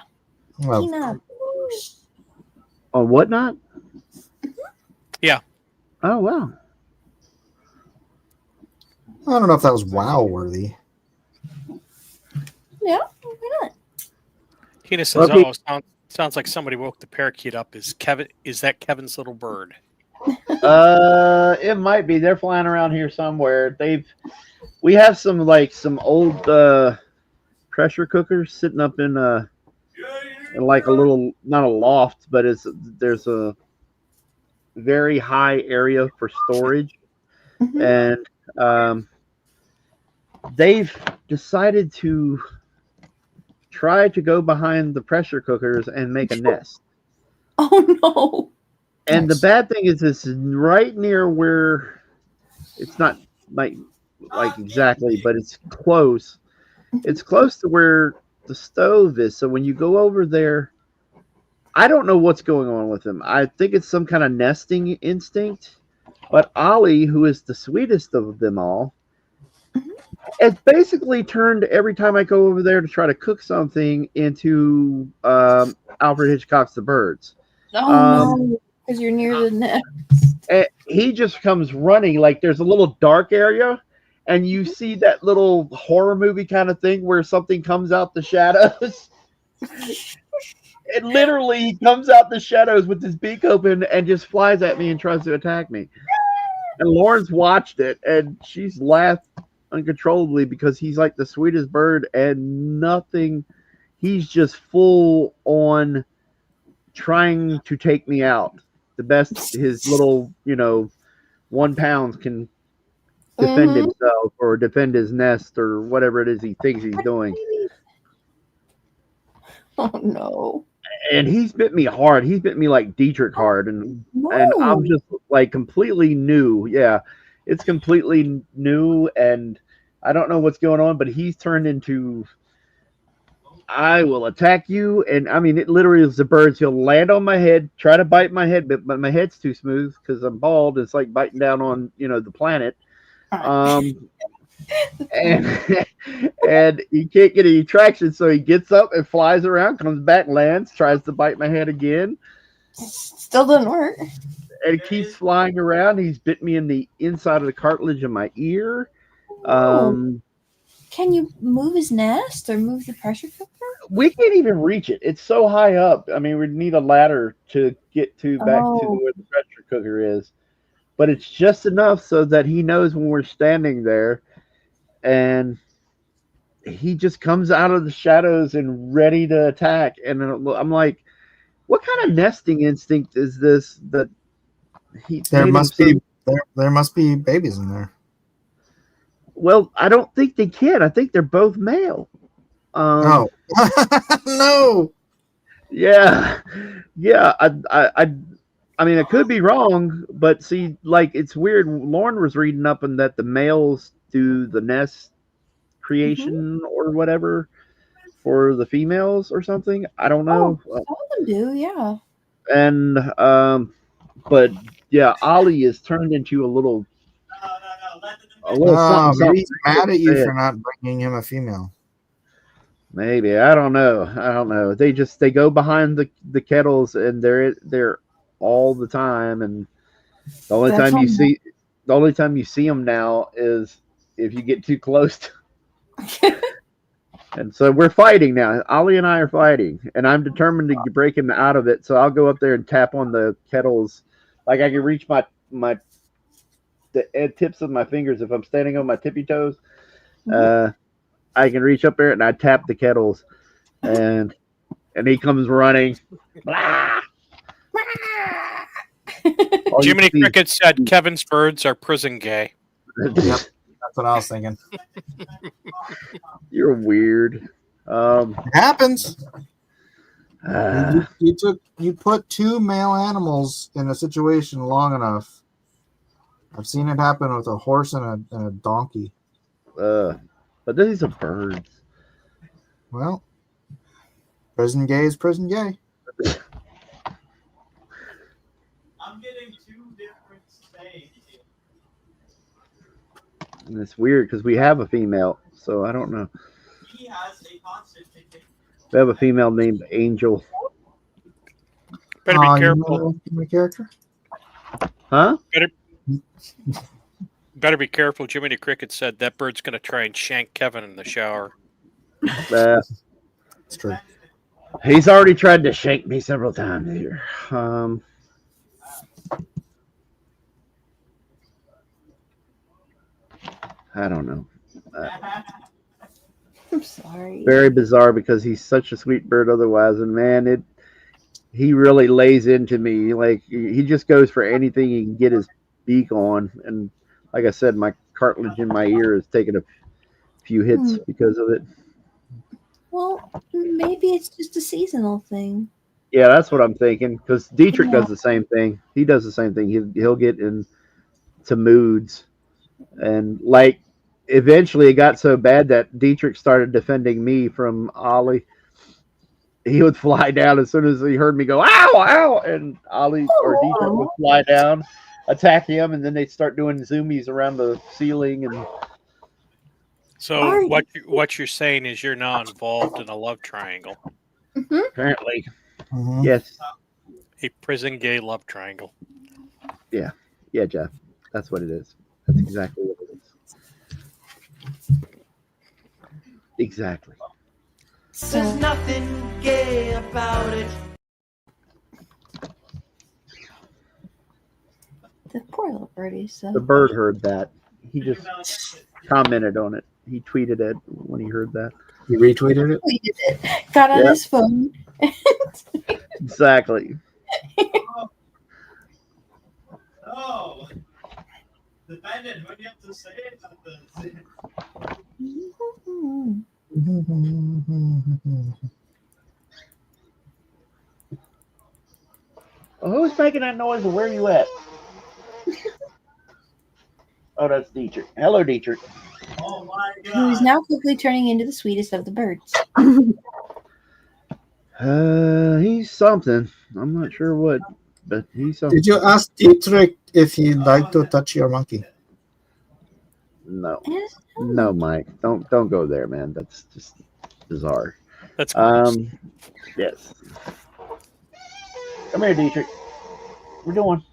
Well, Tina. On Whatnot? Yeah. Oh, wow. I don't know if that was wow worthy. Yeah, why not? Tina says, Okay. Sounds like somebody woke the parakeet up. Is that Kevin's little bird? It might be. They're flying around here somewhere. We have some old pressure cookers sitting up in like a little, not a loft, but there's a very high area for storage, and they've decided to try to go behind the pressure cookers and make a nest. Oh no! And the bad thing is, it's right near where it's not like exactly, but it's close. It's close to where the stove is. So when you go over there, I don't know what's going on with them. I think it's some kind of nesting instinct. But Ollie, who is the sweetest of them all, it's basically turned every time I go over there to try to cook something into Alfred Hitchcock's The Birds. Oh no! Because you're near the nest. And he just comes running. Like there's a little dark area, and you see that little horror movie kind of thing where something comes out the shadows. It literally, he comes out the shadows with his beak open and just flies at me and tries to attack me. And Lauren's watched it, and she's laughed uncontrollably because he's like the sweetest bird, and nothing. He's just full on trying to take me out. The best his little, 1 pound can defend himself or defend his nest or whatever it is he thinks he's doing. Oh no! And he's bit me hard. He's bit me like Dietrich hard, and I'm just like completely new. Yeah, it's completely new, and I don't know what's going on. But he's turned into, I will attack you, and I mean it literally is the birds. He'll land on my head, try to bite my head, but my head's too smooth because I'm bald. It's like biting down on the planet. And he can't get any traction, so he gets up and flies around, comes back, lands, tries to bite my head again. Still doesn't work. And it keeps flying around. He's bit me in the inside of the cartilage of my ear. Can you move his nest or move the pressure cooker? We can't even reach it. It's so high up. I mean, we need a ladder to get back to where the pressure cooker is. But it's just enough so that he knows when we're standing there. And he just comes out of the shadows and ready to attack. And I'm like, what kind of nesting instinct is this that there must be babies in there. Well, I don't think they can. I think they're both male. No. Yeah. I mean, it could be wrong, but see, like it's weird. Lauren was reading up on that the males do the nest creation or whatever for the females or something. I don't know. Some of them do, yeah. And but yeah, Ollie is turned into a little something. He's mad at you for not bringing him a female. Maybe, I don't know. They go behind the kettles, and they're all the time, and the only time you see them now is if you get too close. And so we're fighting now. Ollie and I are fighting, and I'm determined to break him out of it. So I'll go up there and tap on the kettles, like I can reach the tips of my fingers if I'm standing on my tippy toes. I can reach up there and I tap the kettles, and he comes running. Blah! Jiminy Cricket said Kevin's birds are prison gay. Yep, that's what I was thinking. You're weird. It happens. Uh, You put two male animals in a situation long enough. I've seen it happen with a horse and a donkey. but these are birds. Well, prison gay is prison gay. I'm getting two different sayings here. And it's weird because we have a female, so I don't know. He has a constant ticket. We have a female named Angel. Better be You careful. know my character? Huh? Better be careful. Jiminy Cricket said that bird's going to try and shank Kevin in the shower. It's true. He's already tried to shank me several times here. I don't know. I'm sorry. Very bizarre because he's such a sweet bird otherwise, and man, he really lays into me. Like he just goes for anything he can get his beak on, and like I said, my cartilage in my ear has taken a few hits because of it. Well, maybe it's just a seasonal thing. Yeah, that's what I'm thinking. Because Dietrich does the same thing. He does the same thing. He'll get into moods, and like eventually it got so bad that Dietrich started defending me from Ollie. He would fly down as soon as he heard me go, ow, ow, and Ollie or Dietrich would fly down, attack him, and then they'd start doing zoomies around the ceiling. And so what you're saying is you're now involved in a love triangle. Apparently, Mm-hmm. yes, A prison gay love triangle. yeah, Jeff, that's what it is. That's exactly what it is. Exactly. There's nothing gay about it. The poor little birdie. So The bird heard that. He just commented on it. He tweeted it when he heard that. You retweeted it? tweeted it. Got on his phone. Exactly. Oh. Dependent, what do you have to say about this? Oh, who's making that noise and where are you at? Oh, that's Dietrich. Hello, Dietrich. Oh my god. Who is now quickly turning into the sweetest of the birds. He's something. I'm not sure what, but he's something. Did you ask Dietrich if he'd like to touch your monkey? No, no, Mike. Don't go there, man. That's just bizarre. That's gross. Yes. Come here, Dietrich. We're doing.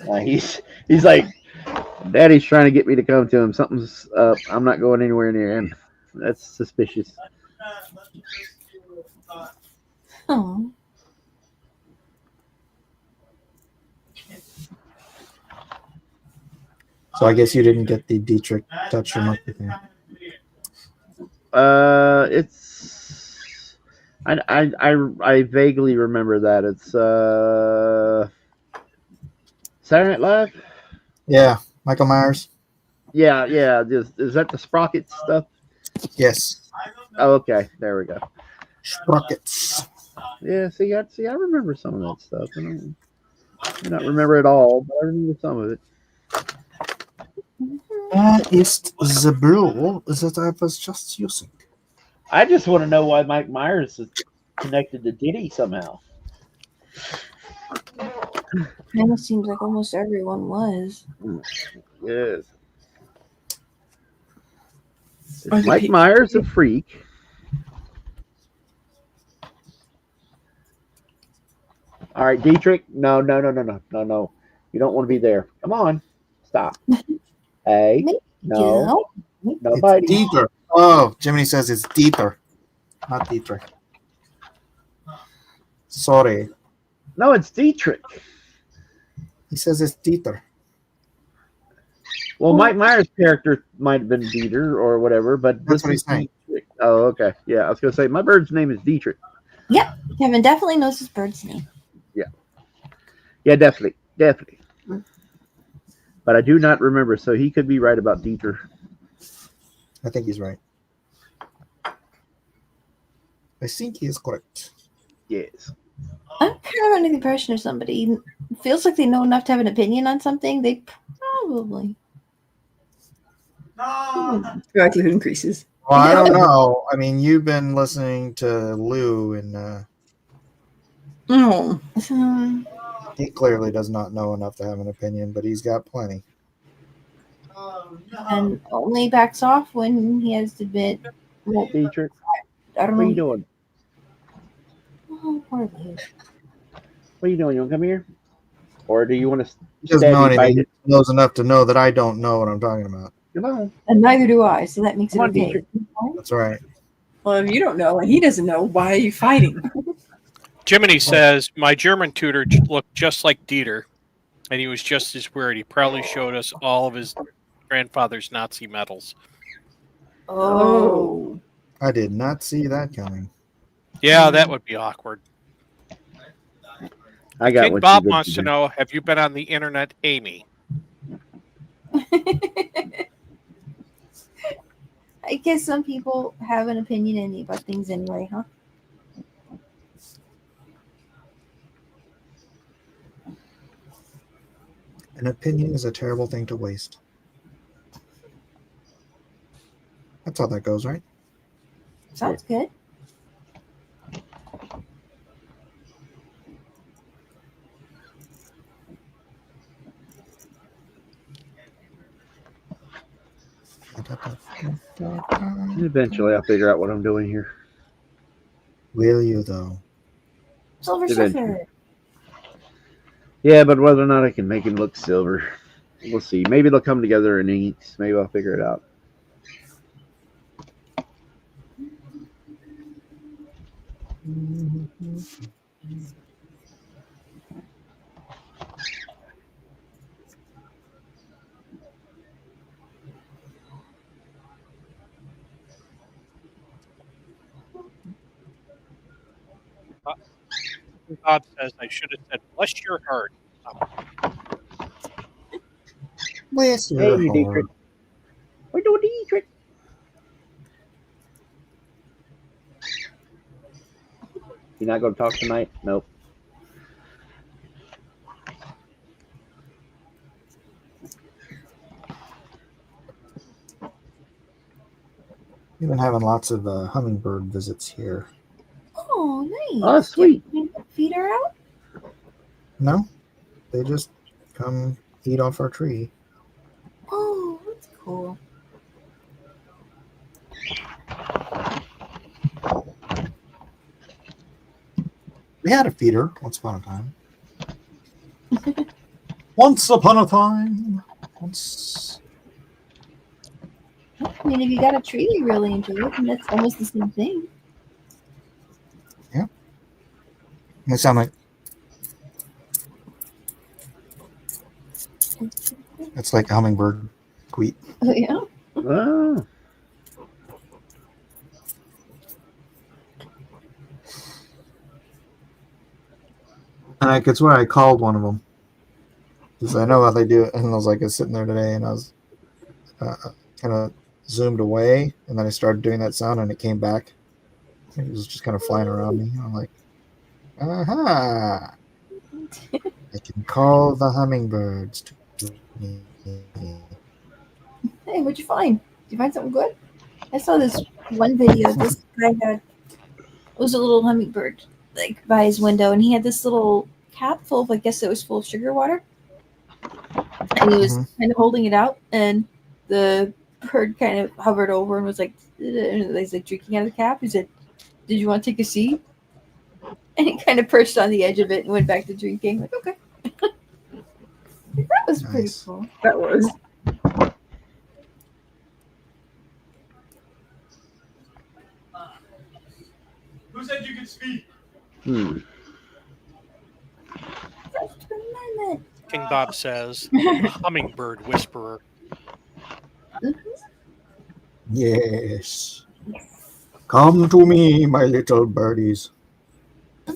What? He's like, Daddy's trying to get me to come to him. Something's up. I'm not going anywhere near him. That's suspicious. Oh. So I guess you didn't get the Dietrich touch your monkey thing. It's I vaguely remember that. It's Saturday Night Live. Yeah, Michael Myers. Yeah. Is that the Sprocket stuff? Yes. Oh, okay. There we go. Sprockets. Yeah. See, I remember some of that stuff. I may not remember it all, but I remember some of it. That is the brew that I was just using. I just want to know why Mike Myers is connected to Diddy somehow. And it seems like almost everyone was. Yes. Is Mike Myers a freak? All right, Dietrich. No. You don't want to be there. Come on. Stop. Hey, Maybe no, you. no It's biting. Dieter. Oh, Jiminy says it's Dieter, not Dietrich. Sorry. No, it's Dietrich. He says it's Dieter. Well, Mike Myers' character might have been Dieter or whatever, but That's this what he's is saying. Dietrich. Oh, okay. Yeah, I was gonna say my bird's name is Dietrich. Yep, Kevin definitely knows his bird's name. Yeah, definitely. But I do not remember, so he could be right about Dieter. I think he's right. I think he is correct. Yes. I'm kind of under the impression if somebody feels like they know enough to have an opinion on something, they probably. No. The likelihood increases. Well, I don't know. I mean, you've been listening to Lou, and Oh, he clearly does not know enough to have an opinion, but he's got plenty. Oh, no. And only backs off when he has to admit, well, Dietrich, I don't what know. are you doing? Oh, poor Lou. What are you doing? You want to come here? Or do you want to He doesn't stab know me by anything. it? He knows enough to know that I don't know what I'm talking about. Come on. And neither do I, so that makes Come it on, okay. Dietrich. That's right. well, if you don't know and he doesn't know, why are you fighting? Jiminy says, my German tutor looked just like Dieter, and he was just as weird. He probably showed us all of his grandfather's Nazi medals. Oh. I did not see that coming. Yeah, that would be awkward. I got King what Bob you wants to did. know, have you been on the internet, Amy? I guess some people have an opinion about things anyway, huh? An opinion is a terrible thing to waste. That's how that goes, right? Sounds good. Eventually, I'll figure out what I'm doing here. Will you, though? Silver Eventually. Surfer. Yeah, but whether or not I can make him look silver, we'll see. Maybe they'll come together in inks. Maybe I'll figure it out. Bob says I should have said, bless your heart. Bless your Hey, heart. Dietrich. We're doing Dietrich. You not going to talk tonight? Nope. We've been having lots of hummingbird visits here. Oh, nice. Oh, sweet. Do you have feed her out? No, they just come eat off our tree. Oh, that's cool. We had a feeder once upon a time. Once upon a time. Once. I mean, if you got a tree you really enjoy it, and that's almost the same thing. Yeah. They sound like. It's like a hummingbird tweet. Oh, yeah. Oh. And I could swear I called one of them. Because I know how they do it. And I was like, I was sitting there today and I was kind of zoomed away. And then I started doing that sound and it came back. It was just kind of flying around me. I'm like, aha. I can call the hummingbirds to me. Hey, what'd you find? Did you find something good? I saw this one video. This guy had, it was a little hummingbird like by his window, and he had this little cap full of, I guess it was full of sugar water, and he was kind of holding it out, and the bird kind of hovered over and was like, and he's like drinking out of the cap. He said, "Did you want to take a seat?" And he kind of perched on the edge of it and went back to drinking. Like, okay. That was pretty Nice. cool. That was. said you could speak. First Amendment. King Bob says, a hummingbird whisperer. Yes. Come to me, my little birdies. There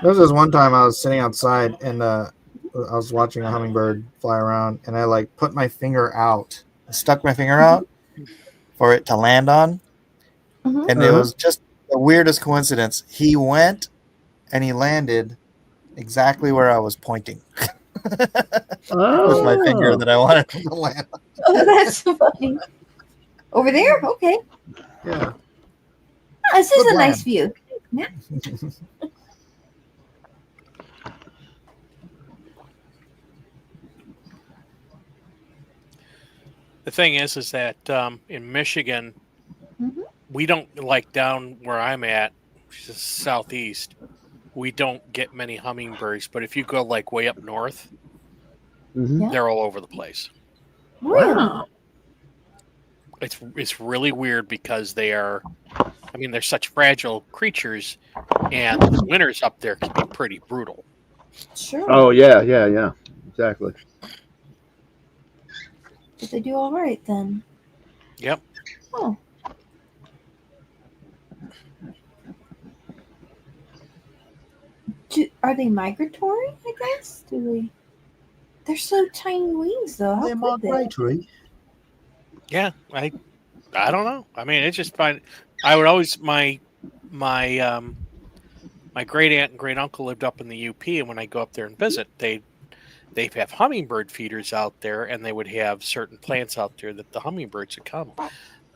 was this one time I was sitting outside and I was watching a hummingbird fly around, and I like put my finger out, stuck my finger out for it to land on, and it was just the weirdest coincidence. He went and he landed exactly where I was pointing with my finger that I wanted him to land on. Oh, that's funny. Over there? Okay. Yeah. This is Good a nice land. view. Yeah. The thing is that in Michigan, Mhm. we don't, like down where I'm at, which is southeast, we don't get many hummingbirds. But if you go like way up north, they're all over the place. Really? It's really weird because they're such fragile creatures, and the winters up there can be pretty brutal. Sure. Oh yeah, exactly. But they do all right then. Yep. Oh. Are they migratory, I guess? They're so tiny wings though. How They're could they? migratory. Yeah, I don't know. I mean, it's just fine. I would always my great aunt and great uncle lived up in the UP, and when I go up there and visit, they have hummingbird feeders out there, and they would have certain plants out there that the hummingbirds would come.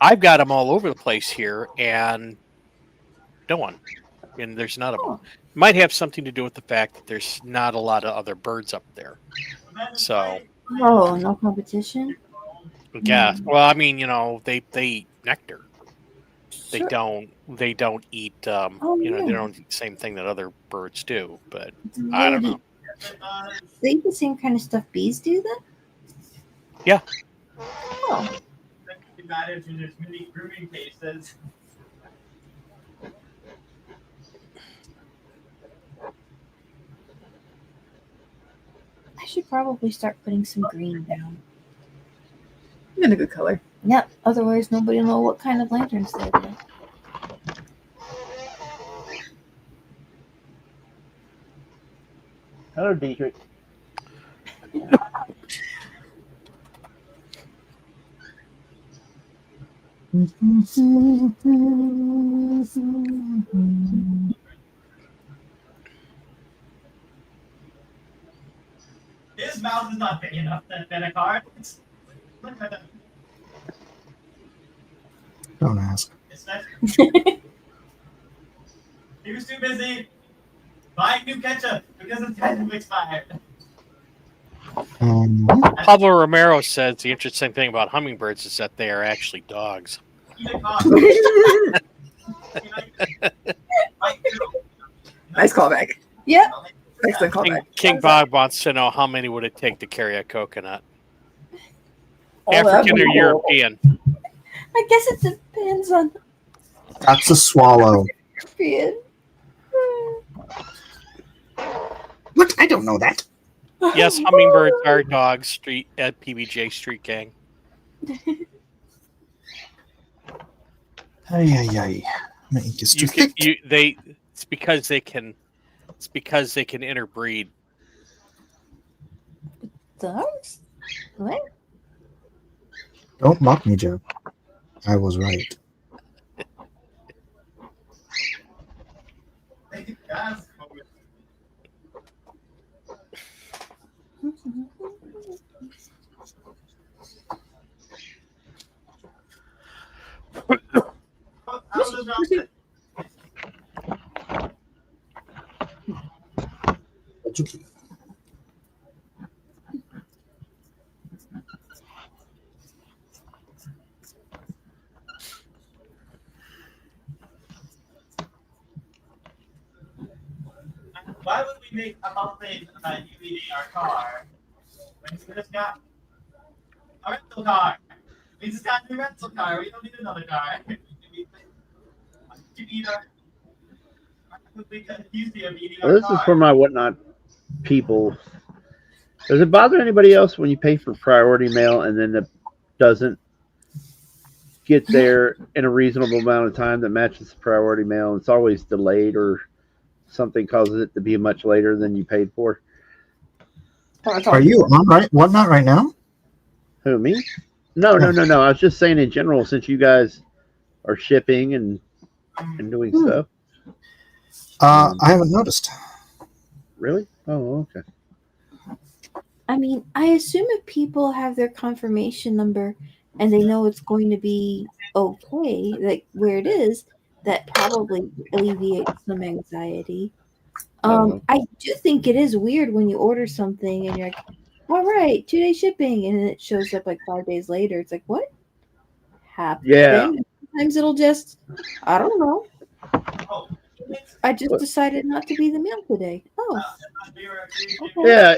I've got them all over the place here, and no one. And there's none of them. Might have something to do with the fact that there's not a lot of other birds up there. So. Oh, no competition. Yeah. Well, I mean, they eat nectar. They Sure. don't eat. They don't eat the same thing that other birds do. But I don't know. They eat the same kind of stuff bees do then? Yeah. Oh. Manage when there's many grooming cases. I should probably start putting some green down. In a good color. Yep. Otherwise, nobody will know what kind of lanterns they are. Hello, Dietrich. His mouth is not big enough to fit a card. Don't ask. He was too busy buying new ketchup because his ketchup expired. Pablo Romero says the interesting thing about hummingbirds is that they are actually dogs. Nice callback. Yep. Excellent callback. King Bob wants to know how many would it take to carry a coconut? Oh, African or that'd be European? I guess it depends on That's a swallow. European. What? I don't know that. Yes, hummingbirds are dogs. Street at PBJ Street Gang. Ay. It's because they can interbreed. Dogs? What? Don't mock me, Joe. I was right. Why would we make a holiday DVD our car when we just got a rental car? We just got a new rental car. We don't need another car. You need would we accuse you of eating Well, our this is car? for my whatnot people. Does it bother anybody else when you pay for priority mail and then it doesn't get there in a reasonable amount of time that matches the priority mail? It's always delayed or something causes it to be much later than you paid for. Are you on whatnot right now? Who, me? No. I was just saying in general, since you guys are shipping and doing stuff. I haven't noticed. Really? Oh, okay. I mean, I assume if people have their confirmation number and they know it's going to be okay, like where it is, that probably alleviates some anxiety. I do think it is weird when you order something and you're like, all right, 2-day shipping, and then it shows up like 5 days later. It's like, what happened? Yeah. Sometimes it'll just, I don't know. Oh, I just decided not to be the mail today. Oh, okay. Yeah,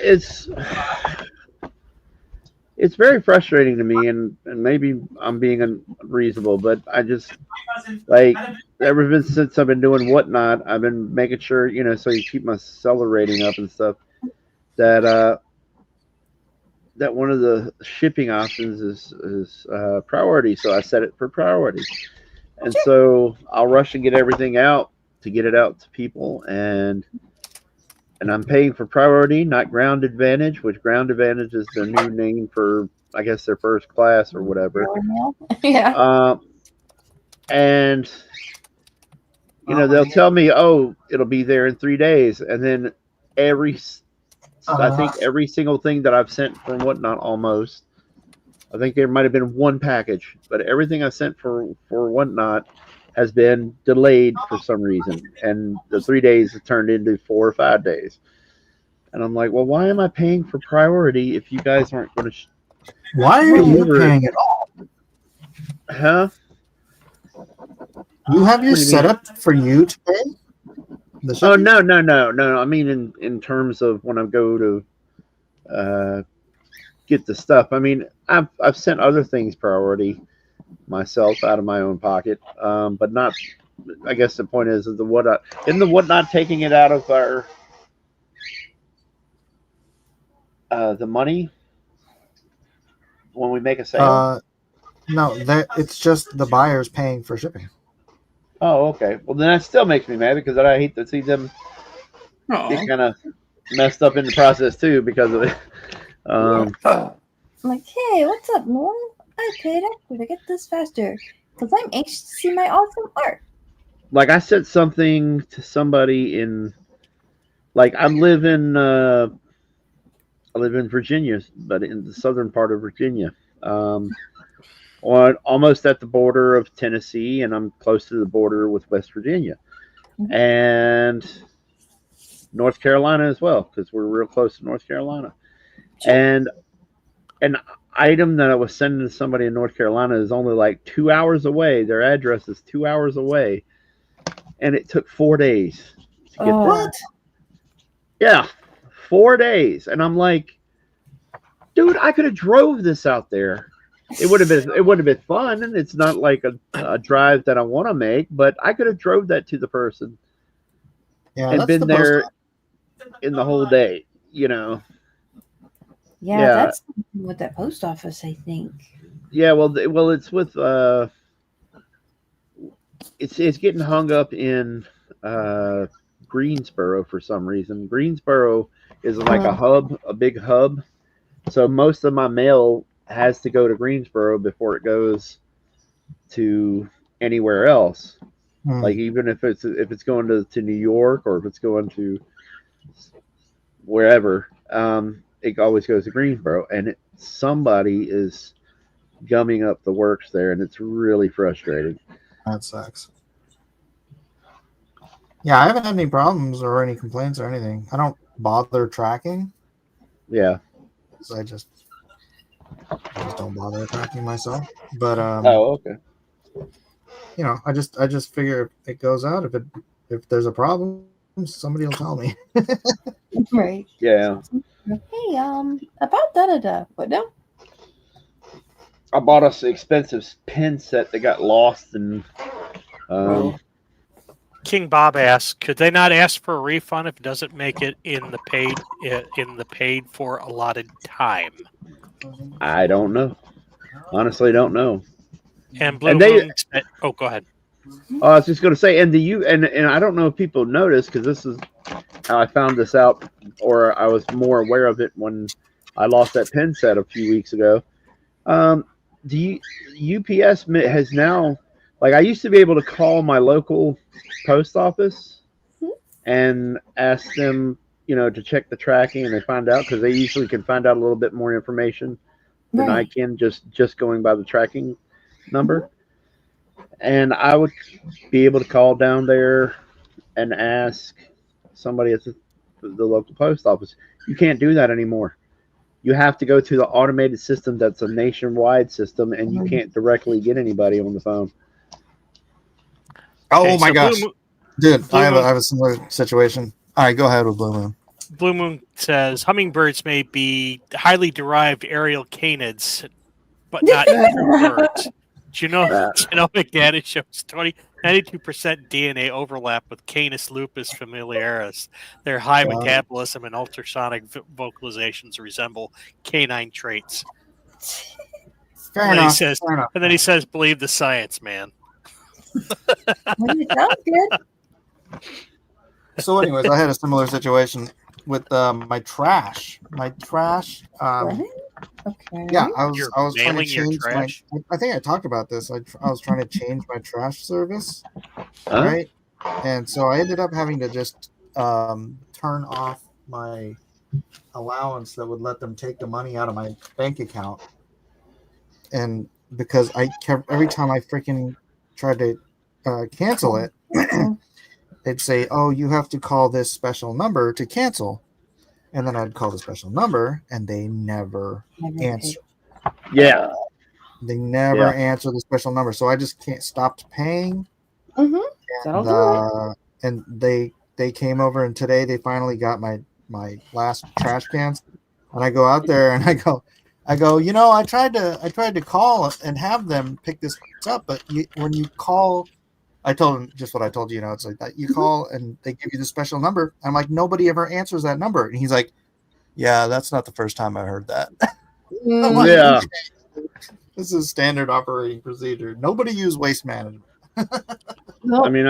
it's very frustrating to me, and maybe I'm being unreasonable, but I just like ever since I've been doing whatnot, I've been making sure so you keep my seller rating up and stuff. That that one of the shipping options is priority, so I set it for priority, and so I'll rush and get everything out to get it out to people, and I'm paying for priority, not ground advantage, which ground advantage is their new name for, I guess, their first class or whatever. Yeah. And they'll tell me, oh, it'll be there in 3 days, and then I think every single thing that I've sent from whatnot, almost, I think there might have been one package, but everything I sent for whatnot has been delayed for some reason, and the 3 days have turned into 4 or 5 days. And I'm like, well, why am I paying for priority if you guys aren't going to? Why are you paying at all? Huh? You have your setup for you to pay? Oh no! I mean, in terms of when I go to get the stuff. I mean, I've sent other things priority myself out of my own pocket, but not. I guess the point is the whatnot. Isn't the whatnot taking it out of our the money when we make a sale? No, it's just the buyers paying for shipping. Oh, okay. Well, then that still makes me mad because I hate to see them get kind of messed up in the process too because of it. I'm like, hey, what's up, man? I paid extra to get this faster because I'm anxious to see my awesome art. Like I said something to somebody in, like I live in Virginia, but in the southern part of Virginia, almost at the border of Tennessee, and I'm close to the border with West Virginia and North Carolina as well, because we're real close to North Carolina. And an item that I was sending to somebody in North Carolina is only like 2 hours away. Their address is 2 hours away, and it took 4 days to get there. What? Yeah, 4 days, and I'm like, dude, I could have drove this out there. It would have been fun, and it's not like a drive that I want to make, but I could have drove that to the person and been there in the whole day, Yeah, that's with that post office, I think. Yeah, well, it's with it's getting hung up in Greensboro for some reason. Greensboro is like a hub, a big hub. So most of my mail has to go to Greensboro before it goes to anywhere else. Like even if it's going to New York or if it's going to wherever, it always goes to Greensboro, and somebody is gumming up the works there, and it's really frustrating. That sucks. Yeah, I haven't had any problems or any complaints or anything. I don't bother tracking. Yeah. I just don't bother tracking myself. But okay. I just figure if it goes out, if there's a problem, somebody will tell me. Right. Yeah. Hey, about da-da-da. What now? I bought us an expensive pin set that got lost, and can King Bob asks, could they not ask for a refund if it doesn't make it in the paid for allotted time? I don't know. Honestly, don't know. And Blue And they, Moon said, oh, go ahead. I was just going to say, and and I don't know if people noticed, because this is how I found this out, or I was more aware of it when I lost that pin set a few weeks ago. The UPS has now, like, I used to be able to call my local post office and ask them, to check the tracking, and they find out, because they usually can find out a little bit more information than I can just going by the tracking number. And I would be able to call down there and ask somebody at the local post office. You can't do that anymore. You have to go to the automated system that's a nationwide system, and you can't directly get anybody on the phone. Oh Okay, my so gosh, dude! Blue I Moon- have a similar situation. All right, go ahead with Blue Moon. Blue Moon says hummingbirds may be highly derived aerial canids, but not true birds. Genomic data shows 92% DNA overlap with Canis lupus familiaris. Their high metabolism and ultrasonic vocalizations resemble canine traits. Fair enough. And then he says, believe the science, man. It sounds good. So, anyways, I had a similar situation with my trash. Okay. Yeah, I was trying to mailing your change my. trash? I think I talked about this. I was trying to change my trash service, Huh? right? And so I ended up having to just turn off my allowance that would let them take the money out of my bank account. And because I kept every time I freaking tried to cancel it, they'd say, "Oh, you have to call this special number to cancel." And then I'd call the special number, and they never answer. Yeah. They never answer the special number. So I just can't stop paying. And they came over, and today they finally got my last trash cans. And I go out there and I go, I tried to call and have them pick this up, but when you call, I told him just what I told you. It's like that. You call and they give you the special number. I'm like, nobody ever answers that number. And he's like, yeah, that's not the first time I heard that. Like, Yeah. This is standard operating procedure. Nobody use waste management. I mean,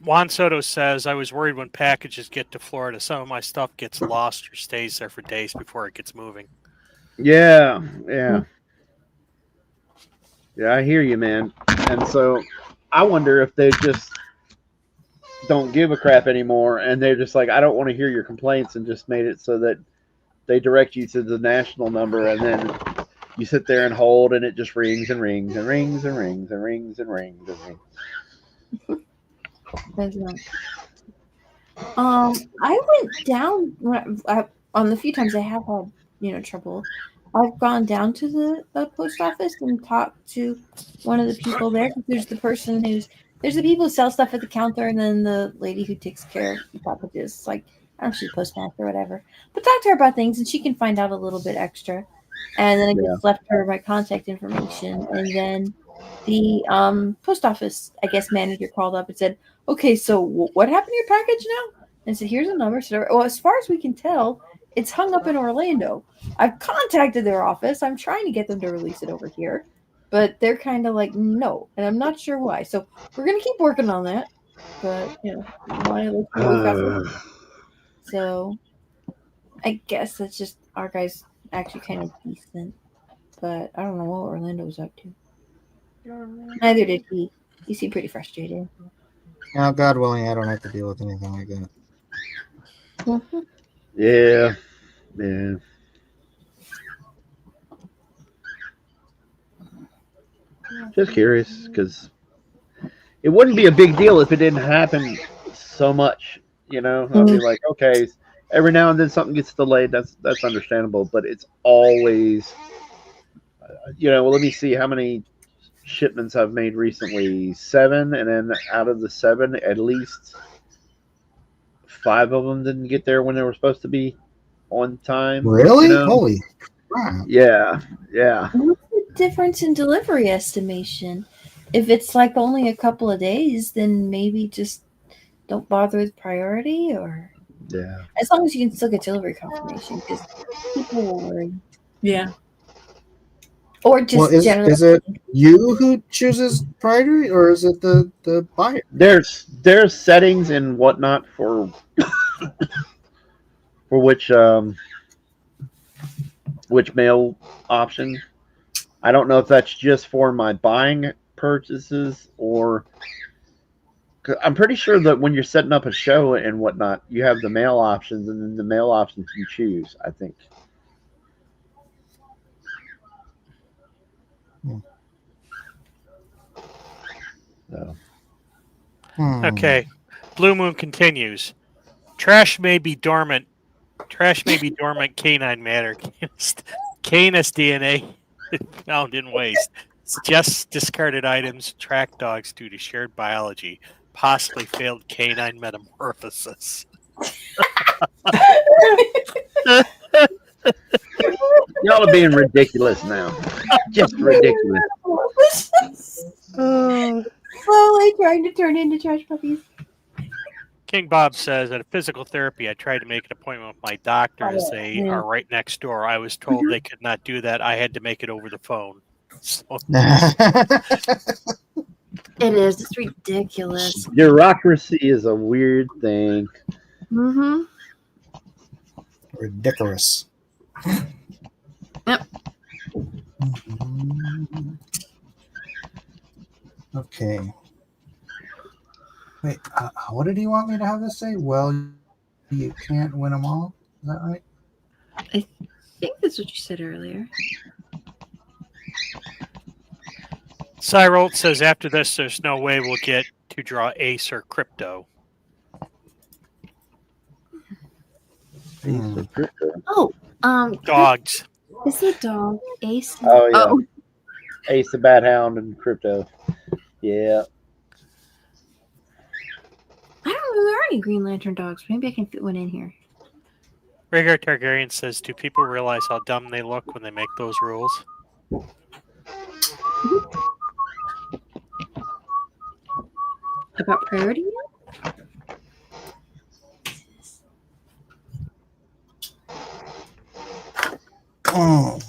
Juan Soto says, I was worried when packages get to Florida, some of my stuff gets lost or stays there for days before it gets moving. Yeah. I hear you, man. And so I wonder if they just don't give a crap anymore, and they're just like, I don't want to hear your complaints, and just made it so that they direct you to the national number, and then you sit there and hold, and it just rings and rings and rings and rings and rings and rings and rings. I went down on the few times I have had trouble. I've gone down to the post office and talked to one of the people there. There's the people who sell stuff at the counter, and then the lady who takes care of the packages. Like, I don't know if she's postmaster or whatever. But talk to her about things, and she can find out a little bit extra. And then I just left her my contact information, and then the post office, I guess, manager called up and said, "Okay, so what happened to your package now?" And I said, "Here's a number." So, well, as far as we can tell, it's hung up in Orlando. I've contacted their office. I'm trying to get them to release it over here, but they're kind of like, no, and I'm not sure why. So we're gonna keep working on that. But so I guess that's just our guy's actually kind of decent, but I don't know what Orlando was up to. Neither did he. He seemed pretty frustrated. Now, God willing, I don't have to deal with anything like that. Mm-hmm. Yeah. Just curious, because it wouldn't be a big deal if it didn't happen so much. I'd be like, okay, every now and then something gets delayed. That's understandable, but it's always, well, let me see how many shipments I've made recently. 7, and then out of the 7, at least 5 of them didn't get there when they were supposed to be on time. Really? Holy crap. Yeah. What's the difference in delivery estimation? If it's like only a couple of days, then maybe just don't bother with priority, or Yeah. as long as you can still get delivery confirmation, because people will worry. Yeah. Or just Well, generally. is it you who chooses priority, or is it the buyer? There's settings and whatnot for which mail option. I don't know if that's just for my buying purchases or 'cause I'm pretty sure that when you're setting up a show and whatnot, you have the mail options and then the mail options you choose, I think. So. Okay. Blue Moon continues. Trash may be dormant. Trash may be dormant canine matter. Canis DNA found in waste. Suggests discarded items track dogs due to shared biology, possibly failed canine metamorphosis. Y'all are being ridiculous now. Just ridiculous. Slowly trying to turn into trash puppies. King Bob says at physical therapy, I tried to make an appointment with my doctor as they are right next door. I was told they could not do that. I had to make it over the phone. So, it is. It's ridiculous. Bureaucracy is a weird thing. Mm-hmm. Ridiculous. Yep. Okay. Wait, what did he want me to have this say? Well, you can't win them all. Is that right? I think that's what you said earlier. Cyrolt says after this, there's no way we'll get to draw Ace or Crypto. Ace or Crypto? Oh, Dogs. It's a dog. Ace. Oh, yeah. Ace the Bat Hound and Crypto. Yeah. I don't know if there are any Green Lantern dogs. Maybe I can fit one in here. Rhaegar Targaryen says, do people realize how dumb they look when they make those rules? About priority? Oh.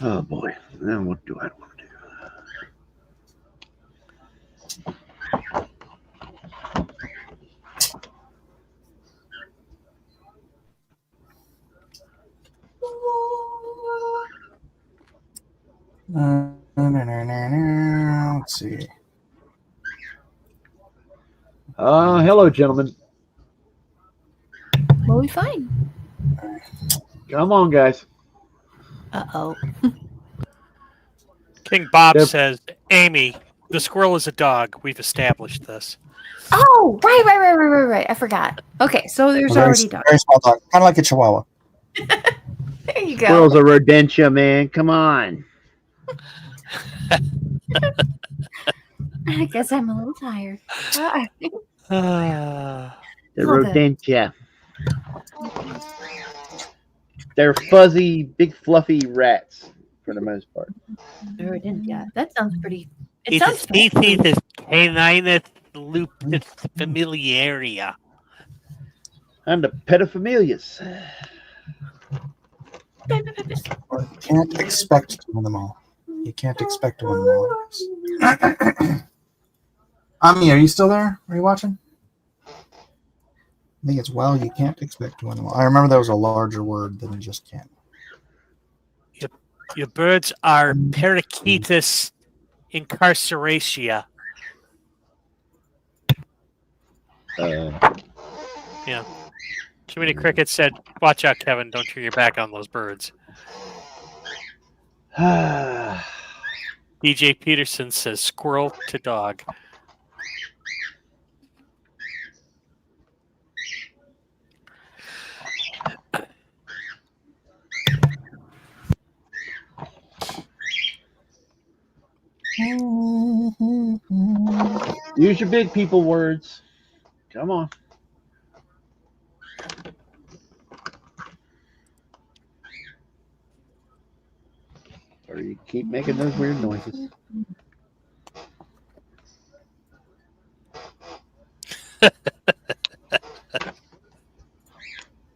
Oh boy. Now what do I want to do? Let's see. Hello, gentlemen. We'll be fine. Come on, guys. Uh-oh. King Bob says, Amy, the squirrel is a dog. We've established this. Oh, right. I forgot. Okay, so there's already dogs. Very small dog, kind of like a Chihuahua. There you go. Squirrel's a rodentia, man. Come on. I guess I'm a little tired. They're rodentia. They're fuzzy, big, fluffy rats for the most part. Yeah, that sounds pretty. It's a species of Caninus lupus familiaria. And the pedophamilias. Can't expect to win them all. You can't expect to win them all. Ami, are you still there? Are you watching? I think it's well, you can't expect to win them all. I remember there was a larger word than just can't. Your birds are Perichetus incarceratia. Yeah. Too many crickets said, watch out, Kevin. Don't turn your back on those birds. DJ Peterson says, squirrel to dog. Use your big people words. Come on. Or you keep making those weird noises.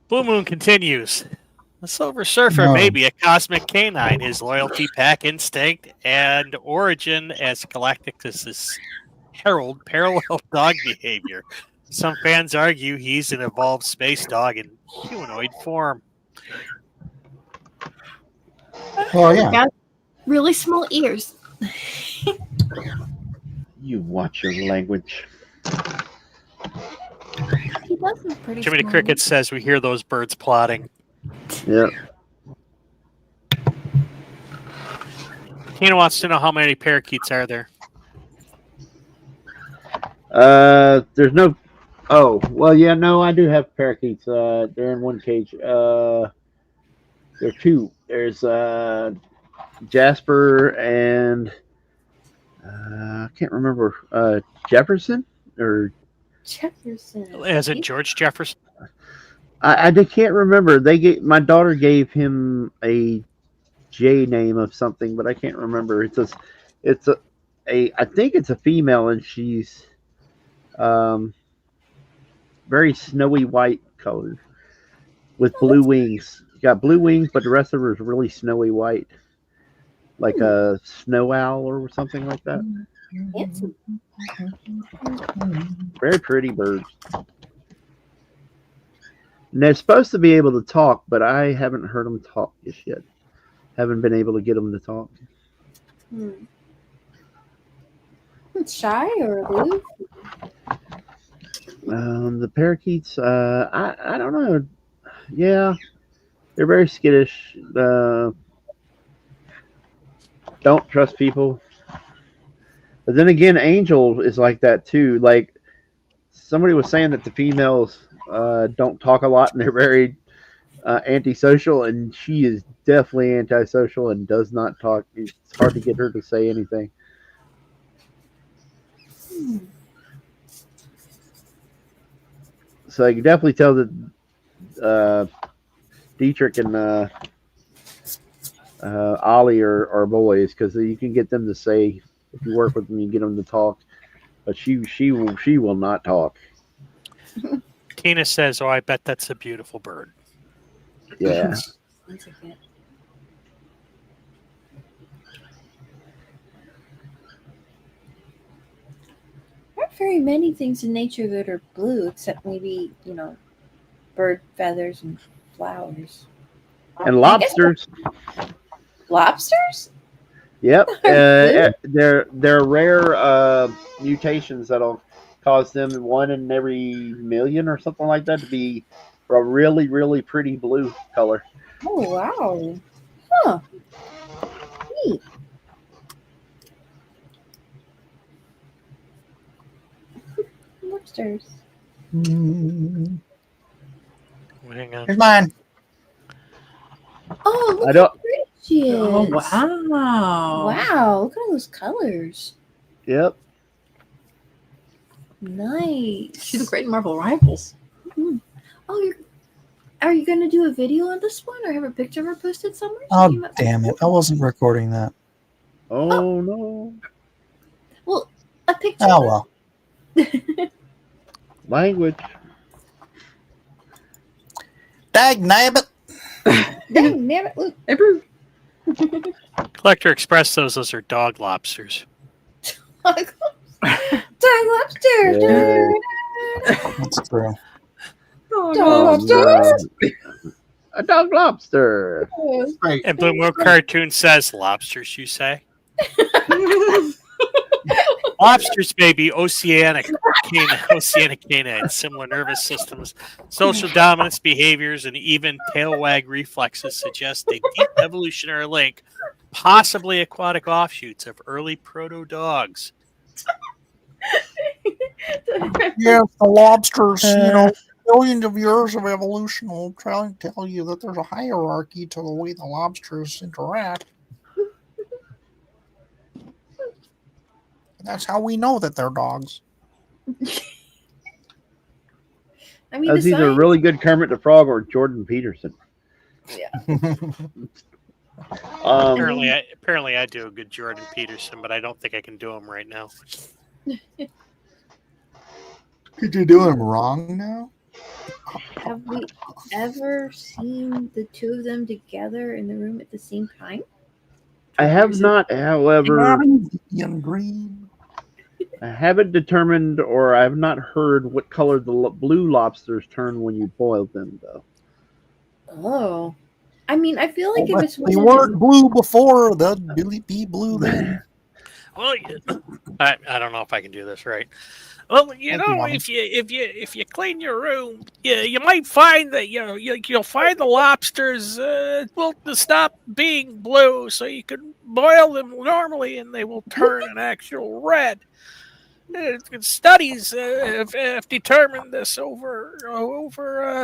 Blue Moon continues. The Silver Surfer No. may be a cosmic canine. His loyalty, pack instinct, and origin as Galacticus' herald parallel dog behavior. Some fans argue he's an evolved space dog in humanoid form. Well, yeah. Got really small ears. You watch your language. He does look pretty Jiminy small. Cricket says we hear those birds plotting. Yeah. Tina wants to know how many parakeets are there. There's no. Oh, well, yeah, no, I do have parakeets. They're in one cage. There are two. There's Jasper and I can't remember Jefferson or Jefferson. As in George Jefferson? I can't remember. My daughter gave him a J name of something, but I can't remember. I think it's a female, and she's very snowy white colored with blue wings. Got blue wings, but the rest of her is really snowy white, like a snow owl or something like that. Handsome. Very pretty birds. And they're supposed to be able to talk, but I haven't heard them talk just yet. Haven't been able to get them to talk. Shy or aloof? The parakeets, I don't know. Yeah, they're very skittish. Don't trust people. But then again, Angel is like that too. Like somebody was saying that the females don't talk a lot and they're very antisocial, and she is definitely antisocial and does not talk. It's hard to get her to say anything. So you can definitely tell that Dietrich and Ollie are boys, because you can get them to say, if you work with them, you get them to talk. But she will not talk. Tina says, "Oh, I bet that's a beautiful bird." Yeah. There aren't very many things in nature that are blue, except maybe, bird feathers and flowers. And lobsters. Lobsters? Yep. They're rare mutations that'll cause them, 1 in every million or something like that, to be a really, really pretty blue color. Oh, wow. Huh. Neat. Lobsters. Hang on. Here's mine. Oh, look I don't. how pretty she is. Oh, wow. Wow, look at all those colors. Yep. Nice. She looked great in Marvel Rivals. Mhm. Oh, are you going to do a video on this one or have a picture of her posted somewhere? Oh, damn it. I wasn't recording that. Oh, no. Well, a picture. Oh, well. Language. Dag nabbit. Dang, damn it. Look. Every Collector Express, those are dog lobsters. Dog lobster. Yeah. That's true. Dog lobster. A dog lobster. Right. And Blue Moon Cartoon says, "Lobsters, you say?" Lobsters may be oceanic canines, similar nervous systems, social dominance behaviors, and even tail wag reflexes suggest a deep evolutionary link, possibly aquatic offshoots of early proto-dogs. Yes, the lobsters, billions of years of evolution will try and tell you that there's a hierarchy to the way the lobsters interact. That's how we know that they're dogs. I mean, That's either a really good Kermit the Frog or Jordan Peterson. Yeah. Apparently, I do a good Jordan Peterson, but I don't think I can do him right now. Could you do him wrong now? Have we ever seen the two of them together in the room at the same time? I have not, however, Young green. I haven't determined or I have not heard what color the blue lobsters turn when you boil them, though. Oh. I mean, I feel like if it's They one weren't blue before, they'll be blue then. Well, I don't know if I can do this right. Well, you Thank you, know, Mommy. if you clean your room, you might find that you'll find the lobsters will stop being blue, so you can boil them normally, and they will turn an actual red. Studies have determined this over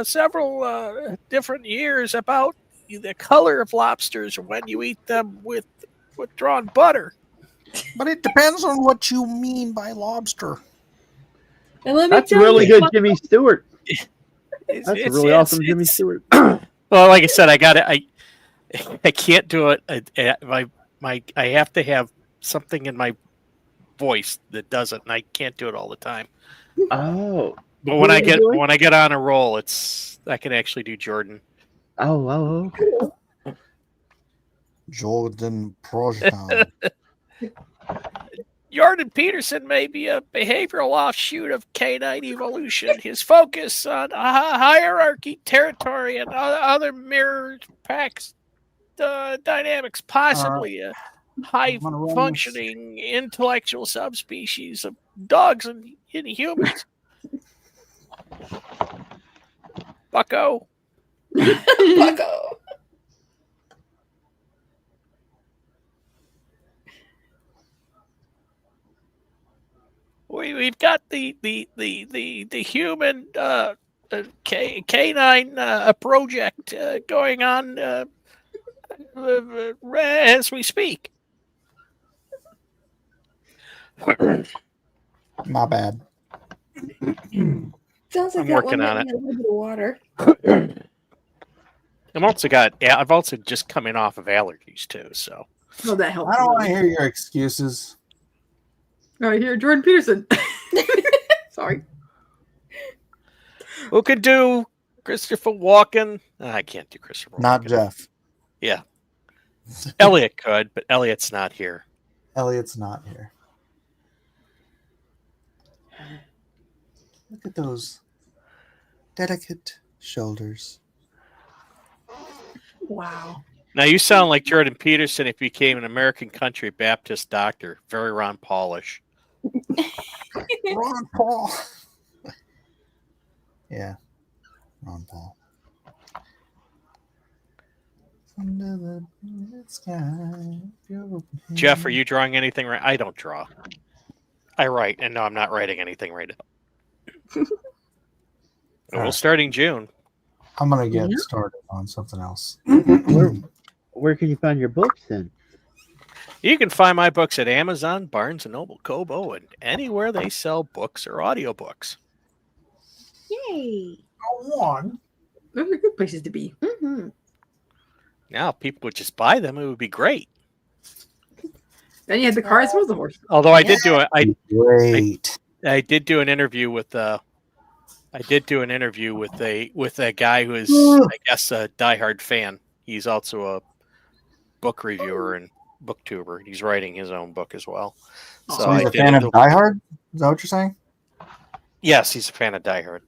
several different years about the color of lobsters when you eat them with drawn butter. But it depends on what you mean by lobster. And let me That's tell really you, good, Jimmy Stewart. It's That's a really awesome Jimmy Stewart. Well, like I said, I can't do it. I have to have something in my voice that does it, and I can't do it all the time. Oh, But when I get on a roll, I can actually do Jordan. Oh, okay. Jordan Projan. Jordan Peterson may be a behavioral offshoot of canine evolution. His focus on hierarchy, territory, and other mirror packs dynamics, possibly a high-functioning intellectual subspecies of dogs and humans. Bucko. Bucko. We've got the human canine project going on as we speak. My bad. Sounds like I'm that working one on might need a little bit of water. I've also just coming off of allergies too, so. Well, that helps. I don't want to hear your excuses. All right, here, Jordan Peterson. Sorry. Who could do Christopher Walken? I can't do Christopher Walken. Not Jeff. Yeah. Elliot could, but Elliot's not here. Elliot's not here. Look at those delicate shoulders. Wow. Now you sound like Jordan Peterson if he became an American Country Baptist doctor. Very Ron Paulish. Ron Paul. Yeah. Ron Paul. Under the sky. Jeff, are you drawing anything right? I don't draw. I write, and no, I'm not writing anything right now. We'll start in June. I'm gonna get started on something else. Where can you find your books then? You can find my books at Amazon, Barnes & Noble, Kobo, and anywhere they sell books or audiobooks. Yay. One. Those are good places to be. Mm-hmm. Now, if people would just buy them, it would be great. Then you had the car as well as the horse. Although I did do Great. I did do an interview with a guy who is, I guess, a diehard fan. He's also a book reviewer and booktuber. He's writing his own book as well. So he's a fan of Die Hard? Is that what you're saying? Yes, he's a fan of Die Hard.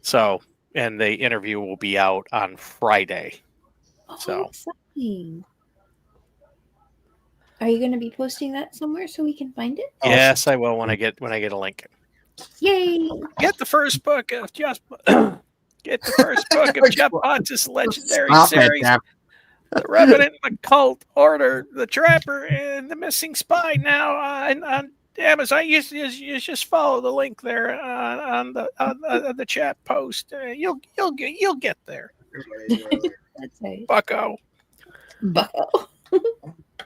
So, and the interview will be out on Friday. So, exciting. Are you going to be posting that somewhere so we can find it? Yes, I will when I get a link. Yay! Get the first book of Jeff. Get the first book of Jeff Potts' legendary series. The Revenant, the Cult, Order, the Trapper, and the Missing Spy. Now on Amazon, you just follow the link there on the chat post. You'll get there. That's right. Bucko. Bucko.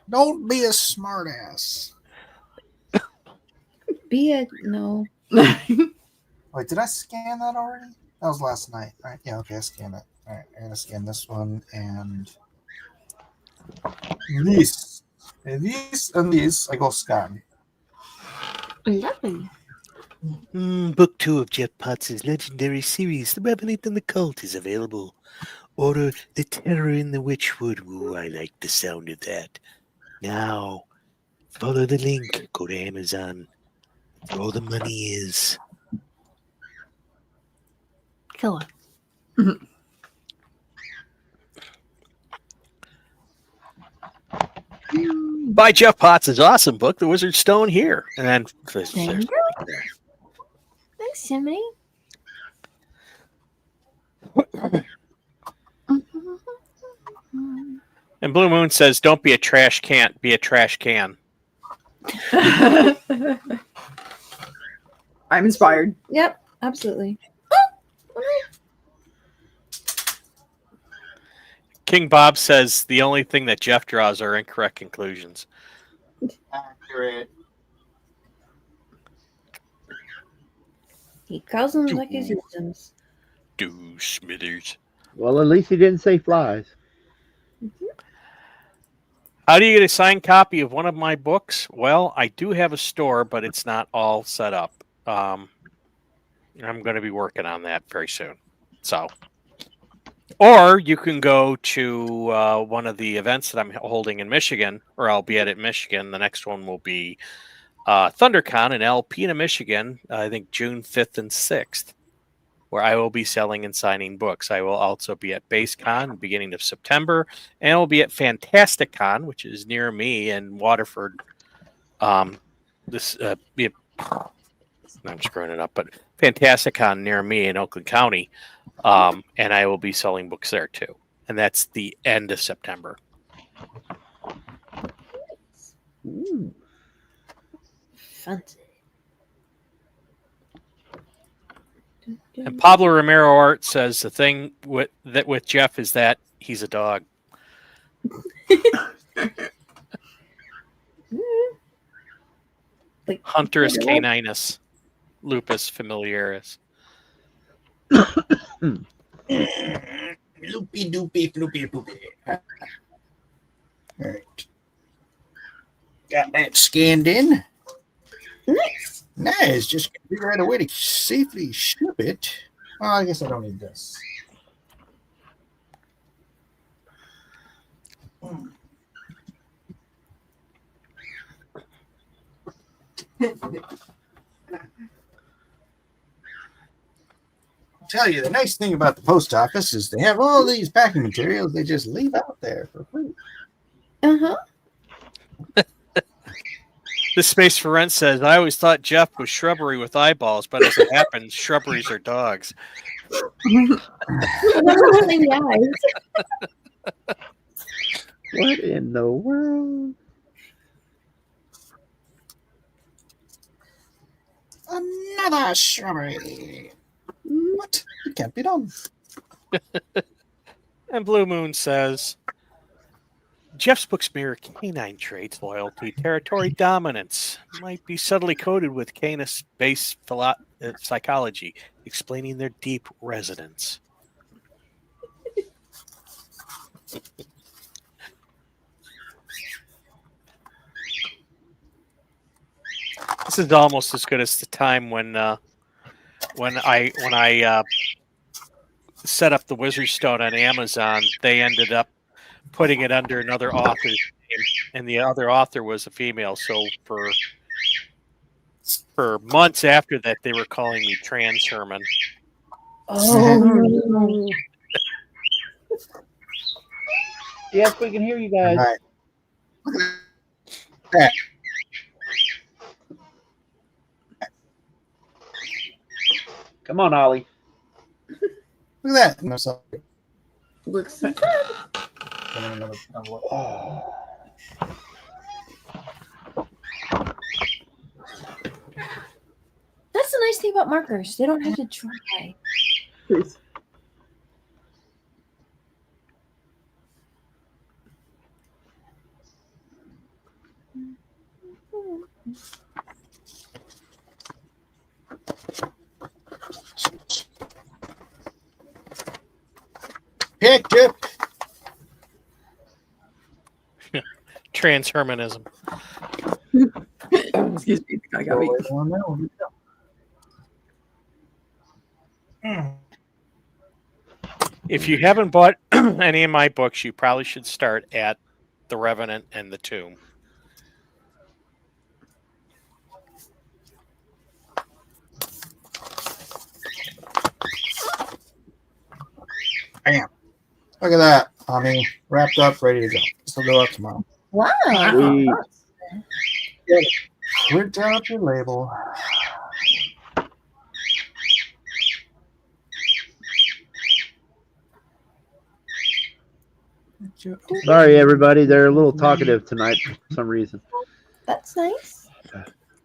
Don't be a smartass. Be a no. Wait, did I scan that already? That was last night, right? Yeah, okay, I scanned it. All right, I gotta scan this one and This. And this and this, I go scan. Lovely. Book 2 of Jeff Potts' legendary series, The Revenant and the Cult, is available. Order The Terror in the Witchwood. Ooh, I like the sound of that. Now, follow the link. Go to Amazon. Where all the money is. Go on. Buy Jeff Potts' awesome book, The Wizard's Stone, here. And then There you go. Thanks, Jimmy. And Blue Moon says, "Don't be a trash can, be a trash can." I'm inspired. Yep, absolutely. King Bob says the only thing that Jeff draws are incorrect conclusions. Accurate. He calls them like he sees them. Do Smithers. Well, at least he didn't say flies. How do you get a signed copy of one of my books? Well, I do have a store, but it's not all set up. I'm going to be working on that very soon. So, or you can go to one of the events that I'm holding in Michigan, or I'll be at Michigan. The next one will be ThunderCon in Alpena, Michigan. I think June 5th and 6th, where I will be selling and signing books. I will also be at BaseCon beginning of September, and I will be at FantasticCon, which is near me in Waterford. I'm screwing it up, but FantasticCon near me in Oakland County, and I will be selling books there too. And that's the end of September. Ooh. Fancy. And Pablo Romero Art says the thing with Jeff is that he's a dog. Like, Hunterus caninus, lupus familiaris. Loopy doopy floopy poopy. All right. Got that scanned in. Nice. Nice. Just figure out a way to safely ship it. Oh, I guess I don't need this. I'll tell you, the nice thing about the post office is they have all these packing materials they just leave out there for free. Uh-huh. This Space for Rent says, I always thought Jeff was shrubbery with eyeballs, but as it happens, shrubberies are dogs. What in the world? Another shrubbery. What? It can't be done. And Blue Moon says, Jeff's books mirror canine traits, loyalty, territory dominance, might be subtly coded with canis-based psychology, explaining their deep resonance. This is almost as good as the time when I set up the Wizard Stone on Amazon. They ended up putting it under another author's name, and the other author was a female. So for months after that, they were calling me Trans Herman. Oh no! Yes, we can hear you guys. All right. Look at that. Come on, Ollie. Look at that. No, sorry. Looks good. Oh. That's the nice thing about markers. They don't have to dry. Picked it. Transhumanism. Excuse me, I got me. If you haven't bought any of my books, you probably should start at The Revenant and The Tomb. Bam. Look at that. Tommy, wrapped up, ready to go. This will go up tomorrow. Wow. Sweet. Print out your label. Sorry, everybody. They're a little talkative tonight for some reason. That's nice.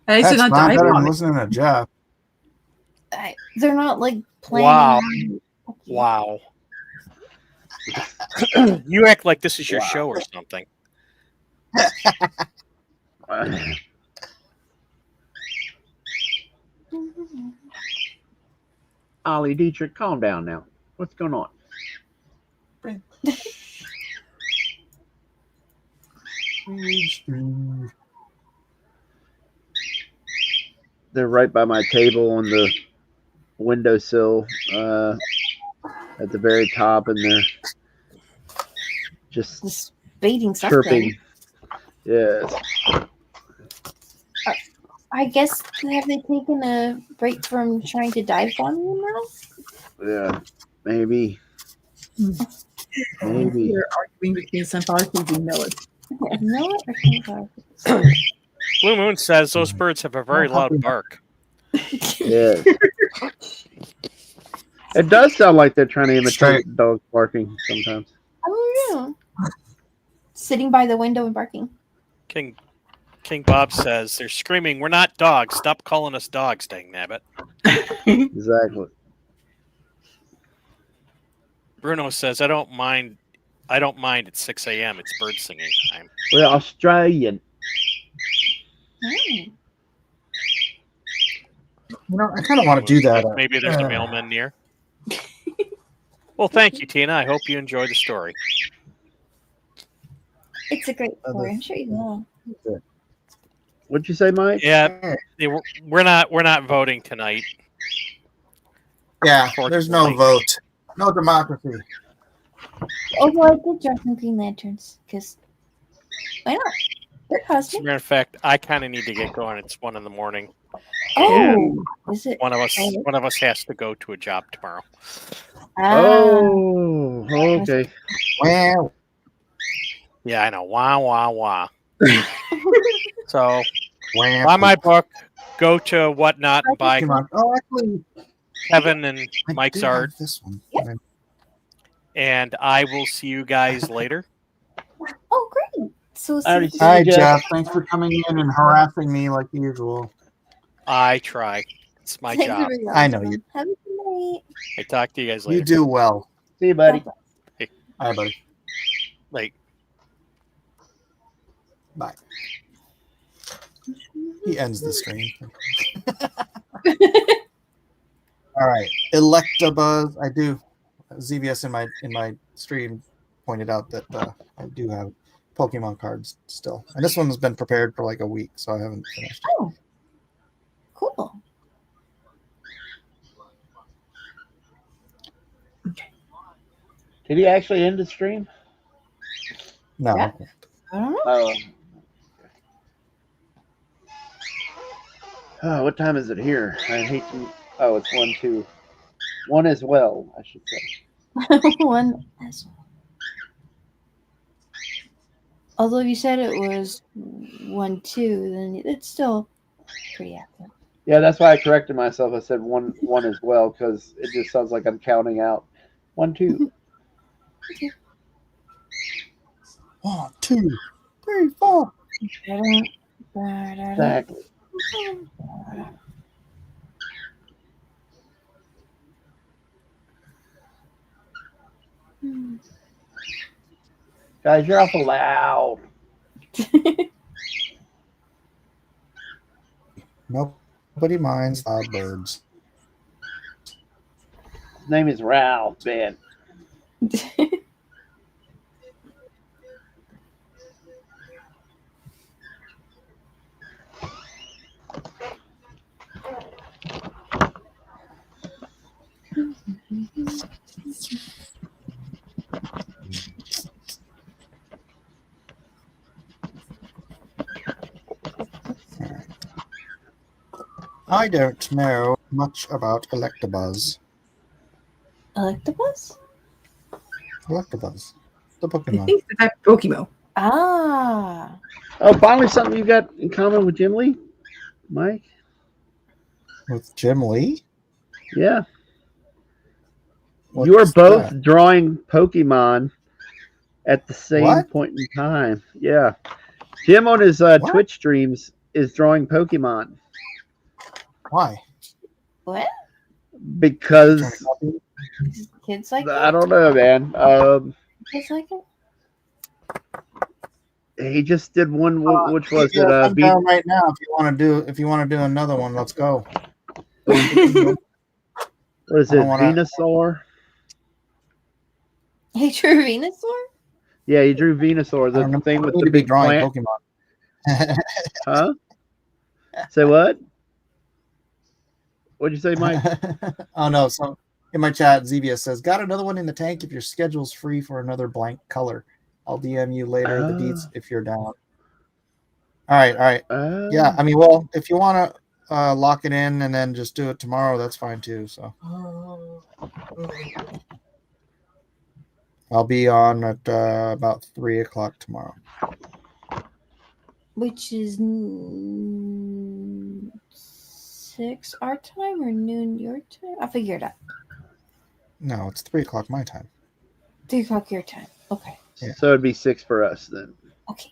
Hey, so That's not not die better than on it. listening to Jeff. They're not like playing. Wow. Wow. You act like this is your show or something. Ollie Dietrich, calm down now. What's going on? They're right by my table on the windowsill at the very top, and they're just Baiting stuff. chirping. Yes. I guess have they taken a break from trying to dive bomb you now? Yeah. Maybe. Maybe. They're arguing between sunflower seeds and millet. Millet or sunflower? Blue Moon says those birds have a very loud bark. Yeah. It does sound like they're trying to imitate dogs barking sometimes. Oh yeah. Sitting by the window and barking. King Bob says they're screaming, "We're not dogs. Stop calling us dogs, dang nabbit." Exactly. Bruno says, I don't mind at 6 a.m. It's bird singing time. We're Australian. Mm. I kind of want to do that. Maybe there's a mailman near. Well, thank you, Tina. I hope you enjoy the story. It's a great story. I'm sure you will. What'd you say, Mike? Yeah, we're not voting tonight. Yeah, there's no vote. No democracy. Although I did draw some Green Lanterns, because why not? They're As a cosmic. matter of fact, I kind of need to get going. It's 1 a.m. Oh, is it? One of us has to go to a job tomorrow. Oh, okay. Well, yeah, I know. Wah wah wah. So, well, buy my book. Go to Whatnot and buy Oh, actually, Kevin and I Mike's do have art. This one. Yep. And I will see you guys later. Oh, great. So, Alrighty, see- Hi, Jeff. Thanks for coming in and harassing me like usual. I try. It's my Thanks job. for being I know you. Have a good night. I talk to you guys later. You do well. See you, buddy. Hi, buddy. Like, Bye. He ends the stream. All right, Electabuzz. I do. ZVS in my stream pointed out that I do have Pokemon cards still, and this one's been prepared for like a week, so I haven't finished. Oh, cool. Did he actually end the stream? No. Yeah. I don't know. Oh, what time is it here? I hate to. Oh, it's 1, 2. 1 as well, I should say. One as well. Although you said it was 1, 2, then it's still pretty active. Yeah, that's why I corrected myself. I said 1 as well because it just sounds like I'm counting out. 1, 2. 1, 2, 3, 4. Exactly. Guys, you're awful loud. Nobody minds loud birds. His name is Ralph, man. I don't know much about Electabuzz. Electabuzz? Electabuzz, the I Pokemon. think it's that Pokemon. Ah. Oh, finally something you got in common with Jim Lee, Mike. With Jim Lee? Yeah, What's you are both that? drawing Pokemon at the same What? point in time. Yeah, Jim on his Twitch streams is drawing Pokemon Why? What? because Kids like I it? don't know, man. Kids like it? He just did one. Which was Yeah, it? I'm down right now. If you want to do another one, let's go. What is I it? don't wanna- Venusaur? He drew Venusaur? Yeah, he drew Venusaur, I don't the know. thing I with need the to be big drawing plant. Pokemon. Huh? Say what? What'd you say, Mike? Oh no! So in my chat, Zevia says, "Got another one in the tank. If your schedule's free for another blank color, I'll DM you later the deets if you're down." All right, all right. Yeah, I mean, well, if you want to lock it in and then just do it tomorrow, that's fine too. So I'll be on at about 3:00 tomorrow. Which is 6 our time or noon your time? I'll figure it out. No, it's 3:00 my time. 3:00 your time. Okay. Yeah. So it'd be 6 for us then. Okay.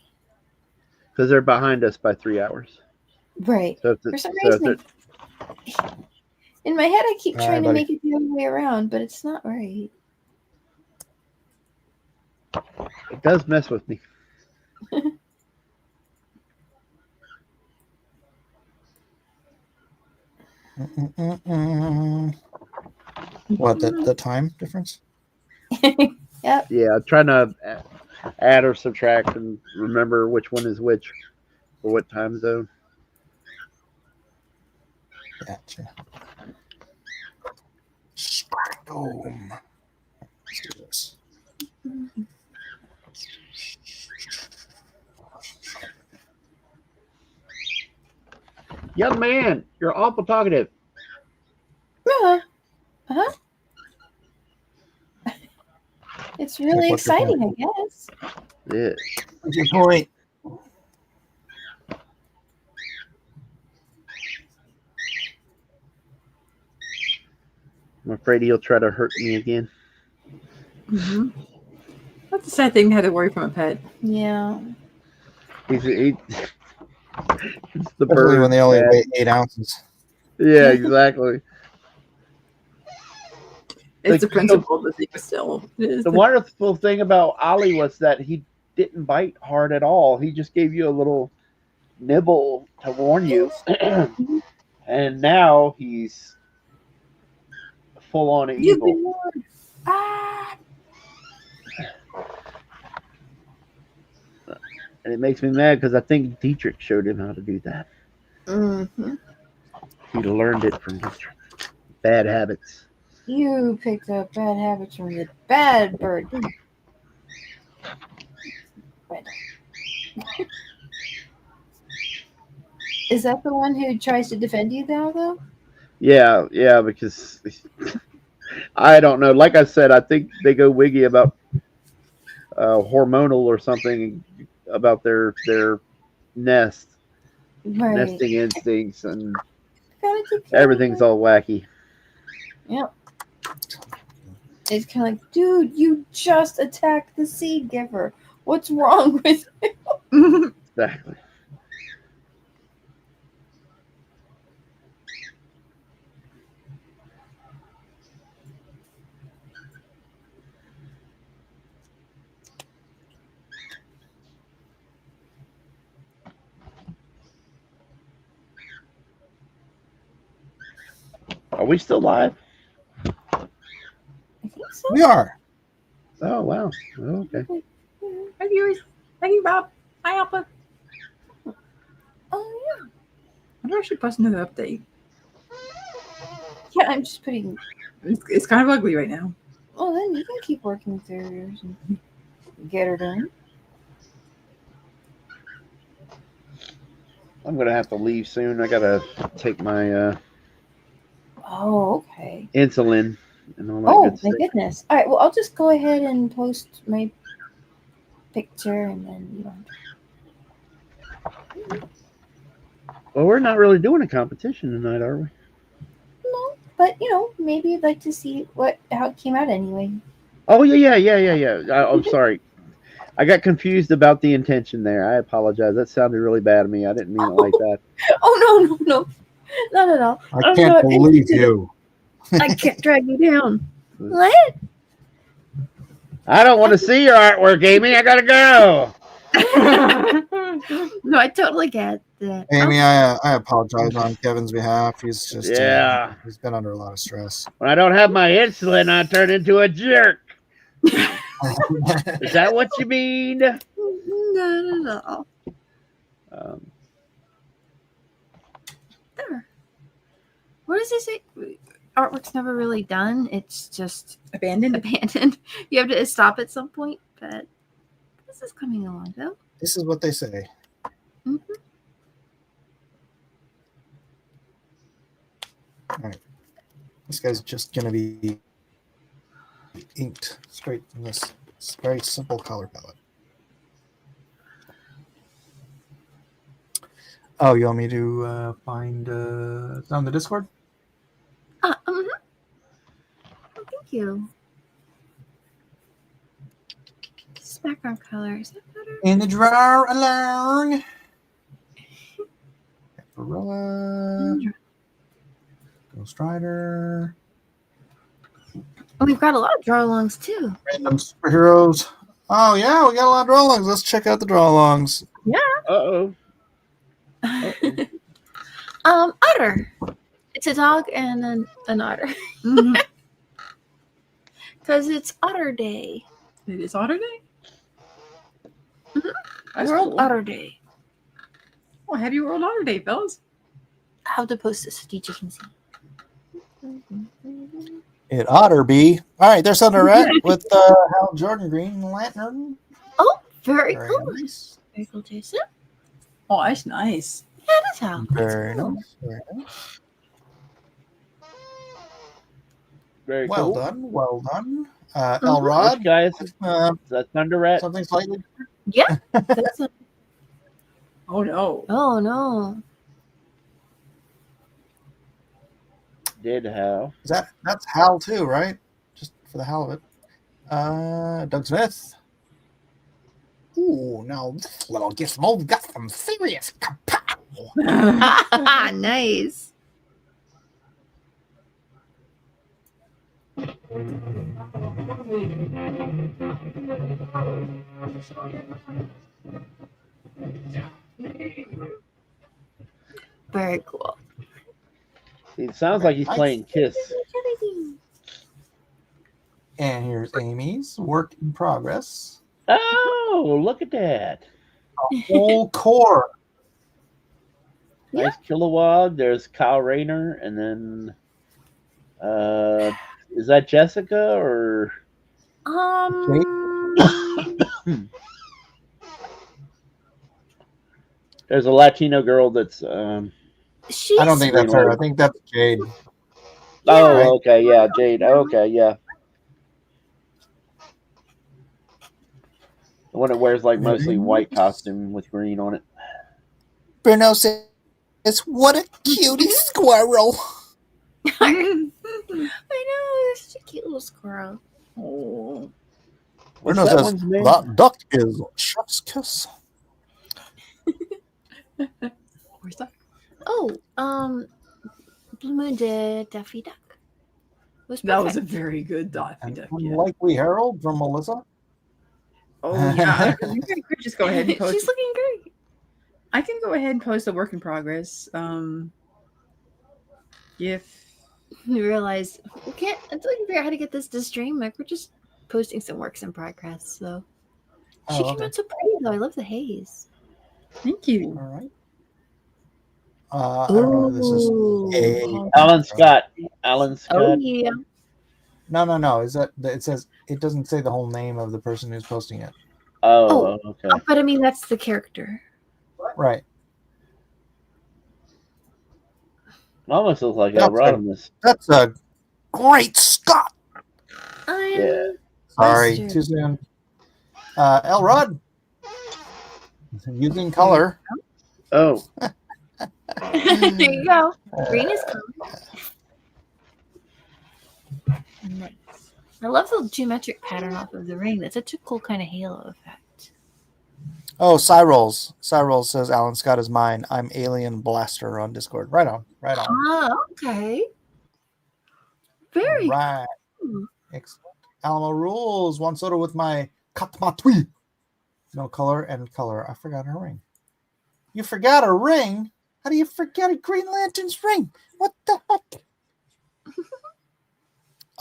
Because they're behind us by 3 hours. Right. So For some reason, in my head, I keep All trying right, to buddy. make it the other way around, but it's not right. It does mess with me. What, the time difference? Yep. Yeah, I'm trying to add or subtract and remember which one is which for what time zone. Gotcha. Boom. Let's do this. Young man, you're awful talkative. Uh-huh. It's really What's your exciting, I point? guess. Yeah. What's your point? I'm afraid he'll try to hurt me again. Mm-hmm. That's a sad thing to have to worry from a pet. Yeah. It's the Especially bird. when they only weigh 8 ounces. Yeah, exactly. It's a principle that they still. The wonderful thing about Ollie was that he didn't bite hard at all. He just gave you a little nibble to warn you. And now he's full on evil. Ah. And it makes me mad because I think Dietrich showed him how to do that. Mm-hmm. He learned it from Dietrich. Bad habits. You picked up bad habits from the bad bird. Right. Is that the one who tries to defend you now, though? Yeah, because I don't know. Like I said, I think they go wiggy about hormonal or something about their nesting instincts, and everything's all wacky. Yep. It's kind of like, dude, you just attacked the seed giver. What's wrong with you? Exactly. Are we still live? I think so. We are. Oh, wow. Oh, okay. Hi, viewers. Thank you, Bob. Hi, Alpha. Oh, yeah. I wonder if I should post another update. Yeah, I'm just putting. It's kind of ugly right now. Oh, then you can keep working through yours and get her done. I'm gonna have to leave soon. I gotta take my Oh, okay. insulin and all that Oh, good my stuff. goodness. All right. Well, I'll just go ahead and post my picture, and then you don't. Well, we're not really doing a competition tonight, are we? No, but maybe you'd like to see how it came out anyway. Oh yeah. I'm sorry. I got confused about the intention there. I apologize. That sounded really bad to me. I didn't mean it like that. Oh no, not at all. I can't believe you. I can't drag you down. What? I don't want to see your artwork, Amy. I gotta go. No, I totally get that. Amy, I apologize on Kevin's behalf. He's just Yeah. he's been under a lot of stress. When I don't have my insulin, I turn into a jerk. Is that what you mean? No. There. What does it say? Artwork's never really done. It's just Abandoned. You have to stop at some point, but this is coming along though. This is what they say. Mm-hmm. All right. This guy's just gonna be inked straight from this very simple color palette. Oh, you want me to find it's on the Discord? Oh, thank you. This background color, is that better? In the drawer alone. Gorilla. Ghost Rider. Oh, we've got a lot of draw-alongs too. Random superheroes. Oh yeah, we got a lot of draw-alongs. Let's check out the draw-alongs. Yeah. Uh-oh. Otter. It's a dog and an otter. Because it's Otter Day. It is Otter Day? World cool. Otter Day. Well, happy World Otter Day, fellas. I have to post this so teacher can see. It oughter be. All right, there's Thunderette with Hal Jordan Green Lantern. Oh, very Very cool. nice. Very cool, Jason. Oh, that's nice. Yeah, that's Hal. Very That's cool. nice. Very nice. Very Well cool. done. Well done. Mhm. Elrod. Which guy is Uh, that? Thunderette? something slightly different. Yeah. That's a, Oh, no. oh no. Did how? That's Hal too, right? Just for the hell of it. Doug Smith. Ooh, now this little gizmo got some serious kapow. Nice. Very cool. It sounds like he's playing Kiss. And here's Amy's work in progress. Oh, look at that. Whole core. Nice Kilowog. There's Kyle Rayner, and then is that Jessica or there's a Latino girl that's She's I don't think that's her. I think that's Jade. oh, Right. okay, yeah, Jade. Okay, yeah. The one that wears like mostly white costume with green on it. Bruno says, "What a cutie squirrel." I know, it's such a cute little squirrel. Oh. What's Bruno that says, one's name? "That duck is chef's kiss." Where's that? Oh, Blue Moon did Daffy Duck. That was a very good Daffy And Duck. Yeah. Unlikely Harold from Melissa. Oh, yeah. You guys could just go ahead and post. She's looking great. I can go ahead and post a work in progress. If We realized we can't until we can figure out how to get this to stream. Like we're just posting some works in progress. So she came okay. out so pretty though. I love the haze. Thank you. All right. I don't know if this is Ooh. Alan Scott. Alan Scott. Oh yeah. No. Is that it says it doesn't say the whole name of the person who's posting it. Oh, okay. But I mean that's the character. Right. Almost looks like Elrodimus. That's a great Scott. Yeah. Sorry, Mustard. too soon. Elrod, using color. Oh. There you go. Green is color. Nice. I love the geometric pattern off of the ring. That's such a cool kind of halo effect. Oh, Cyrolls. Cyrolls says Alan Scott is mine. I'm Alien Blaster on Discord. Right on. Right on. Oh, okay. Very Right. cool. Excellent. Alamo rules. One soda with my Katmatui. No color and color. I forgot her ring. You forgot a ring? How do you forget a Green Lantern's ring? What the heck?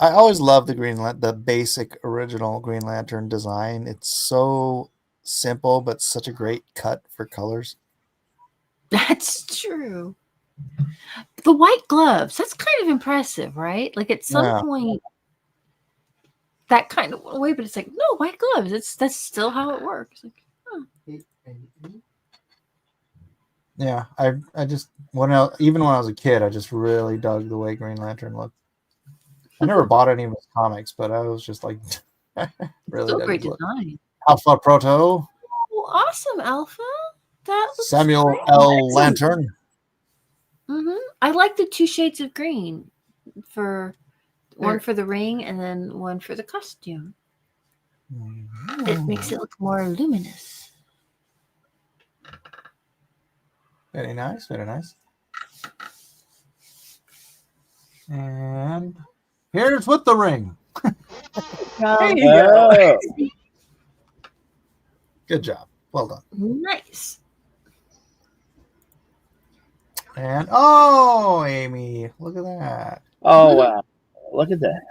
I always love the basic original Green Lantern design. It's so simple, but such a great cut for colors. That's true. The white gloves, that's kind of impressive, right? Like at some Yeah. point that kind of went away, but it's like, no, white gloves. That's still how it works. Like, huh. Yeah, I just even when I was a kid, I just really dug the way Green Lantern looked. I never bought any of his comics, but I was just like really Still dug great his look. design. Alpha Proto, Oh, awesome, Alpha. That looks Samuel great. L. Lantern. I like the two shades of green for one for the ring and then one for the costume. It makes it look more luminous. Very nice, very nice. And here's with the ring. There you go. Oh. Good job. Well done. Nice. And oh, Amy, look at that. Oh wow! Look at that.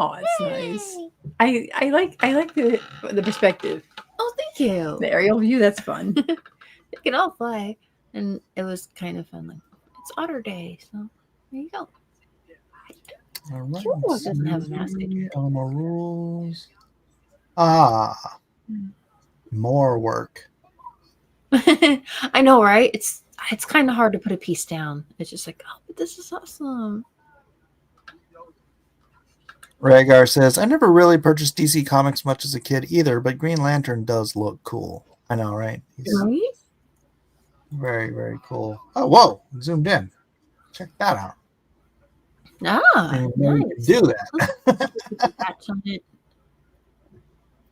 Oh, it's nice. I like the perspective. Oh, thank you. The aerial view, that's fun. They can all fly. And it was kind of fun. Like, it's Otter Day, so there you go. All right. Sure, doesn't have a mask. Alamo rules. Ah, more work. I know, right? It's kind of hard to put a piece down. It's just like, oh, but this is awesome. Rhaegar says, I never really purchased DC Comics much as a kid either, but Green Lantern does look cool. I know, right? He's Right? very, very cool. Oh, whoa. Zoomed in. Check that out. Ah, I didn't know you could nice. do that. Patch on it.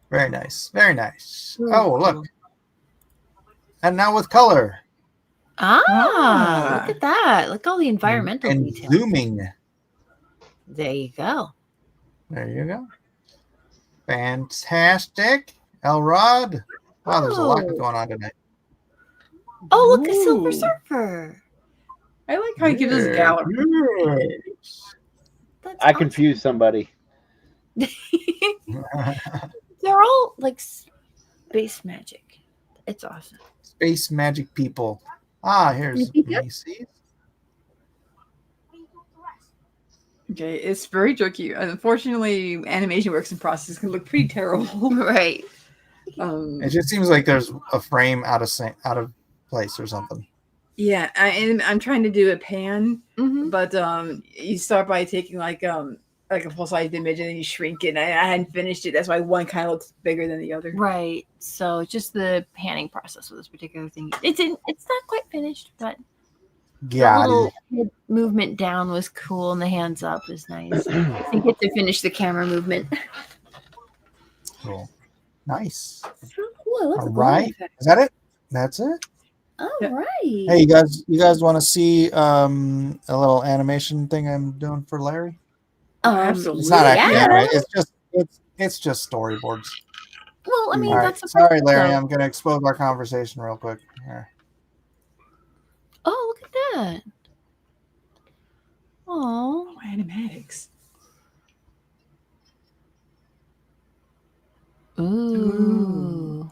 Very nice. Very nice. Very Oh, look. cool. And now with color. Ah, look at that. Look at all the environmental And details. zooming. There you go. There you go. Fantastic. Elrod. Wow, there's a lot Oh. going on tonight. Oh, look, a Silver Ooh. Surfer. I like how he gives us a gallery. Yes. That's I confused somebody. They're all like space magic. It's awesome. Space magic people. Ah, here's Macy's. Okay, it's very tricky. Unfortunately, animation works in process can look pretty terrible. Right. It just seems like there's a frame out of place or something. Yeah, I'm trying to do a pan, Mhm. but you start by taking like a full size image and then you shrink it. And I hadn't finished it. That's why one kind of looks bigger than the other. Right. So just the panning process with this particular thing. It's not quite finished, but the Got little it. head movement down was cool and the hands up is nice. You get to finish the camera movement. Cool. Nice. So cool. I love All the right. glowing effect. Is that it? That's it? All Yeah. right. Hey, you guys want to see a little animation thing I'm doing for Larry? Absolutely. It's not actually Yeah. right. It's just storyboards. Well, I mean, All right. that's a Sorry, Larry. though. I'm gonna expose our conversation real quick. Here. Oh, look at that. Oh. Animatics. Ooh.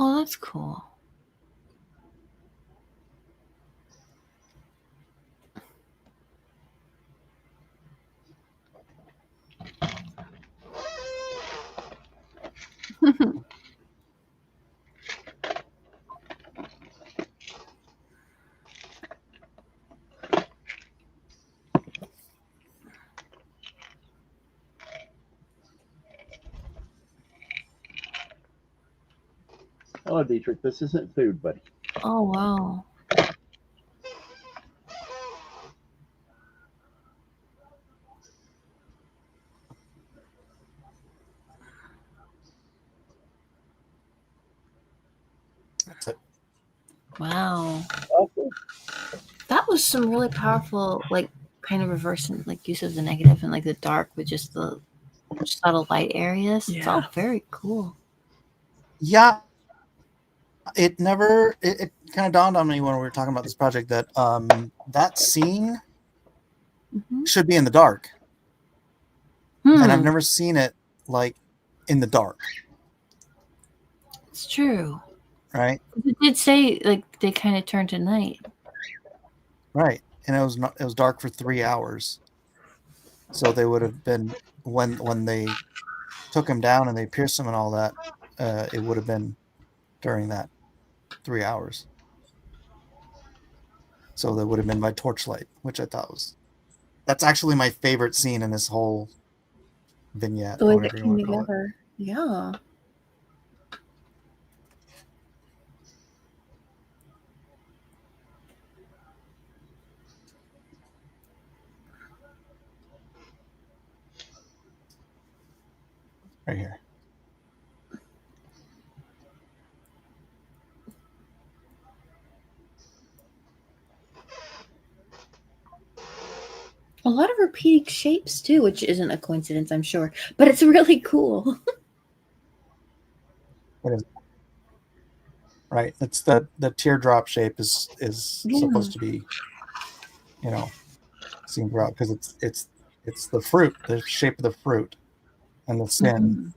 Oh, that's cool. Hello, Dietrich. This isn't food, buddy. Oh, wow. That's it. Wow. That was some really powerful, like, kind of reversing, like, use of the negative and, like, the dark with just the subtle light areas. It's all very cool. Yeah. It kind of dawned on me when we were talking about this project that that scene should be in the dark. And I've never seen it like in the dark. It's true. Right? It did say like they kind of turned to night. Right. And it was dark for 3 hours. So they would have been when they took him down and they pierced him and all that, it would have been during that 3 hours. So that would have been by torchlight, which I thought that's actually my favorite scene in this whole vignette. The way that came together. Yeah. Right here. A lot of repeating shapes too, which isn't a coincidence, I'm sure, but it's really cool. It is. Right. It's the teardrop shape is supposed to be, seen throughout because it's the fruit, the shape of the fruit, and the skin.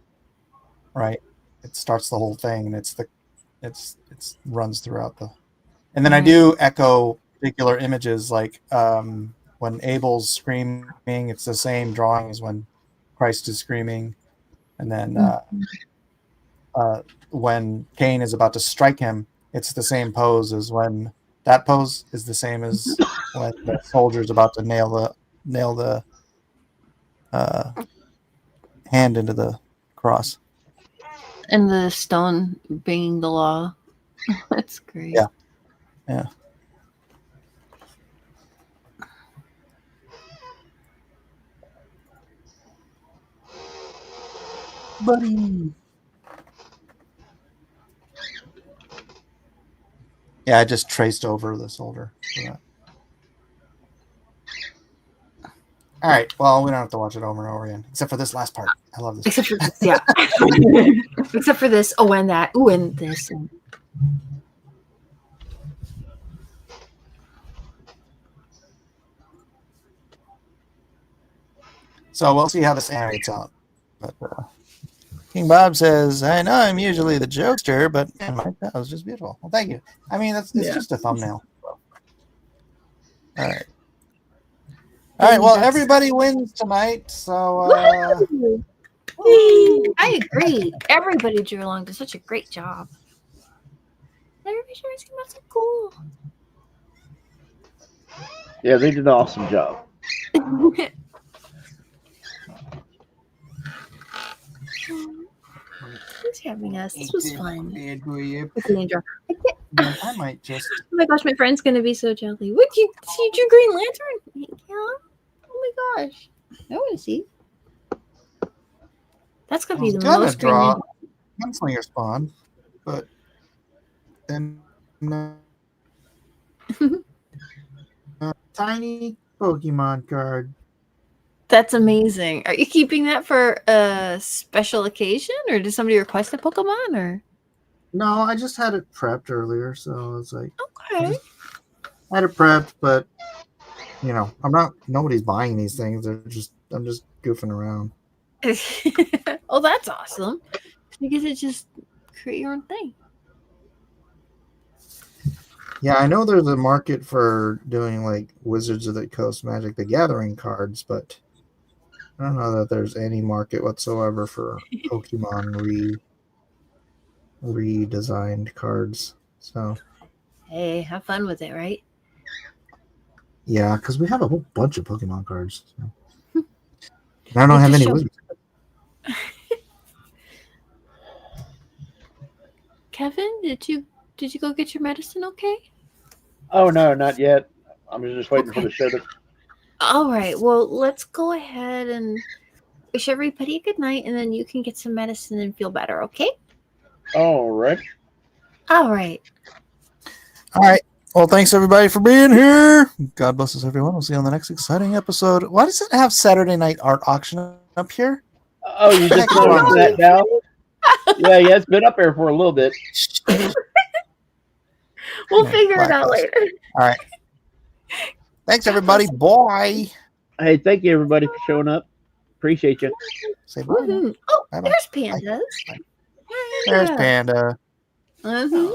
Right. It starts the whole thing, and it's runs throughout the. And then I do echo particular images like when Abel's screaming, it's the same drawing as when Christ is screaming, and then when Cain is about to strike him, it's the same pose as when that pose is the same as when the soldier's about to nail the hand into the cross. And the stone being the law. That's great. Yeah. Yeah. Buddy. Yeah, I just traced over the soldier for that. All right. Well, we don't have to watch it over and over again, except for this last part. I love this. Except for this, yeah. Except for this. Oh, and that. Oh, and this. And... So we'll see how this animates out. But King Bob says, "I know I'm usually the jokester, but man, Mike, that was just beautiful." Well, thank you. I mean, it's just a thumbnail. So. All right. All right. Well, everybody wins tonight. So. I agree. Everybody drew along did such a great job. Everybody sure came out so cool. Yeah, they did an awesome job. Thanks for having us. This was fun. I might just. Oh my gosh, my friend's gonna be so jelly. Would you see Drew Green Lantern? Yeah. Oh my gosh. I want to see. That's gonna be the most Green Lantern. Gunslinger Spawn, but then tiny Pokemon card. That's amazing. Are you keeping that for a special occasion, or did somebody request a Pokemon? Or no, I just had it prepped earlier, so it's like okay. I had it prepped, but nobody's buying these things. I'm just goofing around. Oh, that's awesome. You get to just create your own thing. Yeah, I know there's a market for doing like Wizards of the Coast Magic the Gathering cards, but I don't know that there's any market whatsoever for Pokemon redesigned cards. So Hey, have fun with it, right? yeah, because we have a whole bunch of Pokemon cards. So. I don't It have just any show- Wizards. Kevin, did you go get your medicine? Okay. Oh no, not yet. I'm just waiting for Okay. the show to. All right. Well, let's go ahead and wish everybody a good night, and then you can get some medicine and feel better. Okay. All right. All right. All right. Well, thanks everybody for being here. God bless us, everyone. We'll see you on the next exciting episode. Why does it have Saturday night art auction up here? Oh, you just noticed that now? Yeah, it's been up there for a little bit. We'll Yeah, figure it black out house. later. All right. Thanks, everybody. Bye. Hey, thank you everybody for showing up. Appreciate you. Say bye. now. Mhm. Oh, Bye-bye. there's pandas. There's Panda. Mhm.